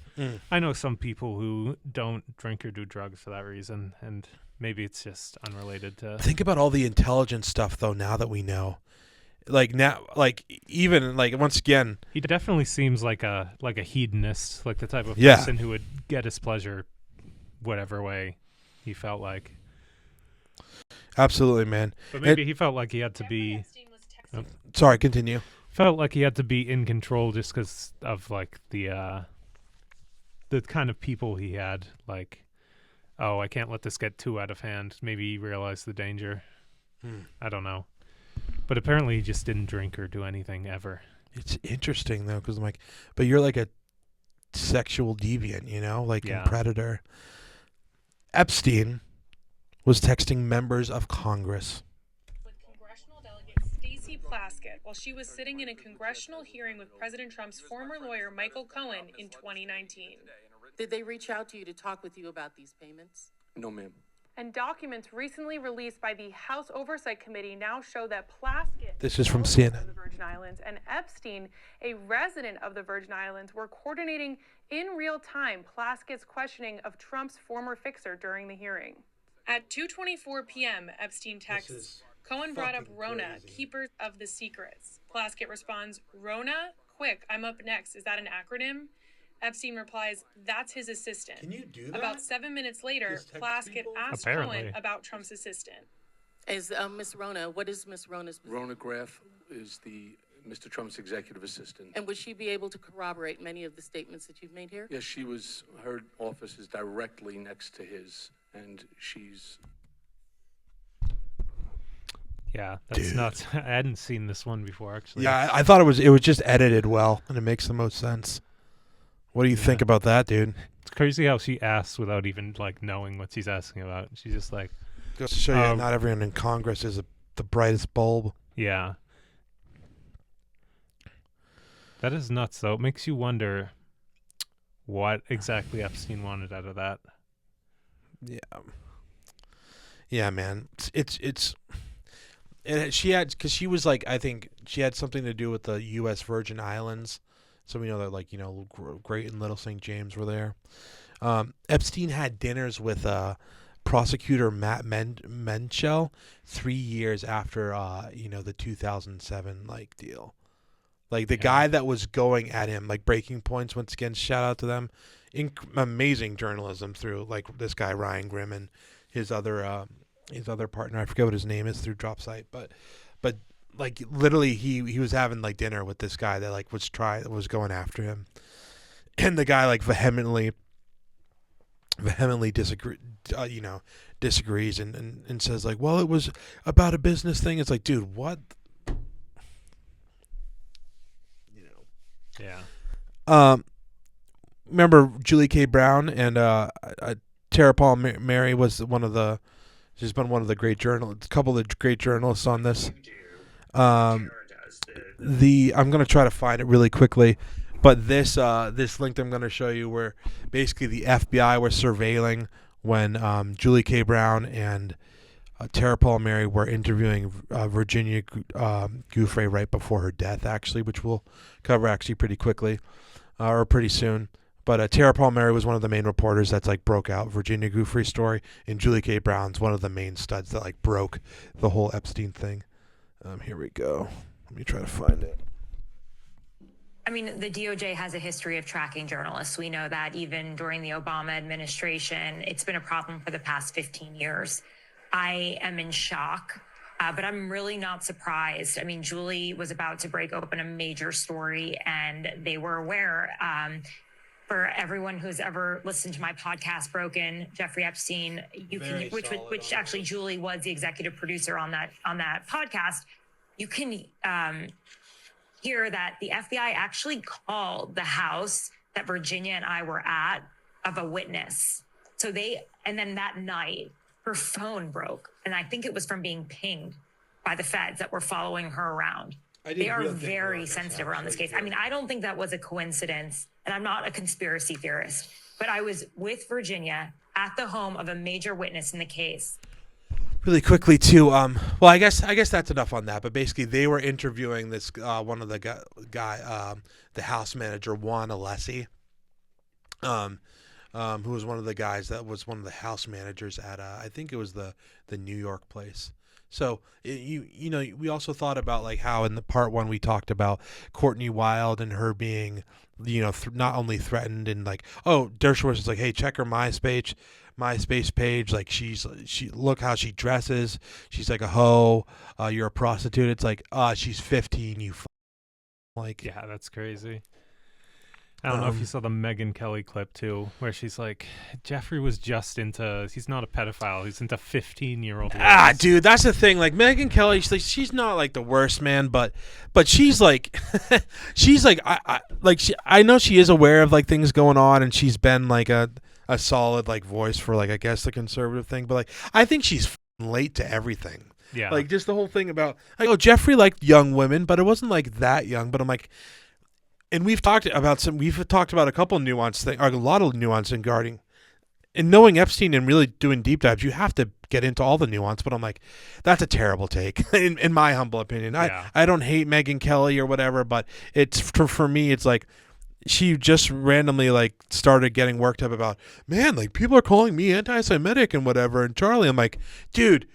I know some people who don't drink or do drugs for that reason, and maybe it's just unrelated to... Think about all the intelligence stuff, though, now that we know. Like, now, like, even, like, once again... He definitely seems like a hedonist, like the type of person who would get his pleasure whatever way he felt like. Absolutely, man. But maybe he felt like he had to be... Sorry, continue. Felt like he had to be in control just because of, like, the kind of people he had. Like, oh, I can't let this get too out of hand. Maybe he realized the danger. I don't know. But apparently he just didn't drink or do anything ever. It's interesting, though, because I'm like, but you're like a sexual deviant, like a predator. Epstein was texting members of Congress. Plaskett while she was sitting in a congressional hearing with President Trump's former lawyer Michael Cohen in 2019. Did they reach out to you to talk with you about these payments? No, ma'am. And documents recently released by the House Oversight Committee now show that Plaskett, this is from CNN, the Virgin Islands, and Epstein, a resident of the Virgin Islands, were coordinating in real time Plaskett's questioning of Trump's former fixer during the hearing. At 2:24 p.m., Epstein texts, Cohen brought up Rona, keeper of the secrets. Plaskett responds, Rona? Quick, I'm up next. Is that an acronym? Epstein replies, that's his assistant. Can you do that? About 7 minutes later, Plaskett asks Cohen about Trump's assistant. Is Miss Rona, what is Miss Rona's position? Rona Graff is the Mr. Trump's executive assistant. And would she be able to corroborate many of the statements that you've made here? Yes, her office is directly next to his, and she's... Yeah, that's nuts. I hadn't seen this one before, actually. Yeah, I thought it was just edited well, and it makes the most sense. What do you think about that, dude? It's crazy how she asks without even like knowing what she's asking about. She's just like, goes to show you not everyone in Congress is the brightest bulb. Yeah. That is nuts, though. It makes you wonder what exactly Epstein wanted out of that. Yeah. Yeah, man. And she had, because she was like, I think she had something to do with the U.S. Virgin Islands. So we know that, like, you know, Great and Little St. James were there. Epstein had dinners with prosecutor Matt Menschel 3 years after, the 2007, like, deal. Like, the guy that was going at him, like, Breaking Points, once again, shout out to them. Amazing journalism through, like, this guy, Ryan Grimm, and his other partner. I forget what his name is through Dropsite. But like, literally, he was having, like, dinner with this guy that, like, was going after him. And the guy, like, vehemently disagrees and says, like, well, it was about a business thing. It's like, dude, what? Yeah. Remember Julie K. Brown and Tara Paul Mary was she's been one of the great journalists, a couple of great journalists on this. I'm going to try to find it really quickly, but this link I'm going to show you, where basically the FBI were surveilling when Julie K. Brown and Tara Paul Mary were interviewing Virginia Giuffre right before her death, actually, which we'll cover actually pretty quickly or pretty soon. But Tara Paul Mary was one of the main reporters that's, like, broke out Virginia Giuffre's story, and Julie K. Brown's one of the main studs that, like, broke the whole Epstein thing. Here we go. Let me try to find it. I mean, the DOJ has a history of tracking journalists. We know that even during the Obama administration, it's been a problem for the past 15 years. I am in shock, but I'm really not surprised. I mean, Julie was about to break open a major story, and they were aware. For everyone who's ever listened to my podcast, Broken, Jeffrey Epstein, which actually Julie was the executive producer on that podcast, you can hear that the FBI actually called the house that Virginia and I were at of a witness. And then that night, her phone broke, and I think it was from being pinged by the feds that were following her around. They are very sensitive around this case. I mean, I don't think that was a coincidence, and I'm not a conspiracy theorist, but I was with Virginia at the home of a major witness in the case. Really quickly, too. Well, I guess that's enough on that. But basically, they were interviewing this one of the guy, the house manager, Juan Alessi, who was one of the guys that was one of the house managers at I think it was the New York place. So we also thought about, like, how in the part one we talked about Courtney Wild and her being, not only threatened and, like, oh, Dershowitz is like, hey, check her MySpace page, like, she look how she dresses, she's like a hoe, you're a prostitute. It's like, she's 15, you like, yeah, that's crazy. I don't know if you saw the Megyn Kelly clip too, where she's like, Jeffrey was just he's not a pedophile, he's into 15-year-old ladies. Dude, that's the thing. Like, Megyn Kelly, she's not, like, the worst, man, but she's like, I know she is aware of, like, things going on, and she's been, like, a solid, like, voice for, like, I guess the conservative thing, but, like, I think she's late to everything. Yeah. Like, just the whole thing about, like, oh, Jeffrey liked young women, but it wasn't, like, that young, but I'm like, and we've talked about a couple nuance things, or a lot of nuance in guarding, and knowing Epstein and really doing deep dives, you have to get into all the nuance. But I'm like, that's a terrible take, in my humble opinion. Yeah. I don't hate Megyn Kelly or whatever, but it's for me, it's like, she just randomly, like, started getting worked up about, man, like, people are calling me anti-Semitic and whatever. And Charlie, I'm like, dude,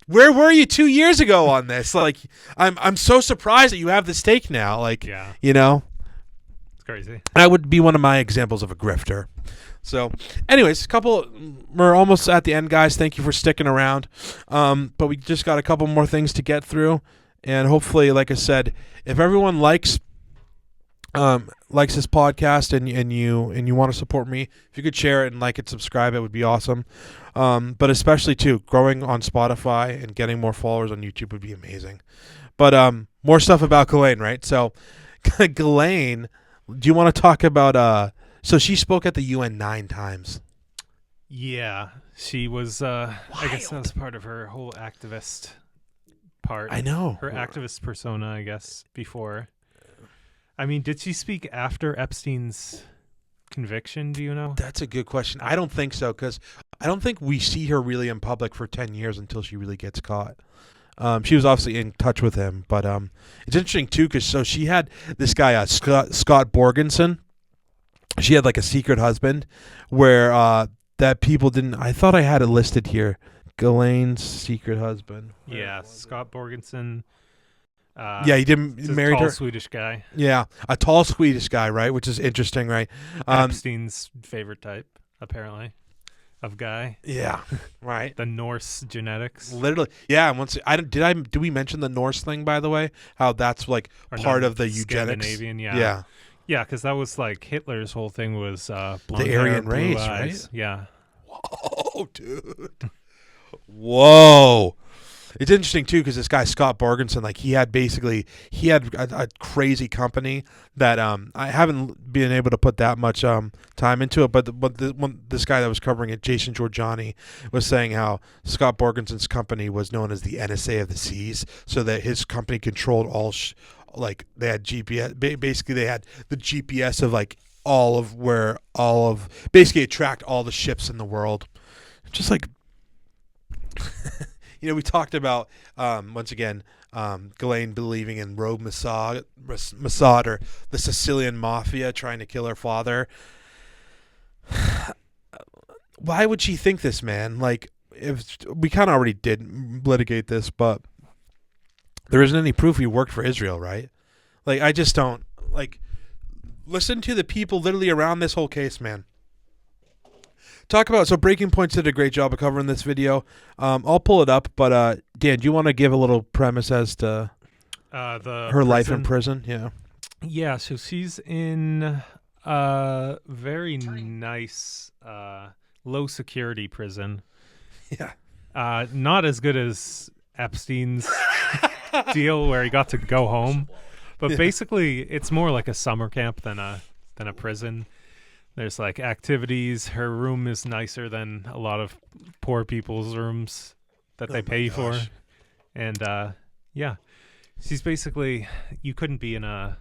where were you 2 years ago on this? Like, I'm so surprised that you have this take now. Like, yeah. Crazy. That would be one of my examples of a grifter. So, anyways, we're almost at the end, guys. Thank you for sticking around. But we just got a couple more things to get through, And hopefully, like I said, if everyone likes this podcast and you want to support me, if you could share it and like it, subscribe, it would be awesome. But especially too, growing on Spotify and getting more followers on YouTube would be amazing. But more stuff about Ghislaine, right? So Ghislaine, do you want to talk about so she spoke at the UN 9 times. Yeah, she was I guess that was part of her whole activist part. I know. Her activist persona, I guess, before. I mean, did she speak after Epstein's conviction, do you know? That's a good question. I don't think so, because I don't think we see her really in public for 10 years until she really gets caught. She was obviously in touch with him, but it's interesting, too, because so she had this guy, Scott Borgenson. She had like a secret husband where that people didn't... I thought I had it listed here. Ghislaine's secret husband. Yeah, Scott Borgenson. Yeah, he didn't marry her. Swedish guy. Yeah, a tall Swedish guy, right? Which is interesting, right? Epstein's favorite type, apparently, of guy. Yeah, right. The Norse genetics. Literally, yeah. And did we mention the Norse thing, by the way? How that's like part of the eugenics. Scandinavian, yeah. Yeah. Yeah, because that was like Hitler's whole thing was the hair, Aryan race, eyes. right? Yeah. Whoa, dude. Whoa. It's interesting too because this guy Scott Borgenson, like he had a crazy company that I haven't been able to put that much time into it. But this guy that was covering it, Jason Giorgiani, was saying how Scott Borgenson's company was known as the NSA of the seas, so that his company controlled all. Like they had GPS. Basically, they had the GPS of like basically it tracked all the ships in the world. Just like. You know, we talked about, once again, Ghislaine believing in rogue Mossad or the Sicilian mafia trying to kill her father. Why would she think this, man? Like, if we kind of already did litigate this, but there isn't any proof he worked for Israel, right? Like, I just don't, like, listen to the people literally around this whole case, man. So Breaking Points did a great job of covering this video. I'll pull it up, but Dan, do you want to give a little premise as to her life in prison? Yeah. Yeah, so she's in a very nice, low security prison. Yeah. Not as good as Epstein's deal where he got to go home, but basically it's more like a summer camp than a prison. There's like activities. Her room is nicer than a lot of poor people's rooms that they pay for. And yeah, she's basically you couldn't be in a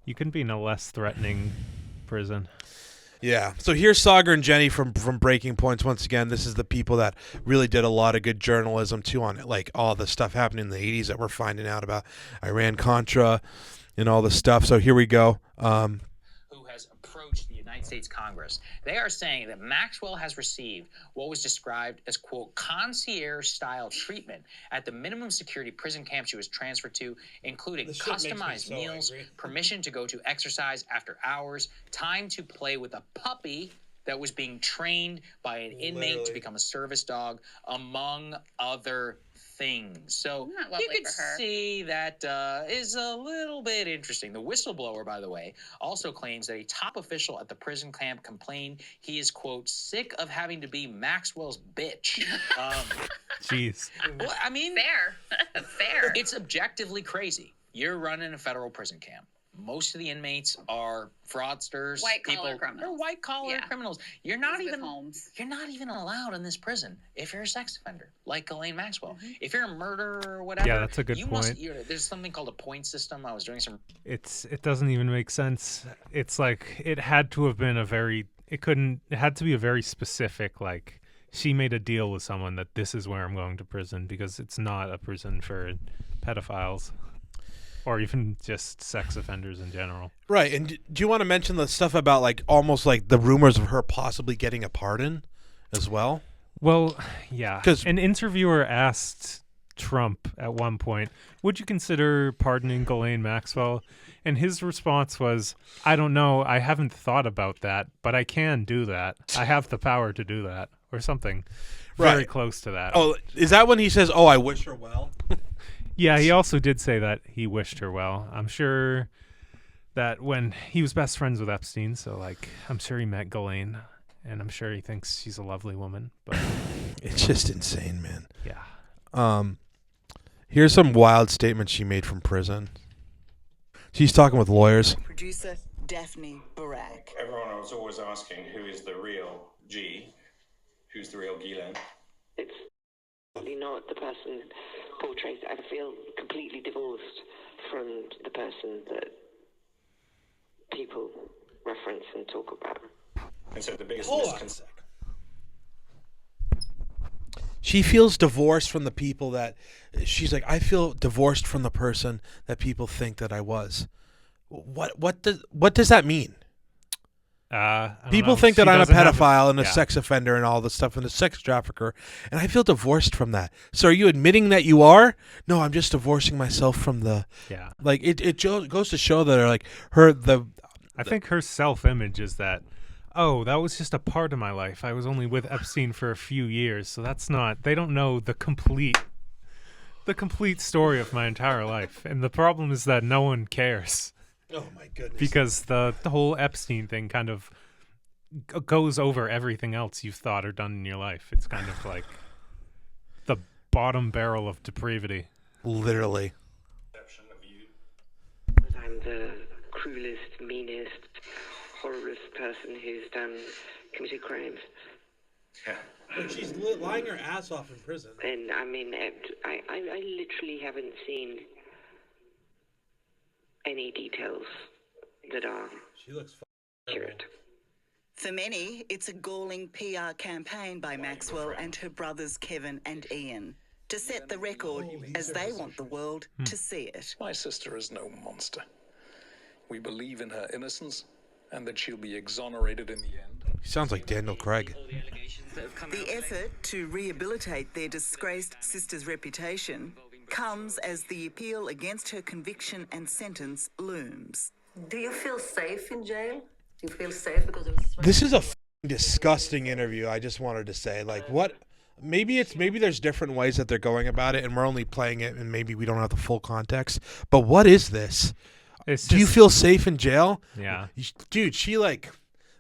less threatening prison. Yeah. So here's Sagar and Jenny from Breaking Points. Once again, this is the people that really did a lot of good journalism too on like all the stuff happening in the 80s that we're finding out about Iran-Contra and all the stuff. So here we go. The United States Congress. They are saying that Maxwell has received what was described as, quote, concierge-style treatment at the minimum security prison camp she was transferred to, including customized meals, permission to go to exercise after hours, time to play with a puppy that was being trained by an inmate to become a service dog, among other things. So you could see that is a little bit interesting. The whistleblower, by the way, also claims that a top official at the prison camp complained he is, quote, sick of having to be Maxwell's bitch. Jeez. Well, I mean, fair. It's objectively crazy. You're running a federal prison camp. Most of the inmates are fraudsters, white-collar criminals. They're white-collar criminals. You're not even allowed in this prison if you're a sex offender, like Ghislaine Maxwell. If you're a murderer or whatever, yeah, that's a good point. There's something called a point system. I was doing some. It doesn't even make sense. It's like it had to have been it had to be a very specific, like she made a deal with someone that this is where I'm going to prison, because it's not a prison for pedophiles. Or even just sex offenders in general. Right. And do you want to mention the stuff about like almost like the rumors of her possibly getting a pardon as well? Well, yeah. 'Cause an interviewer asked Trump at one point, would you consider pardoning Ghislaine Maxwell? And his response was, I don't know. I haven't thought about that, but I can do that. I have the power to do that, or something very close to that. Oh, is that when he says, oh, I wish her well? Yeah, he also did say that he wished her well. I'm sure that when he was best friends with Epstein, so like I'm sure he met Ghislaine, and I'm sure he thinks she's a lovely woman. But it's just insane, man. Yeah. Here's some wild statements she made from prison. She's talking with lawyers. Producer Daphne Barak. Everyone was always asking who is the real G, who's the real Ghislaine. It's not the person portrayed. I feel completely divorced from the person that people reference and talk about. And so the biggest misconception. She feels divorced from the people that she's like, I feel divorced from the person that people think that I was. What does that mean? People think that I'm a pedophile and a sex offender and all this stuff and a sex trafficker, and I feel divorced from that. So are you admitting that you are? No, I'm just divorcing myself from the. Yeah. Like it goes to show that like I think her self-image is that, oh, that was just a part of my life. I was only with Epstein for a few years, so that's not. They don't know the complete story of my entire life, and the problem is that no one cares. Oh my goodness! Because the whole Epstein thing kind of goes over everything else you've thought or done in your life. It's kind of like the bottom barrel of depravity. Literally. I'm the cruelest, meanest, horriblest person who's committed crimes. Yeah. But she's lying her ass off in prison. And I mean, I literally haven't seen any details that are accurate. For many, it's a galling PR campaign by Maxwell and her brothers Kevin and Ian to set the record as they want the world to see it. My sister is no monster. We believe in her innocence and that she'll be exonerated in the end. He sounds like Daniel Craig. The effort to rehabilitate their disgraced sister's reputation comes as the appeal against her conviction and sentence looms. Do you feel safe in jail? Do you feel safe because of this? This is a disgusting interview. I just wanted to say, like, what? Maybe there's different ways that they're going about it, and we're only playing it, and maybe we don't have the full context. But what is this? Do you feel safe in jail? Yeah, dude.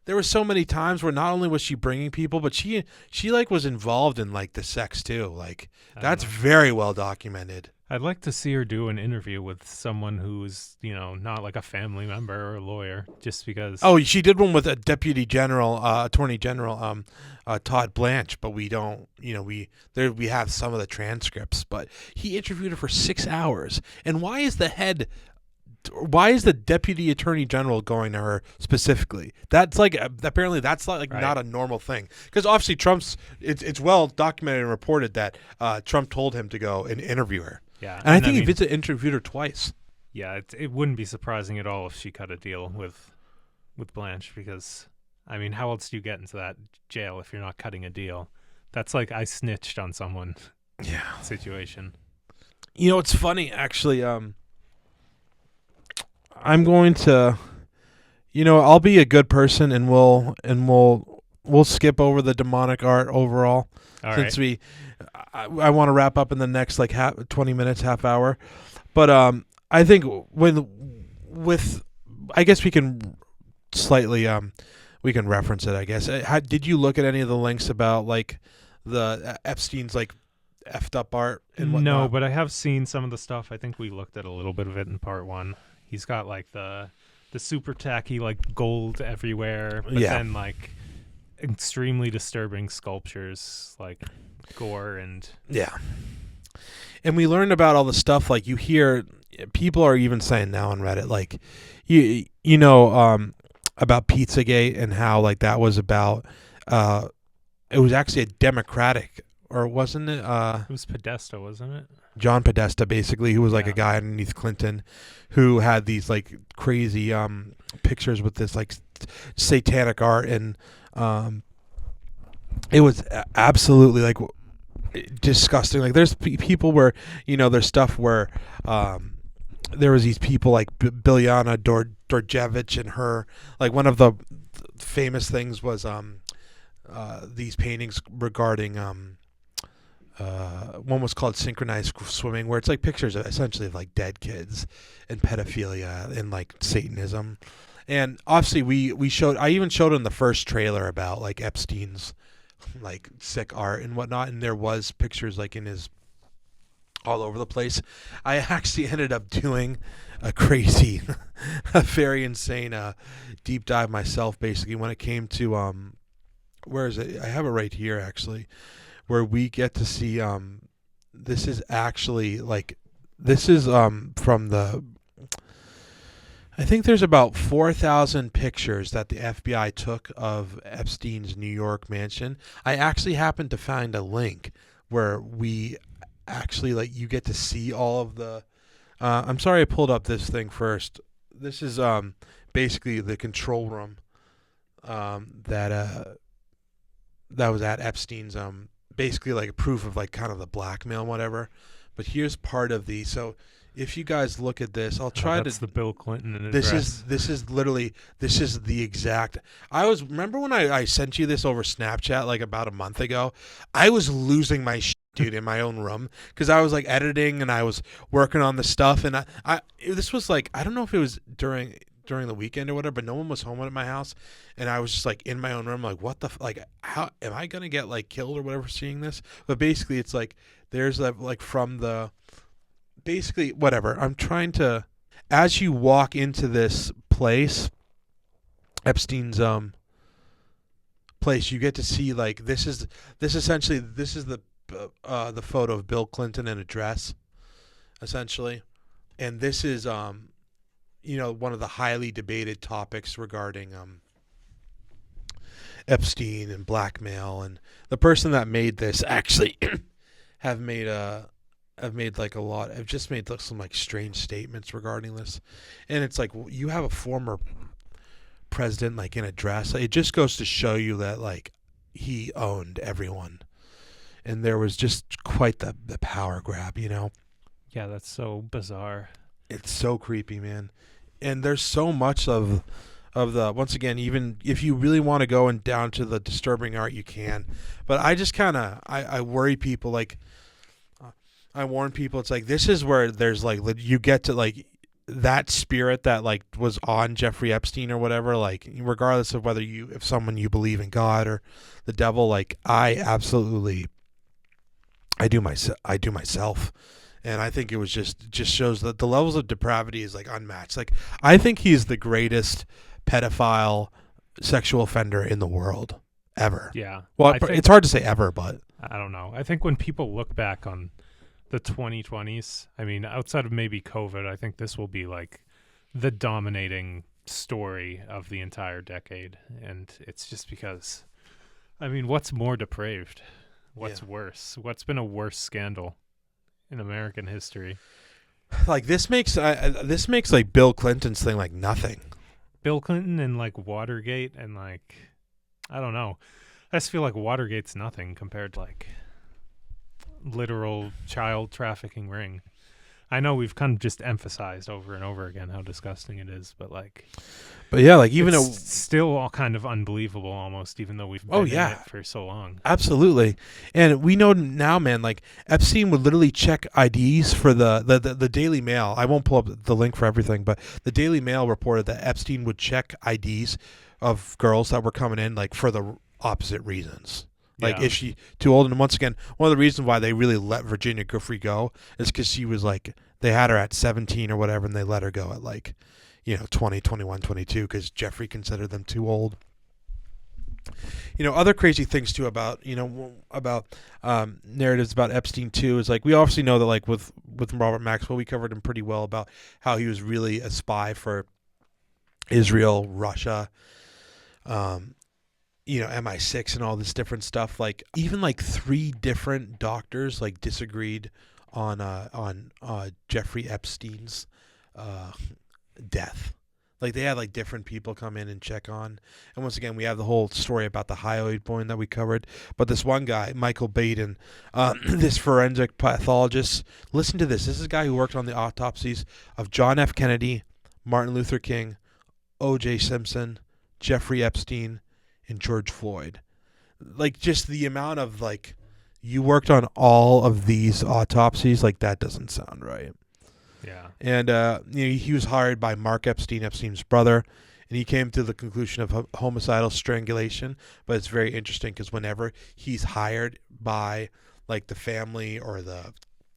There were so many times where not only was she bringing people, but she like was involved in like the sex too. Like that's very well documented. I'd like to see her do an interview with someone who's, not like a family member or a lawyer, just because. Oh, she did one with a Attorney General Todd Blanche, but we don't, we have some of the transcripts, but he interviewed her for 6 hours. And why is the Deputy Attorney General going to her specifically? That's like apparently that's like right. Not a normal thing, because obviously it's well documented and reported that Trump told him to go and interview her. Yeah, and I think he interviewed her twice. Yeah, it wouldn't be surprising at all if she cut a deal with Blanche, because I mean, how else do you get into that jail if you're not cutting a deal? That's like I snitched on someone. Yeah, situation. It's funny actually. I'm going to, I'll be a good person and we'll skip over the demonic art overall. All since right. I want to wrap up in the next like 20 minutes, half hour. But I think I guess we can slightly we can reference it. I guess. Did you look at any of the links about like the Epstein's like effed up art and whatnot? No, but I have seen some of the stuff. I think we looked at a little bit of it in part 1. He's got like the super tacky like gold everywhere, but then like extremely disturbing sculptures like gore and And we learned about all the stuff like you hear people are even saying now on Reddit like about Pizzagate and how like that was about it was actually a Democratic, or wasn't it? It was Podesta, wasn't it? John Podesta, basically, who was like a guy underneath Clinton who had these like crazy pictures with this like satanic art, and it was absolutely like disgusting. Like there's people where there's stuff where there was these people like Biljana Dorjevich and her, like one of the famous things was these paintings regarding one was called synchronized swimming, where it's like pictures essentially of like dead kids and pedophilia and like Satanism. And obviously I even showed in the first trailer about like Epstein's like sick art and whatnot, and there was pictures like in his all over the place. I actually ended up doing a crazy, a very insane deep dive myself, basically, when it came to where is it? I have it right here actually, where we get to see this is actually like from the, I think there's about 4,000 pictures that the FBI took of Epstein's New York mansion. I actually happened to find a link where we actually, like, you get to see all of the I'm sorry I pulled up this thing first. This is basically the control room that was at Epstein's, basically like a proof of like kind of the blackmail and whatever. But here's part of the, so if you guys look at this, I'll try that's to. the Billclinton address. This is the exact. Remember when I sent you this over Snapchat like about a month ago? I was losing my shit, dude, in my own room because I was like editing and I was working on the stuff, and this was like, I don't know if it was during the weekend or whatever, but no one was home at my house, and I was just like in my own room, like, what the like, how am I gonna get like killed or whatever seeing this? But basically, it's like there's like from the. Basically, whatever. I'm trying to, as you walk into this place, Epstein's place, you get to see like this is the photo of Bill Clinton in a dress, essentially, and this is one of the highly debated topics regarding Epstein and blackmail, and the person that made this actually I've made like some like strange statements regarding this, and it's like, you have a former president like in a dress. It just goes to show you that like he owned everyone, and there was just quite the power grab, Yeah, that's so bizarre. It's so creepy, man. And there's so much of the, once again, even if you really want to go and down to the disturbing art, you can. But I just kind of I worry people, like. I warn people, it's like, this is where there's like, you get to like that spirit that like was on Jeffrey Epstein or whatever, like regardless of whether if someone you believe in God or the devil, like I do myself. And I think it was just shows that the levels of depravity is like unmatched. Like, I think he's the greatest pedophile sexual offender in the world ever. Yeah. Well, it's hard to say ever, but I don't know. I think when people look back on the 2020s, I mean, outside of maybe COVID, I think this will be like the dominating story of the entire decade. And it's just because, I mean, what's more depraved? What's worse? What's been a worse scandal in American history? Like, this makes like Bill Clinton's thing like nothing. Bill Clinton and like Watergate and like, I don't know. I just feel like Watergate's nothing compared to like literal child trafficking ring. I know we've kind of just emphasized over and over again how disgusting it is, but yeah, like even it's still all kind of unbelievable almost, even though we've been in it for so long. Absolutely. And we know now, man, like Epstein would literally check IDs for the Daily Mail. I won't pull up the link for everything, but the Daily Mail reported that Epstein would check IDs of girls that were coming in like for the opposite reasons. Like, if she too old, and once again, one of the reasons why they really let Virginia Giuffre go is because she was like, they had her at 17 or whatever, and they let her go at like, 20, 21, 22, because Jeffrey considered them too old. Other crazy things too about narratives about Epstein too is like, we obviously know that like with Robert Maxwell, we covered him pretty well about how he was really a spy for Israel, Russia, MI6 and all this different stuff. Like, even like 3 different doctors like disagreed on Jeffrey Epstein's death. Like, they had like different people come in and check on. And once again, we have the whole story about the hyoid bone that we covered. But this one guy, Michael Baden, this forensic pathologist, listen to this. This is a guy who worked on the autopsies of John F. Kennedy, Martin Luther King, O.J. Simpson, Jeffrey Epstein, and George Floyd. Like, just the amount of like you worked on all of these autopsies. Like, that doesn't sound right. Yeah. And he was hired by Mark Epstein, Epstein's brother, and he came to the conclusion of homicidal strangulation. But it's very interesting because whenever he's hired by like the family or the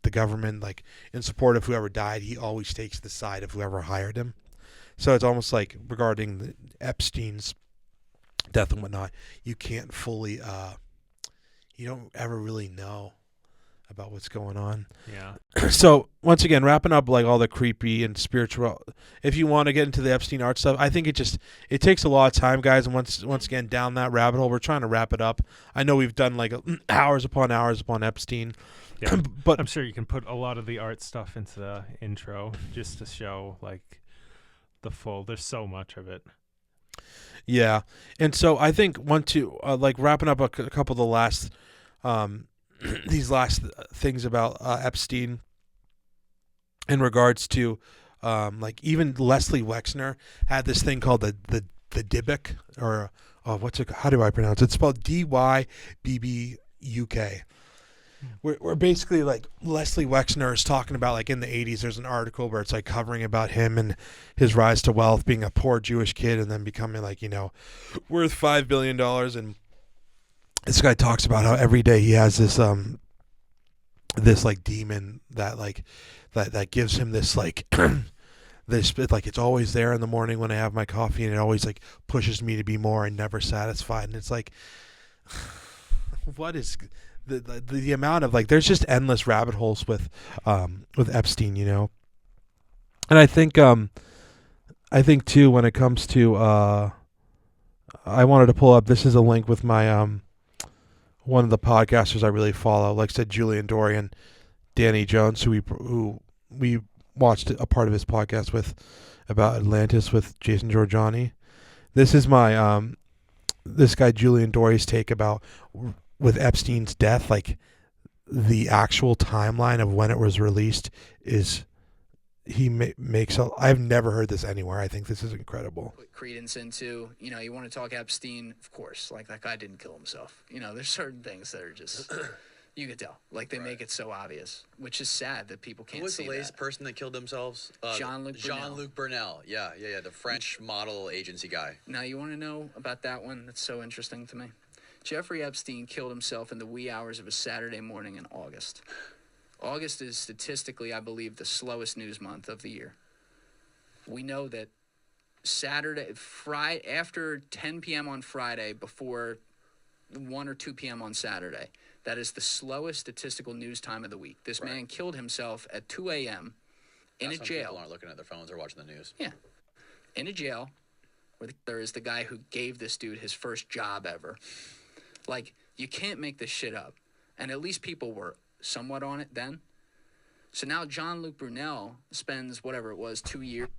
government, like in support of whoever died, he always takes the side of whoever hired him. So it's almost like regarding the Epstein's death and whatnot, you can't fully, you don't ever really know about what's going on. Yeah. So once again, wrapping up like all the creepy and spiritual, if you want to get into the Epstein art stuff, I think it takes a lot of time, guys. And once again, down that rabbit hole, we're trying to wrap it up. I know we've done like hours upon Epstein. Yeah, but I'm sure you can put a lot of the art stuff into the intro just to show like the full. There's so much of it. Yeah, and so I think like wrapping up a couple of the last these last things about Epstein in regards to like even Leslie Wexner had this thing called the Dybbuk, or how do I pronounce it? It's spelled DYBBUK. We're basically like Leslie Wexner is talking about like in the 80s, there's an article where it's like covering about him and his rise to wealth, being a poor Jewish kid and then becoming like, worth $5 billion. And this guy talks about how every day he has this this like demon that like that gives him this like this, like it's always there in the morning when I have my coffee, and it always like pushes me to be more and never satisfied. And it's like, what is the amount of like, there's just endless rabbit holes with Epstein, And I think too, when it comes to I wanted to pull up, this is a link with my one of the podcasters I really follow, like I said, Julian Dorian, Danny Jones, who we watched a part of his podcast with about Atlantis with Jason Giorgiani. This is my this guy Julian Dorian's take about with Epstein's death, like the actual timeline of when it was released is makes I've never heard this anywhere. I think this is incredible. Put credence into, you want to talk Epstein, of course, like that guy didn't kill himself. There's certain things that are just, you could tell, like they make it so obvious, which is sad that people can't see that. Who was the latest person that killed themselves? Jean-Luc Brunel. Yeah, the French model agency guy. Now, you want to know about that one? That's so interesting to me. Jeffrey Epstein killed himself in the wee hours of a Saturday morning in August. August is statistically, I believe, the slowest news month of the year. We know that Friday, after 10 p.m. on Friday, before 1 or 2 p.m. on Saturday, that is the slowest statistical news time of the week. This man killed himself at 2 a.m. in a jail. People aren't looking at their phones or watching the news. Yeah. In a jail where there is the guy who gave this dude his first job ever. Like, you can't make this shit up. And at least people were somewhat on it then. So now Jean-Luc Brunel spends whatever it was 2 years.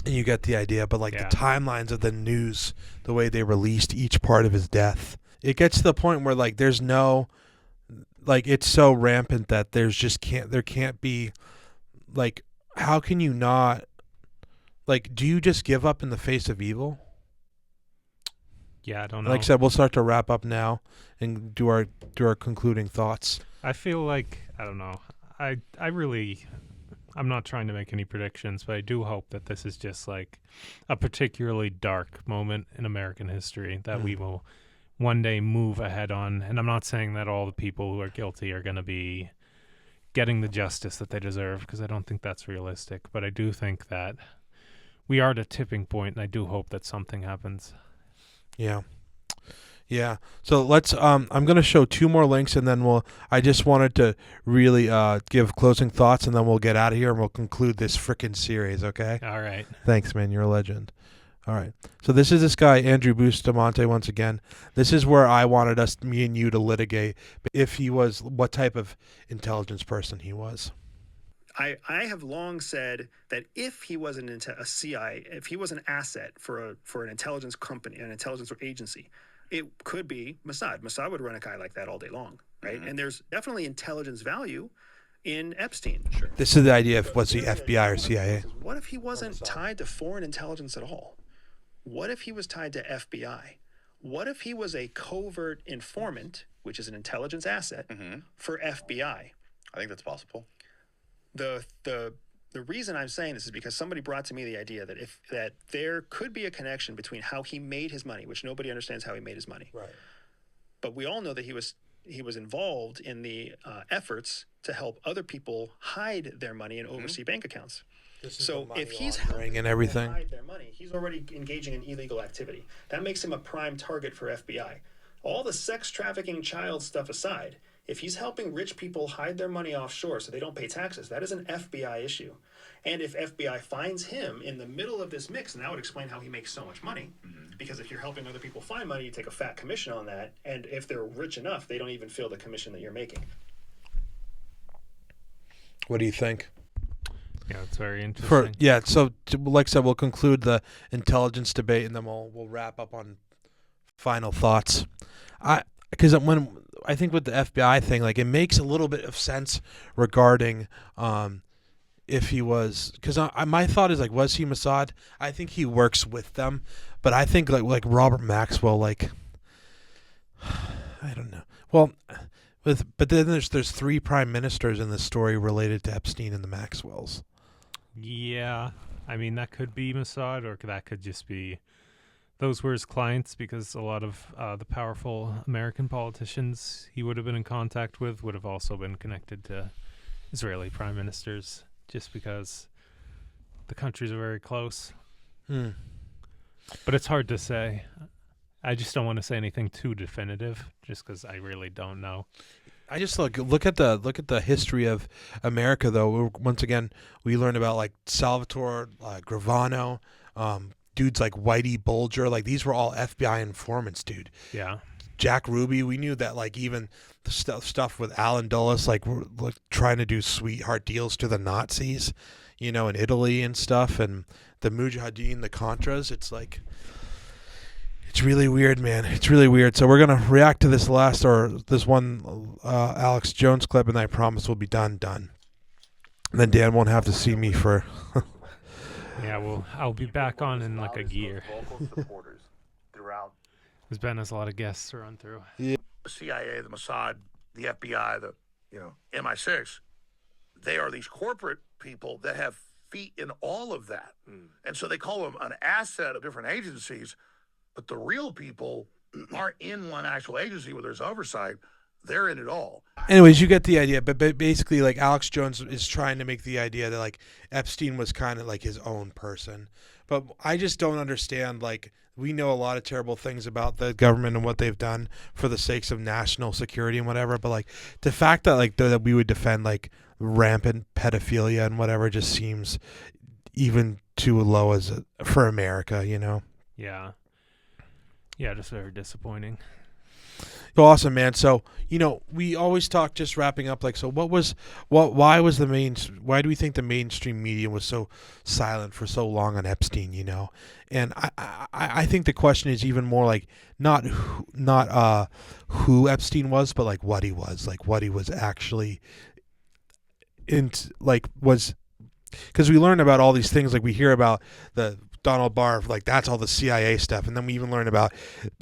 And you get the idea, but like the timelines of the news, the way they released each part of his death, it gets to the point where like there's no, like it's so rampant that there can't be, like, how can you not, like, do you just give up in the face of evil? Yeah, I don't know. Like I said, we'll start to wrap up now and do our concluding thoughts. I feel like, I don't know. I'm not trying to make any predictions, but I do hope that this is just like a particularly dark moment in American history that we will one day move ahead on. And I'm not saying that all the people who are guilty are going to be getting the justice that they deserve, because I don't think that's realistic. But I do think that we are at a tipping point, and I do hope that something happens. Yeah. So let's I'm going to show 2 more links, and then I just wanted to really give closing thoughts, and then we'll get out of here and we'll conclude this frickin' series, okay? All right. Thanks, man. You're a legend. All right. So this is this guy, Andrew Bustamante, once again. This is where I wanted me and you to litigate if he was, what type of intelligence person he was. I have long said that if he was a CIA, if he was an asset for an intelligence company, an intelligence agency, it could be Mossad. Mossad would run a guy like that all day long, right? Mm-hmm. And there's definitely intelligence value in Epstein. Sure. This is the idea of what's the FBI or CIA. What if he wasn't tied to foreign intelligence at all? What if he was tied to FBI? What if he was a covert informant which is an intelligence asset, for FBI. I think that's possible. The reason I'm saying this is because somebody brought to me the idea that that there could be a connection between how he made his money, which nobody understands how he made his money. Right. But we all know that he was involved in the efforts to help other people hide their money and oversee bank accounts. So if he's helping and everything, people hide their money, he's already engaging in illegal activity. That makes him a prime target for FBI. All the sex trafficking, child stuff aside, if he's helping rich people hide their money offshore so they don't pay taxes, that is an FBI issue. And if FBI finds him in the middle of this mix, and that would explain how he makes so much money. Because if you're helping other people find money, you take a fat commission on that. And if they're rich enough, they don't even feel the commission that you're making. What do you think? Yeah, it's very interesting. So like I said, we'll conclude the intelligence debate, and then we'll wrap up on final thoughts. Because when I think with the FBI thing, like, it makes a little bit of sense regarding if he was, because my thought is, like, was he Mossad? I think he works with them, but I think like Robert Maxwell, like, I don't know. Well, but then there's 3 prime ministers in this story related to Epstein and the Maxwells. Yeah, I mean, that could be Mossad, or that could just be those were his clients, because a lot of the powerful American politicians he would have been in contact with would have also been connected to Israeli prime ministers, just because the countries are very close. But it's hard to say. I just don't want to say anything too definitive, just because I really don't know. I just look at the history of America, though. Once again, we learned about, like, Salvatore Gravano, dudes like Whitey Bulger, like, these were all FBI informants, dude. Yeah. Jack Ruby, we knew that, like, even the stuff with Alan Dulles, like, we're trying to do sweetheart deals to the Nazis, in Italy and stuff, and the Mujahideen, the Contras. It's like, it's really weird, man. It's really weird. So we're gonna react to this one Alex Jones clip, and I promise we'll be done. And then Dan won't have to see me for. Yeah, well, I'll be back on in like a year. Throughout. Because Ben has a lot of guests to run through. Yeah. The CIA, the Mossad, the FBI, the MI6, they are these corporate people that have feet in all of that. And so they call them an asset of different agencies, but the real people aren't in one actual agency where there's oversight. They're in it all. Anyways, you get the idea. But basically, like, Alex Jones is trying to make the idea that, like, Epstein was kind of like his own person. But I just don't understand, like, we know a lot of terrible things about the government and what they've done for the sakes of national security and whatever. But, like, the fact that, like, that we would defend, like, rampant pedophilia and whatever just seems even too low for America, Yeah. Yeah, just very disappointing. Awesome, man. So, we always talk, just wrapping up, like, so why do we think the mainstream media was so silent for so long on Epstein, And I think the question is even more like not who Epstein was, but like what he was actually because we learn about all these things, like we hear about the Donald Barr, like that's all the CIA stuff, and then we even learn about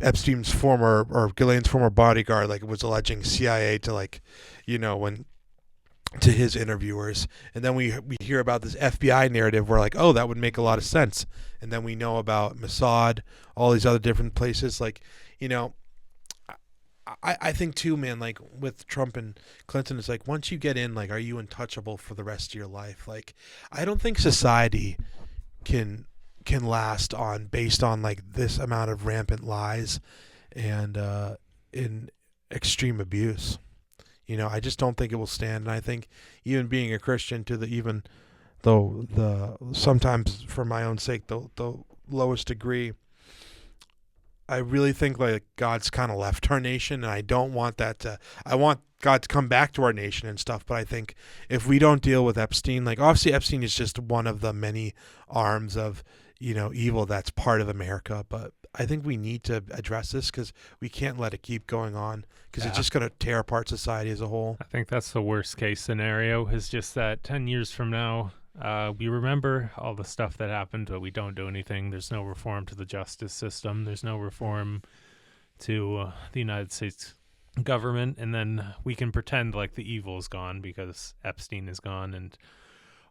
Epstein's Ghislaine's former bodyguard, like it was alleging CIA to, like, when to his interviewers, and then we hear about this FBI narrative where, like, oh, that would make a lot of sense, and then we know about Mossad, all these other different places, like, I think too, man, like with Trump and Clinton, it's like once you get in, like, are you untouchable for the rest of your life? Like, I don't think society can last based on like this amount of rampant lies and in extreme abuse. I just don't think it will stand. And I think even being a Christian even though sometimes for my own sake, the lowest degree, I really think like God's kind of left our nation, and I don't want that I want God to come back to our nation and stuff. But I think if we don't deal with Epstein, like obviously Epstein is just one of the many arms of, evil that's part of America. But I think we need to address this because we can't let it keep going on because it's just going to tear apart society as a whole. I think that's the worst case scenario, is just that 10 years from now, we remember all the stuff that happened, but we don't do anything. There's no reform to the justice system. There's no reform to the United States government, and then we can pretend like the evil is gone because Epstein is gone and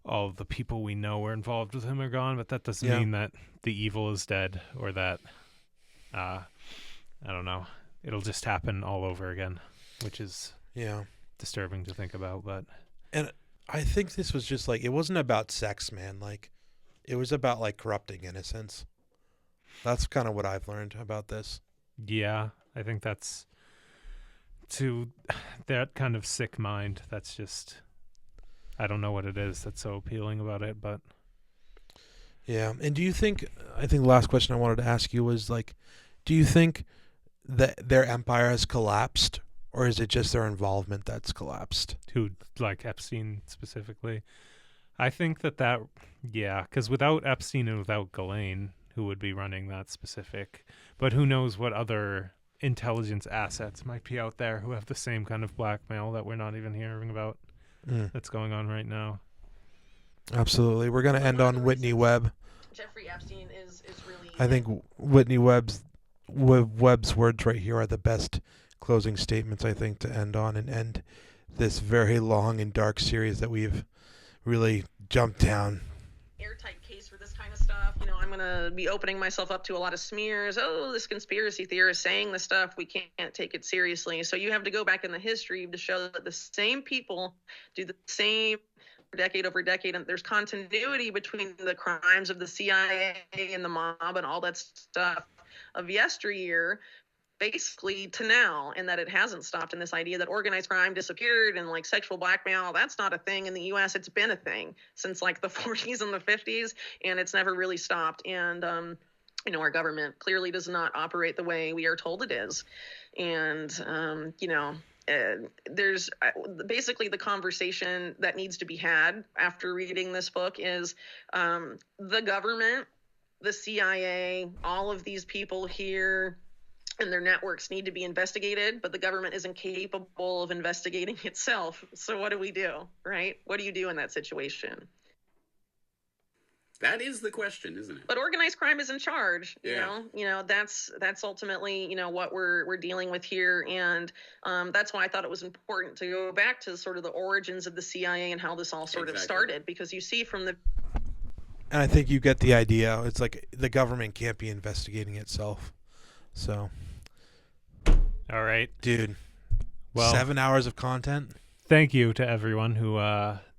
all of the people we know were involved with him are gone, but that doesn't mean that the evil is dead or that, I don't know, it'll just happen all over again, which is disturbing to think about. But and I think this was just like, it wasn't about sex, man. Like, it was about like corrupting innocence. That's kind of what I've learned about this. Yeah, I think that's to that kind of sick mind. That's just, I don't know what it is that's so appealing about it, but yeah. And do you think, I think the last question I wanted to ask you was like, do you think that their empire has collapsed, or is it just their involvement that's collapsed? Who, like Epstein specifically? I think that yeah, because without Epstein and without Ghislaine, who would be running that specific, but who knows what other intelligence assets might be out there who have the same kind of blackmail that we're not even hearing about that's going on right now. Absolutely. We're going to end on Whitney Webb. Jeffrey Epstein is really... I think Whitney Webb's words right here are the best closing statements, I think, to end on and end this very long and dark series that we've really jumped down. Airtight case for this kind of stuff. You know, I'm going to be opening myself up to a lot of smears. Oh, this conspiracy theorist saying this stuff, we can't take it seriously. So you have to go back in the history to show that the same people do the same decade over decade, and there's continuity between the crimes of the CIA and the mob and all that stuff of yesteryear, basically to now, and that it hasn't stopped. And this idea that organized crime disappeared and like sexual blackmail, that's not a thing in the U.S. It's been a thing since like the 40s and the 50s, and it's never really stopped. And you know, our government clearly does not operate the way we are told it is. And you know, there's basically the conversation that needs to be had after reading this book is the government, the CIA, all of these people here and their networks need to be investigated, but the government isn't capable of investigating itself. So what do we do, right? What do you do in that situation? That is the question, isn't it? But organized crime is in charge. You know, that's ultimately, you know, what we're dealing with here. And that's why I thought it was important to go back to sort of the origins of the CIA and how this all sort of started, because you see from the... And I think you get the idea. It's like the government can't be investigating itself. So, all right, dude. Well, 7 hours of content. Thank you to everyone who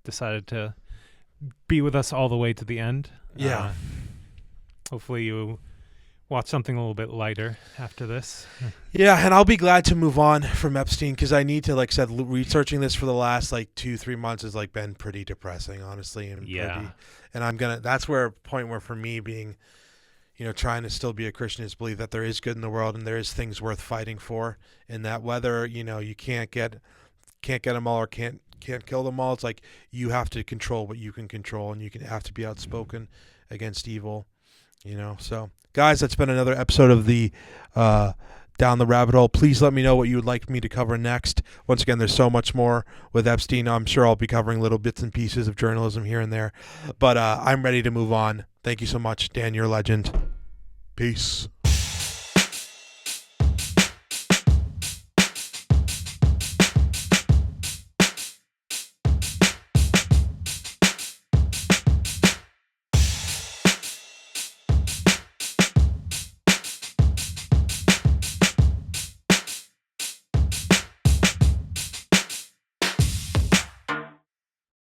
decided to be with us all the way to the end. Yeah. Hopefully you watch something a little bit lighter after this. Yeah, and I'll be glad to move on from Epstein because I need to, like I said, researching this for the last like 2-3 months has like been pretty depressing, honestly. And that's where a point where for me being, you know, trying to still be a Christian is believe that there is good in the world and there is things worth fighting for, and that whether, you know, you can't get them all or can't kill them all, it's like you have to control what you can control, and you have to be outspoken against evil, you know. So guys, that's been another episode of the Down the Rabbit Hole. Please let me know what you would like me to cover next. Once again, there's so much more with Epstein. I'm sure I'll be covering little bits and pieces of journalism here and there, but I'm ready to move on. Thank you so much, Dan, you're a legend. Peace.